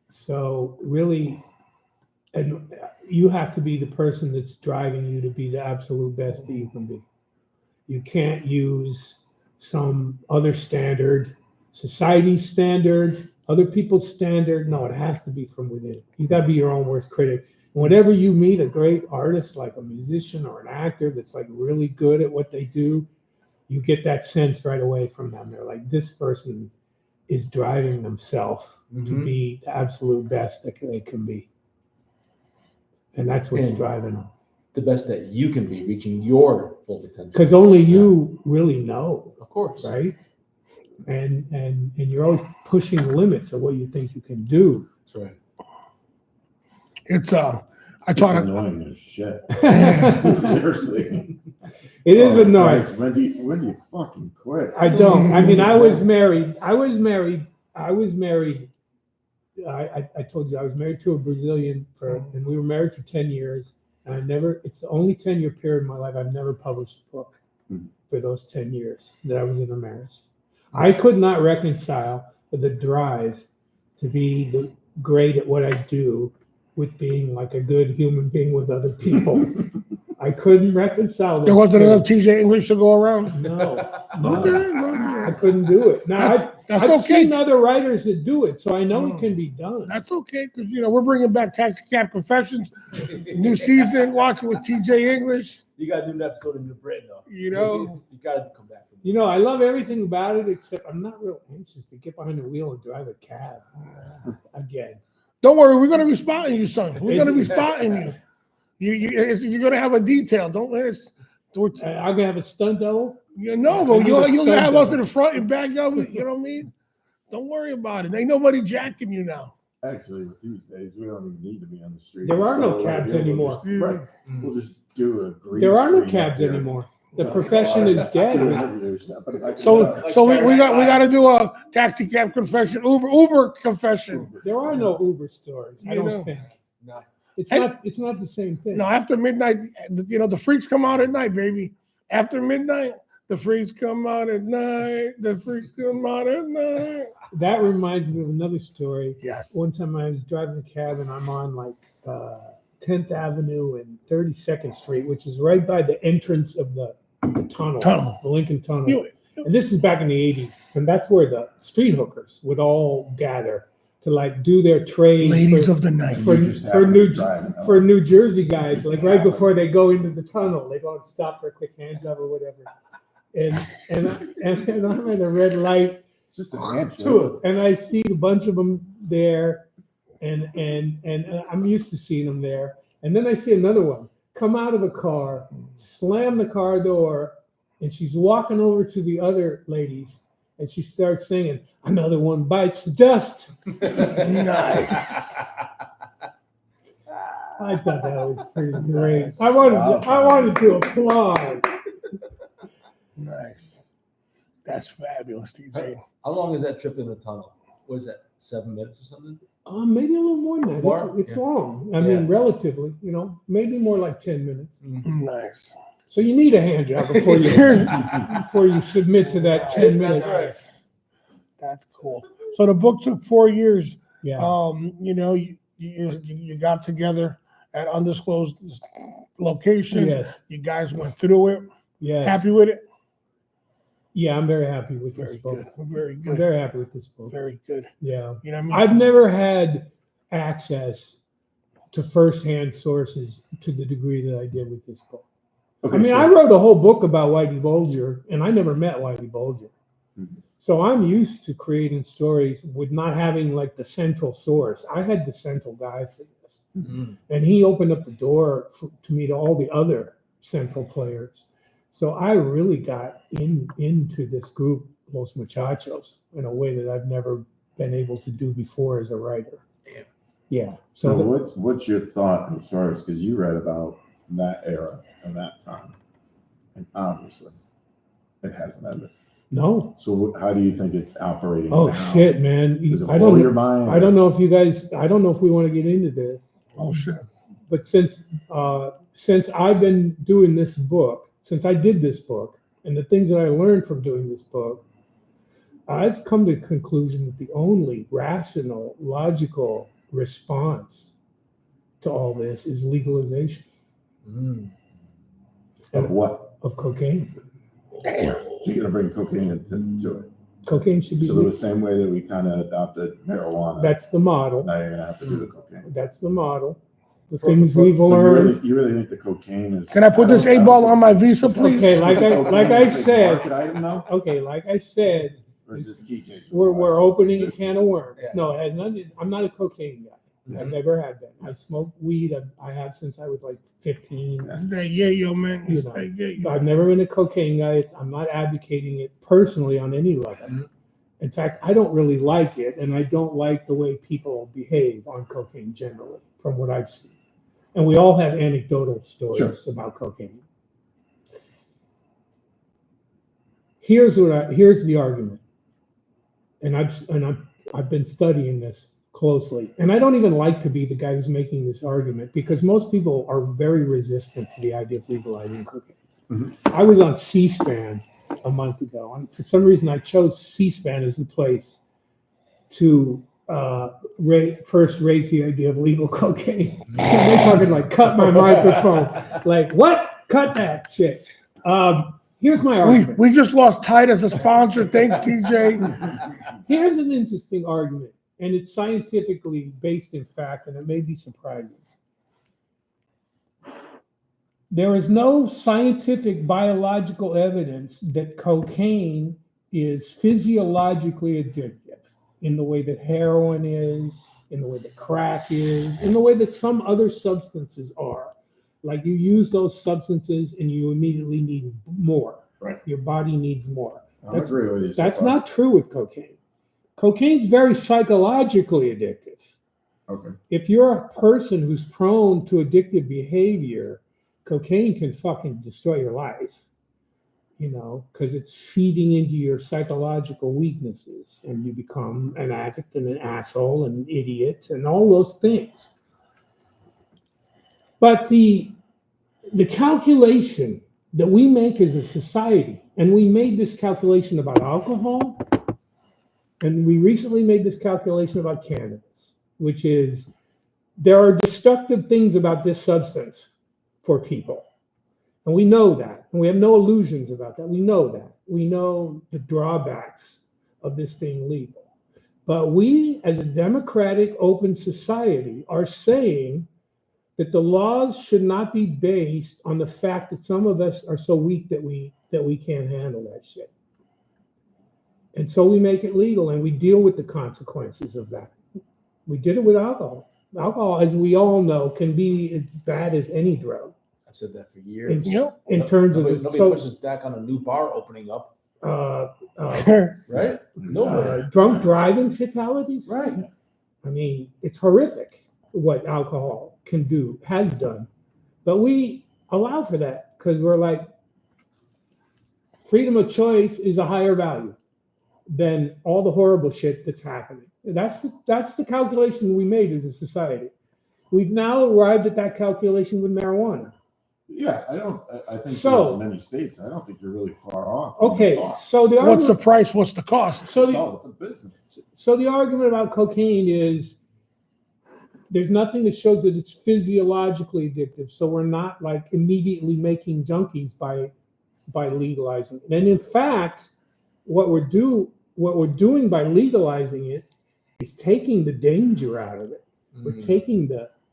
So really, and you have to be the person that's driving you to be the absolute best that you can be. You can't use some other standard, society standard, other people's standard. No, it has to be from within. You got to be your own worst critic. And whenever you meet a great artist, like a musician or an actor that's like really good at what they do, you get that sense right away from them. They're like, this person is driving themselves to be the absolute best that they can be. And that's what's And driving them. The best that you can be, reaching your full potential. Because only you really know, Of course. right? And you're always pushing the limits of what you think you can do. That's right. it's I It's taught annoying as shit. It Seriously. is annoying. Christ, when do you fucking quit? I don't. I mean, I was married. I told you I was married to a Brazilian, and we were married for 10 years. And it's the only 10-year period in my life I've never published a book for those 10 years that I was in a marriage. I could not reconcile the drive to be great at what I do with being like a good human being with other people. I couldn't reconcile that. there wasn't enough TJ English to go around. No, Okay, I couldn't do it. Now, that's I've okay. seen other writers that do it, so I know it can be done. That's okay because we're bringing back Taxi Cab Confessions, new season. Watching with TJ English. You gotta do an episode in New Britain, though. You know. You gotta come back. You know, I love everything about it, except I'm not real anxious to get behind the wheel and drive a cab again. Don't worry, we're gonna be spotting you, son. We're gonna be spotting you. You're gonna have a detail. Don't let us. I'm gonna have a stunt double. No, but you'll have us in the front and back. You know what I mean? Don't worry about it. Ain't nobody jacking you now. Actually, with these days, we don't even need to be on the street. There are no Just go right cabs here. anymore. Right. We'll just do a green There are no screen up cabs here. anymore. The profession is dead. So we got to do a taxi cab confession, Uber confession. There are no Uber stories. I You don't know. think No. it's Hey. not. It's not the same thing. No, after midnight, the freaks come out at night, baby. After midnight, the freaks come out at night. The freaks come out at night. That reminds me of another story. Yes. One time I was driving a cab and I'm on like 10th Avenue and 32nd Street, which is right by the entrance of the tunnel, the Lincoln Tunnel. And this is back in the 80s. And that's where the street hookers would all gather to like do their trade. Ladies of the night. for New Jersey guys, like right before they go into the tunnel, they go and stop for a quick hand job or whatever. And I'm at a red light, It's just a handshake. and I see a bunch of them there, and I'm used to seeing them there. And then I see another one come out of a car, slam the car door, and she's walking over to the other ladies, and she starts singing, "Another one bites the dust." Nice. I thought that was pretty great. I wanted to applaud. Nice. That's fabulous, TJ. How long is that trip in the tunnel? What is that? 7 minutes or something. Maybe a little more than that. More? It's Yeah. long. I mean, Yeah. relatively, maybe more like 10 minutes. Nice. So you need a hand job before you submit to that 10 minutes. That's cool. So the book took 4 years. Yeah. You got together at undisclosed location. Yes. You guys went through it. Yes. Happy with it? Yeah, I'm very happy with this Very book. good. Very I'm good. very happy with this book. Very good. Yeah. You know what I mean? I've never had access to firsthand sources to the degree that I did with this book. Okay, I mean, so- I wrote a whole book about Whitey Bulger, and I never met Whitey Bulger. Mhm. So I'm used to creating stories with not having like the central source. I had the central guy for this, and he opened up the door to me to all the other central players. So I really got into this group, Los Muchachos, in a way that I've never been able to do before as a writer. Damn. Yeah. So So what's your thought as far as, because you read about that era and that time, and obviously it hasn't ended. no. So how do you think it's operating Oh now? shit, man. Does it I blow don't your mind? I don't know if we want to get into this. Oh shit. But since I've been doing this book, since I did this book, and the things that I learned from doing this book, I've come to the conclusion that the only rational, logical response to all this is legalization Of what? of cocaine. Damn. So you're gonna bring cocaine into it. Cocaine should be. So the same way that we kind of adopted marijuana, That's the model. now you're gonna have to do the cocaine. That's the model. The For- things for- we've So learned. you really think the cocaine is? Can I put this don't- 8 ball don't on my think visa, please? Okay, like I it's a said. market item now, Okay, like I said, or is this TJ's? we're opening a can of worms. Yeah. No, it has nothing. I'm not a cocaine guy. I've never had been. I smoke weed. I have since I was like 15. Stay yo, man. You know, Stay yo. I've never been a cocaine guy. I'm not advocating it personally on any level. Mhm. In fact, I don't really like it, and I don't like the way people behave on cocaine generally, from what I've seen. And we all have anecdotal stories Sure. about cocaine. Here's the argument, and I've been studying this closely, and I don't even like to be the guy who's making this argument because most people are very resistant to the idea of legalizing cocaine. Mhm. I was on C-SPAN a month ago, and for some reason I chose C-SPAN as the place to first raise the idea of legal cocaine. They're talking like cut my microphone, like what? Cut that shit. Here's my argument. We just lost Tide as a sponsor. Thanks, TJ. Here's an interesting argument, and it's scientifically based in fact, and it may be surprising. There is no scientific biological evidence that cocaine is physiologically addictive in the way that heroin is, in the way that crack is, in the way that some other substances are. Like you use those substances and you immediately need more. Right. Your body needs more. I'm agreeing with you. so That's far. not true with cocaine. Cocaine's very psychologically addictive. Okay. If you're a person who's prone to addictive behavior, cocaine can fucking destroy your life, because it's feeding into your psychological weaknesses and you become an addict and an asshole and an idiot and all those things. But the calculation that we make as a society, and we made this calculation about alcohol, and we recently made this calculation about cannabis, which is there are destructive things about this substance for people. And we know that. And we have no illusions about that. We know that. We know the drawbacks of this being legal. But we, as a democratic, open society, are saying that the laws should not be based on the fact that some of us are so weak that we can't handle that shit. And so we make it legal and we deal with the consequences of that. We did it with alcohol. Alcohol, as we all know, can be as bad as any drug. I've said that for years. In terms of Nobody pushes back on a new bar opening up, right? Nobody. drunk driving fatalities. Right. I mean, it's horrific what alcohol can do, has done. But we allow for that because we're like, freedom of choice is a higher value than all the horrible shit that's happening. That's the calculation we made as a society. We've now arrived at that calculation with marijuana. Yeah, I think So- there's many states. I don't think you're really far off. from the Okay, thought. so the What's the argument, price? What's the cost? so It's the, all, it's a business. so the argument about cocaine is there's nothing that shows that it's physiologically addictive. So we're not like immediately making junkies by legalizing it. And in fact, what we're doing by legalizing it is taking the danger out of it. We're taking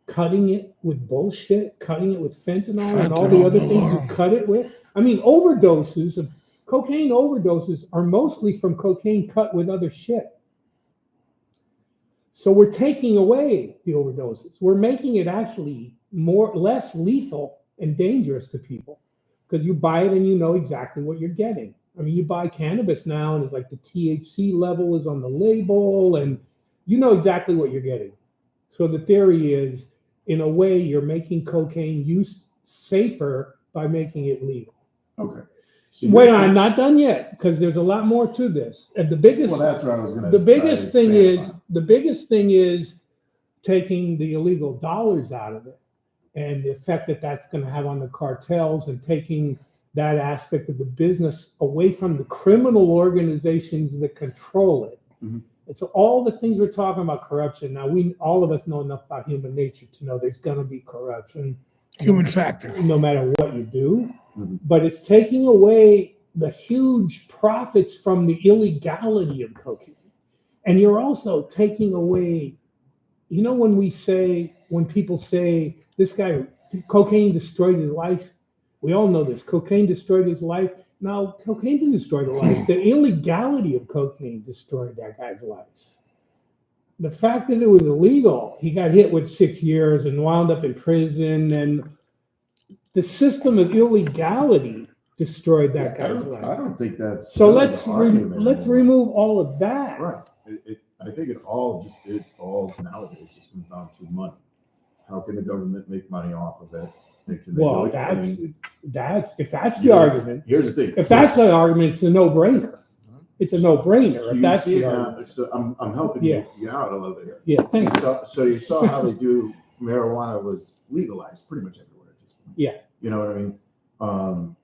cutting it with bullshit, cutting it with fentanyl and all the other things you cut it with. I mean, cocaine overdoses are mostly from cocaine cut with other shit. So we're taking away the overdoses. We're making it actually less lethal and dangerous to people because you buy it and you know exactly what you're getting. I mean, you buy cannabis now and it's like the THC level is on the label and you know exactly what you're getting. So the theory is, in a way, you're making cocaine use safer by making it legal. Okay. So Wait, you're I'm not done yet because there's a lot more to this. And the biggest, Well, that's what I was going to. the biggest thing is taking the illegal dollars out of it and the effect that that's going to have on the cartels and taking that aspect of the business away from the criminal organizations that control it. Mhm. And so all the things we're talking about corruption. Now all of us know enough about human nature to know there's going to be corruption. Human factor. No matter what you do, Mhm. but it's taking away the huge profits from the illegality of cocaine. And you're also taking away, you know, when people say this guy, cocaine destroyed his life, we all know this, cocaine destroyed his life. No, cocaine didn't destroy the life. The illegality of cocaine destroyed that guy's life. The fact that it was illegal, he got hit with 6 years and wound up in prison, and the system of illegality destroyed that I guy's don't, I life. don't think that's. So really let's the argument let's anymore. remove all of that. Right. I think it's all nowadays just comes down to money. How can the government make money off of it? And can they Well, do it clean? that's if that's the Yeah. argument. Here's the thing. If that's the argument, it's a no-brainer. It's a no-brainer. So If you that's see the it now, argument. so I'm helping Yeah. you out a little bit here. Yeah, thanks. So you saw how they do marijuana was legalized pretty much everywhere at this point. Yeah. You know what I mean?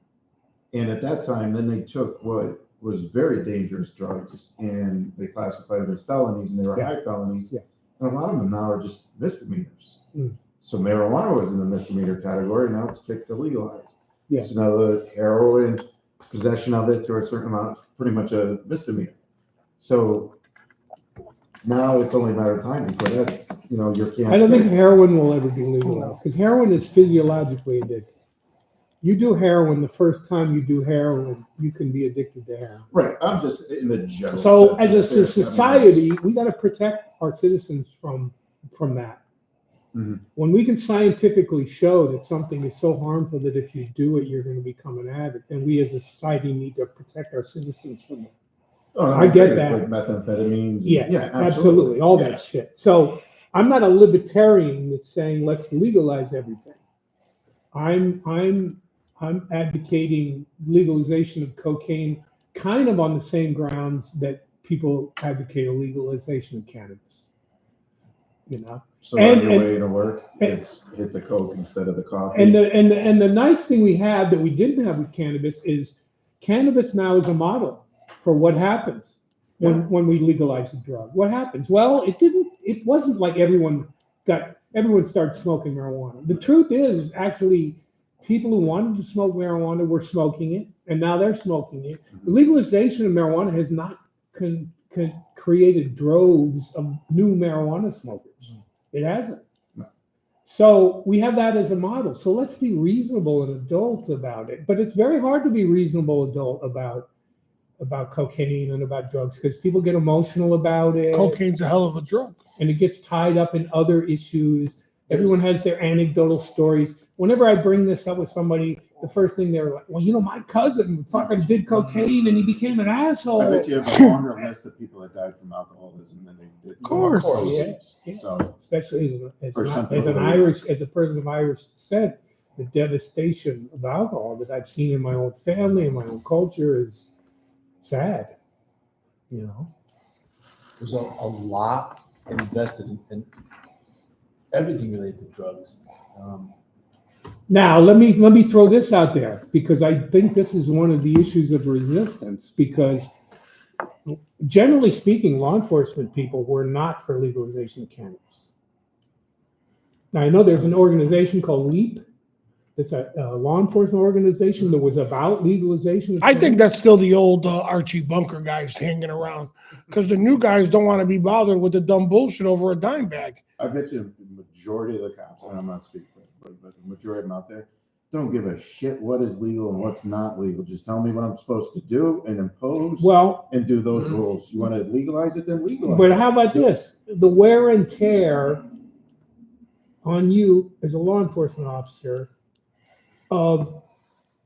And at that time, then they took what was very dangerous drugs and they classified them as felonies, and they were Yeah. high felonies. Yeah. And a lot of them now are just misdemeanors. Mm. So marijuana was in the misdemeanor category. Now it's kicked to legalized. Yeah. So now the heroin, possession of it to a certain amount is pretty much a misdemeanor. So now it's only a matter of time before that, you can't. I don't think heroin will ever be legalized because heroin is physiologically addictive. You do heroin, the first time you do heroin, you can be addicted to heroin. Right. I'm just in the general. So sense as of a affairs. I mean, society, we got to protect our citizens from that. Mhm. When we can scientifically show that something is so harmful that if you do it, you're going to become an addict, then we as a society need to protect our citizens from it. Oh, no, I get agree. that. Like methamphetamines. Yeah, absolutely. All Yeah. that shit. So I'm not a libertarian that's saying let's legalize everything. I'm advocating legalization of cocaine kind of on the same grounds that people advocate a legalization of cannabis. You know? So on And- your and- way to work, and- it's hit the Coke instead of the coffee. And the nice thing we have that we didn't have with cannabis is cannabis now is a model for what happens when we legalize a drug. What happens? Well, it wasn't like everyone started smoking marijuana. The truth is actually people who wanted to smoke marijuana were smoking it, and now they're smoking it. The legalization of marijuana has not created droves of new marijuana smokers. It hasn't. No. So we have that as a model. So let's be reasonable and adult about it. But it's very hard to be reasonable adult about cocaine and about drugs because people get emotional about it. Cocaine's a hell of a drug. And it gets tied up in other issues. Everyone has their anecdotal stories. Whenever I bring this up with somebody, the first thing they're like, well, my cousin fucking did cocaine and he became an asshole. I bet you have a longer list of people that died from alcoholism than they did. Of course. Yeah. So Especially Or something as an related. as a person of Irish descent, the devastation of alcohol that I've seen in my own family and my own culture is sad. you know? There's a lot invested in everything related to drugs. Now, let me throw this out there, because I think this is one of the issues of resistance, because generally speaking, law enforcement people were not for legalization of cannabis. Now, I know there's an organization called LEAP. It's a law enforcement organization that was about legalization of I think cannabis. that's still the old Archie Bunker guys hanging around because the new guys don't want to be bothered with the dumb bullshit over a dime bag. I bet you the majority of the cops, and I'm not speaking for everybody, but the majority of them out there don't give a shit what is legal and what's not legal. Just tell me what I'm supposed to do and impose Well, and do those rules. You want to legalize it, then legalize but it. how about this? The wear and tear on you as a law enforcement officer of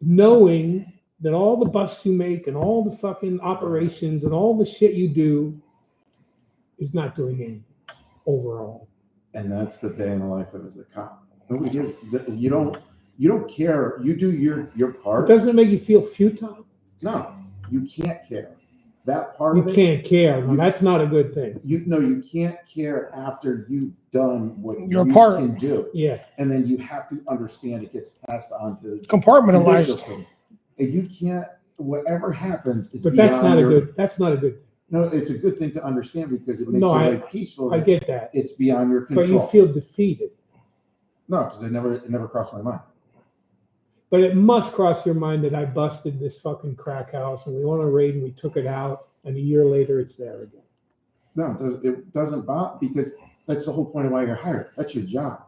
knowing that all the busts you make and all the fucking operations and all the shit you do is not doing anything overall. And that's the day in the life of as a cop. Nobody gives. You don't care. You do your part. Doesn't it make you feel futile? No, you can't care. That part You of it. can't care. Well, that's not a good thing. You can't care after you've done what Your you part. can do. Yeah. And then you have to understand it gets passed on to the judicial Compartmentalized. system. And you can't, whatever happens is But that's beyond not a your, good thing. No, it's a good thing to understand because it makes No, you I- like peaceful. I that get that. it's beyond your But control. you feel defeated. No, because it never crossed my mind. But it must cross your mind that I busted this fucking crack house and we went on a raid and we took it out, and a year later it's there again. No, it doesn't bother because that's the whole point of why you're hired. That's your job.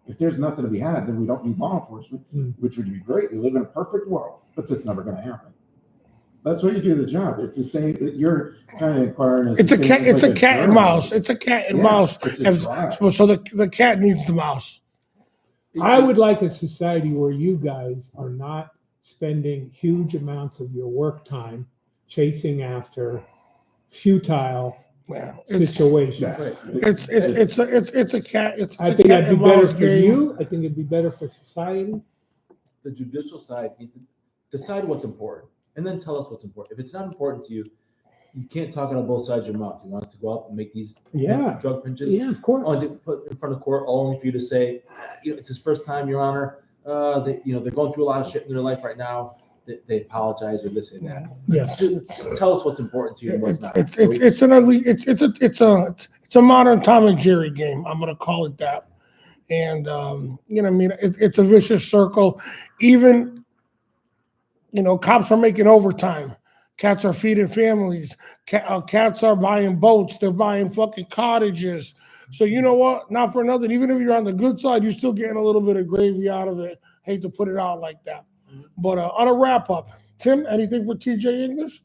If there's nothing to be had, then we don't need law enforcement, which would be great. We live in a perfect world, but that's never going to happen. That's why you do the job. It's the same. You're kind of inquiring. As It's the a same cat. as It's like a cat and journal. mouse. It's a cat and Yeah, mouse. It's a drive. So the cat needs the mouse. I would like a society where you guys are not spending huge amounts of your work time chasing after futile Yeah, it's situations. Yeah. Right. it's a cat. It's I a think cat that'd be and better mouse for game. you. I think it'd be better for society. The judicial side needs to decide what's important and then tell us what's important. If it's not important to you, you can't talk out of both sides of your mouth. You want us to go out and make these Yeah. drug pinches? Yeah, of course. Only to put in front of court, only for you to say, it's his first time, Your Honor. They're going through a lot of shit in their life right now. They apologize or this and that. Yeah. Just tell us what's important to you and what's not. It's an ugly. It's a modern Tom and Jerry game. I'm gonna call it that. And it's a vicious circle. Even cops are making overtime. Cats are feeding families. Cats are buying boats. They're buying fucking cottages. So you know what? Not for nothing. Even if you're on the good side, you're still getting a little bit of gravy out of it. Hate to put it out like that. But on a wrap up, Tim, anything for TJ English?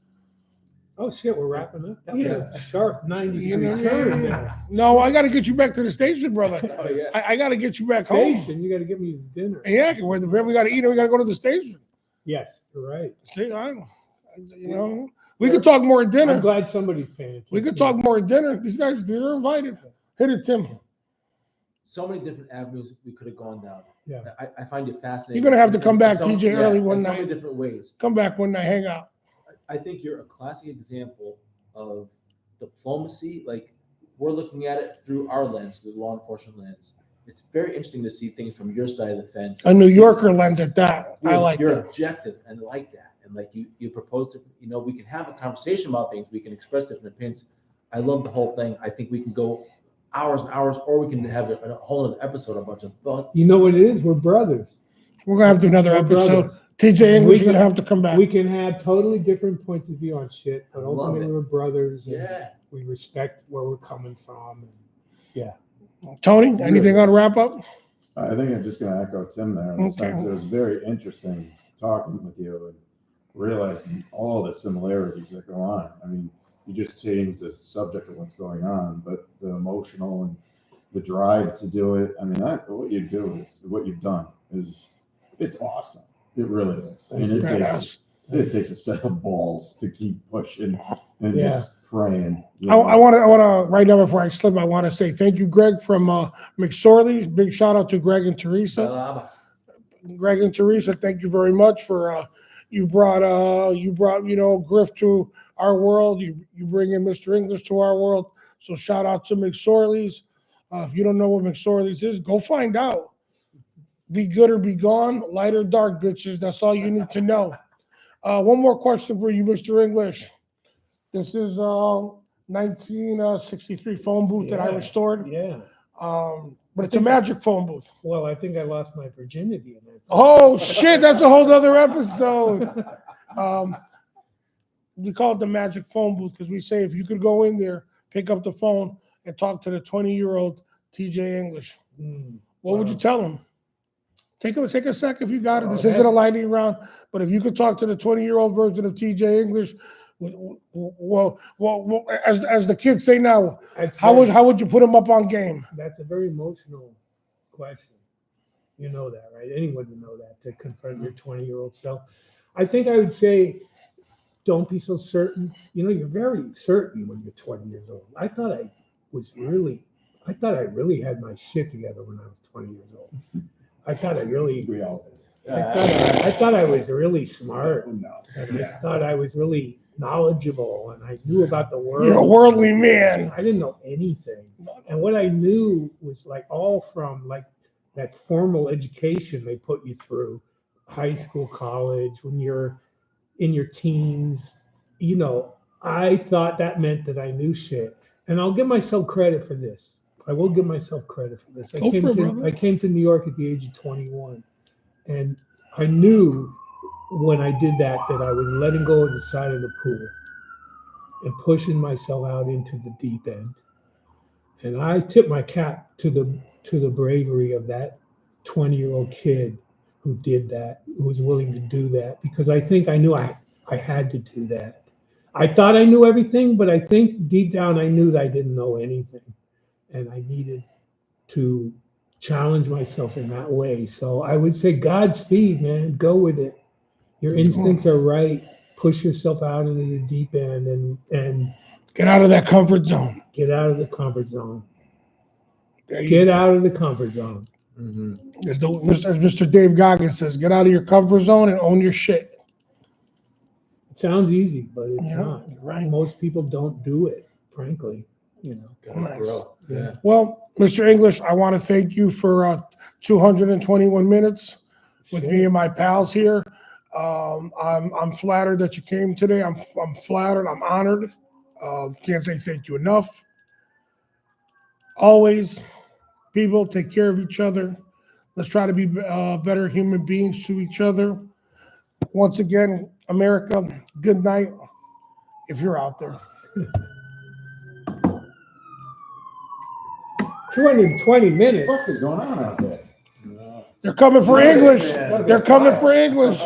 Oh shit, we're wrapping up. That Yeah. was a sharp 90 You know, turn yeah. there. No, I got to get you back to the station, brother. Oh, yeah. I got to get you back home. Station, you got to get me dinner. Yeah, we got to eat and we got to go to the station. Yes, you're right. See, we could talk more at I'm dinner. glad somebody's paying attention. We could talk more at dinner. These are invited. Hit it, Tim. So many different avenues we could have gone down. Yeah. I find it fascinating. You're gonna have to come back, In TJ, early in one so night. many different ways. Come back when I hang out. I think you're a classic example of diplomacy. Like, we're looking at it through our lens, through the law enforcement lens. It's very interesting to see things from your side of the fence. A New Yorker lens at that. I like you're that. objective and like that. And like you propose to, we can have a conversation about things. We can express different opinions. I love the whole thing. I think we can go hours and hours, or we can have a whole other episode about just You know what it is? We're brothers. We're gonna have to do another We're episode. brothers. TJ English, We you're gonna can- have to come back. We can have totally different points of view on shit, but I love ultimately it. we're brothers. And Yeah. we respect where we're coming from. Tony, anything on wrap up? I think I'm just going to echo Tim there in the Okay. sense it was very interesting talking with you and realizing all the similarities that go on. I mean, you just changed the subject of what's going on, but the emotional and the drive to do it. I mean, what you do is what you've done it's awesome. It really is. I mean, it takes a set of balls to keep pushing and Yeah. just praying. I want to right now before I slip, I want to say thank you, Greg from McSorley's. Big shout out to Greg and Teresa. Greg and Teresa, thank you very much for you brought Griff to our world. You bring in Mr. English to our world. So shout out to McSorley's. If you don't know what McSorley's is, go find out. Be good or be gone, light or dark, bitches. That's all you need to know. One more question for you, Mr. English. This is 1963 phone booth that I Yeah. restored. Yeah. But it's a magic phone booth. Well, I think I lost my virginity in that. Oh shit, that's a whole other episode. We call it the magic phone booth because we say if you could go in there, pick up the phone, and talk to the 20-year-old TJ English, what would you tell him? Take a sec if you got it. This isn't a lightning round, but if you could talk to the 20-year-old version of TJ English, well, as the kids say now, how would you put him up on game? That's a very emotional question. You know that, right? Anyone would know that, to confront your 20-year-old self. I think I would say, don't be so certain. You know, you're very certain when you're 20 years old. I thought I really had my shit together when I was 20 years old. I thought I really, We all did. I thought I was really smart. No. And I thought I was really knowledgeable and I knew about the world. You're a worldly man. I didn't know anything. And what I knew was like all from like that formal education they put you through, high school, college, when you're in your teens. You know, I thought that meant that I knew shit. And I'll give myself credit for this. I will give myself credit for this. Go for it, brother. I came to New York at the age of 21. And I knew when I did that I was letting go of the side of the pool and pushing myself out into the deep end. And I tip my cap to the bravery of that 20-year-old kid who did that, who was willing to do that, because I think I knew I had to do that. I thought I knew everything, but I think deep down I knew that I didn't know anything. And I needed to challenge myself in that way. So I would say Godspeed, man. Go with it. Your instincts are right. Push yourself out into the deep end and Get out of that comfort zone. get out of the comfort zone. There you Get go. out of the comfort zone. As Mr. Dave Goggins says, get out of your comfort zone and own your shit. It sounds easy, but it's Yeah, not. you're right. Most people don't do it, frankly. You know. Gotta Nice. grow. Yeah. Well, Mr. English, I want to thank you for 221 minutes with me and my pals here. I'm flattered that you came today. I'm flattered. I'm honored. Can't say thank you enough. Always, people, take care of each other. Let's try to be better human beings to each other. Once again, America, good night if you're out there. 220 What minutes. the fuck is going on out there? They're coming for English. Yeah. They're coming for English.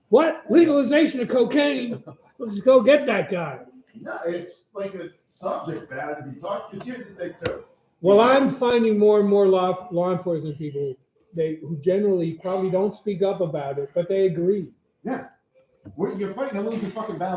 What? Legalization of cocaine? Let's go get that guy. No, it's like a subject matter to be talked. Because here's the thing too. Well, I'm finding more and more law enforcement people who generally probably don't speak up about it, but they agree. Yeah, you're fighting a losing fucking battle.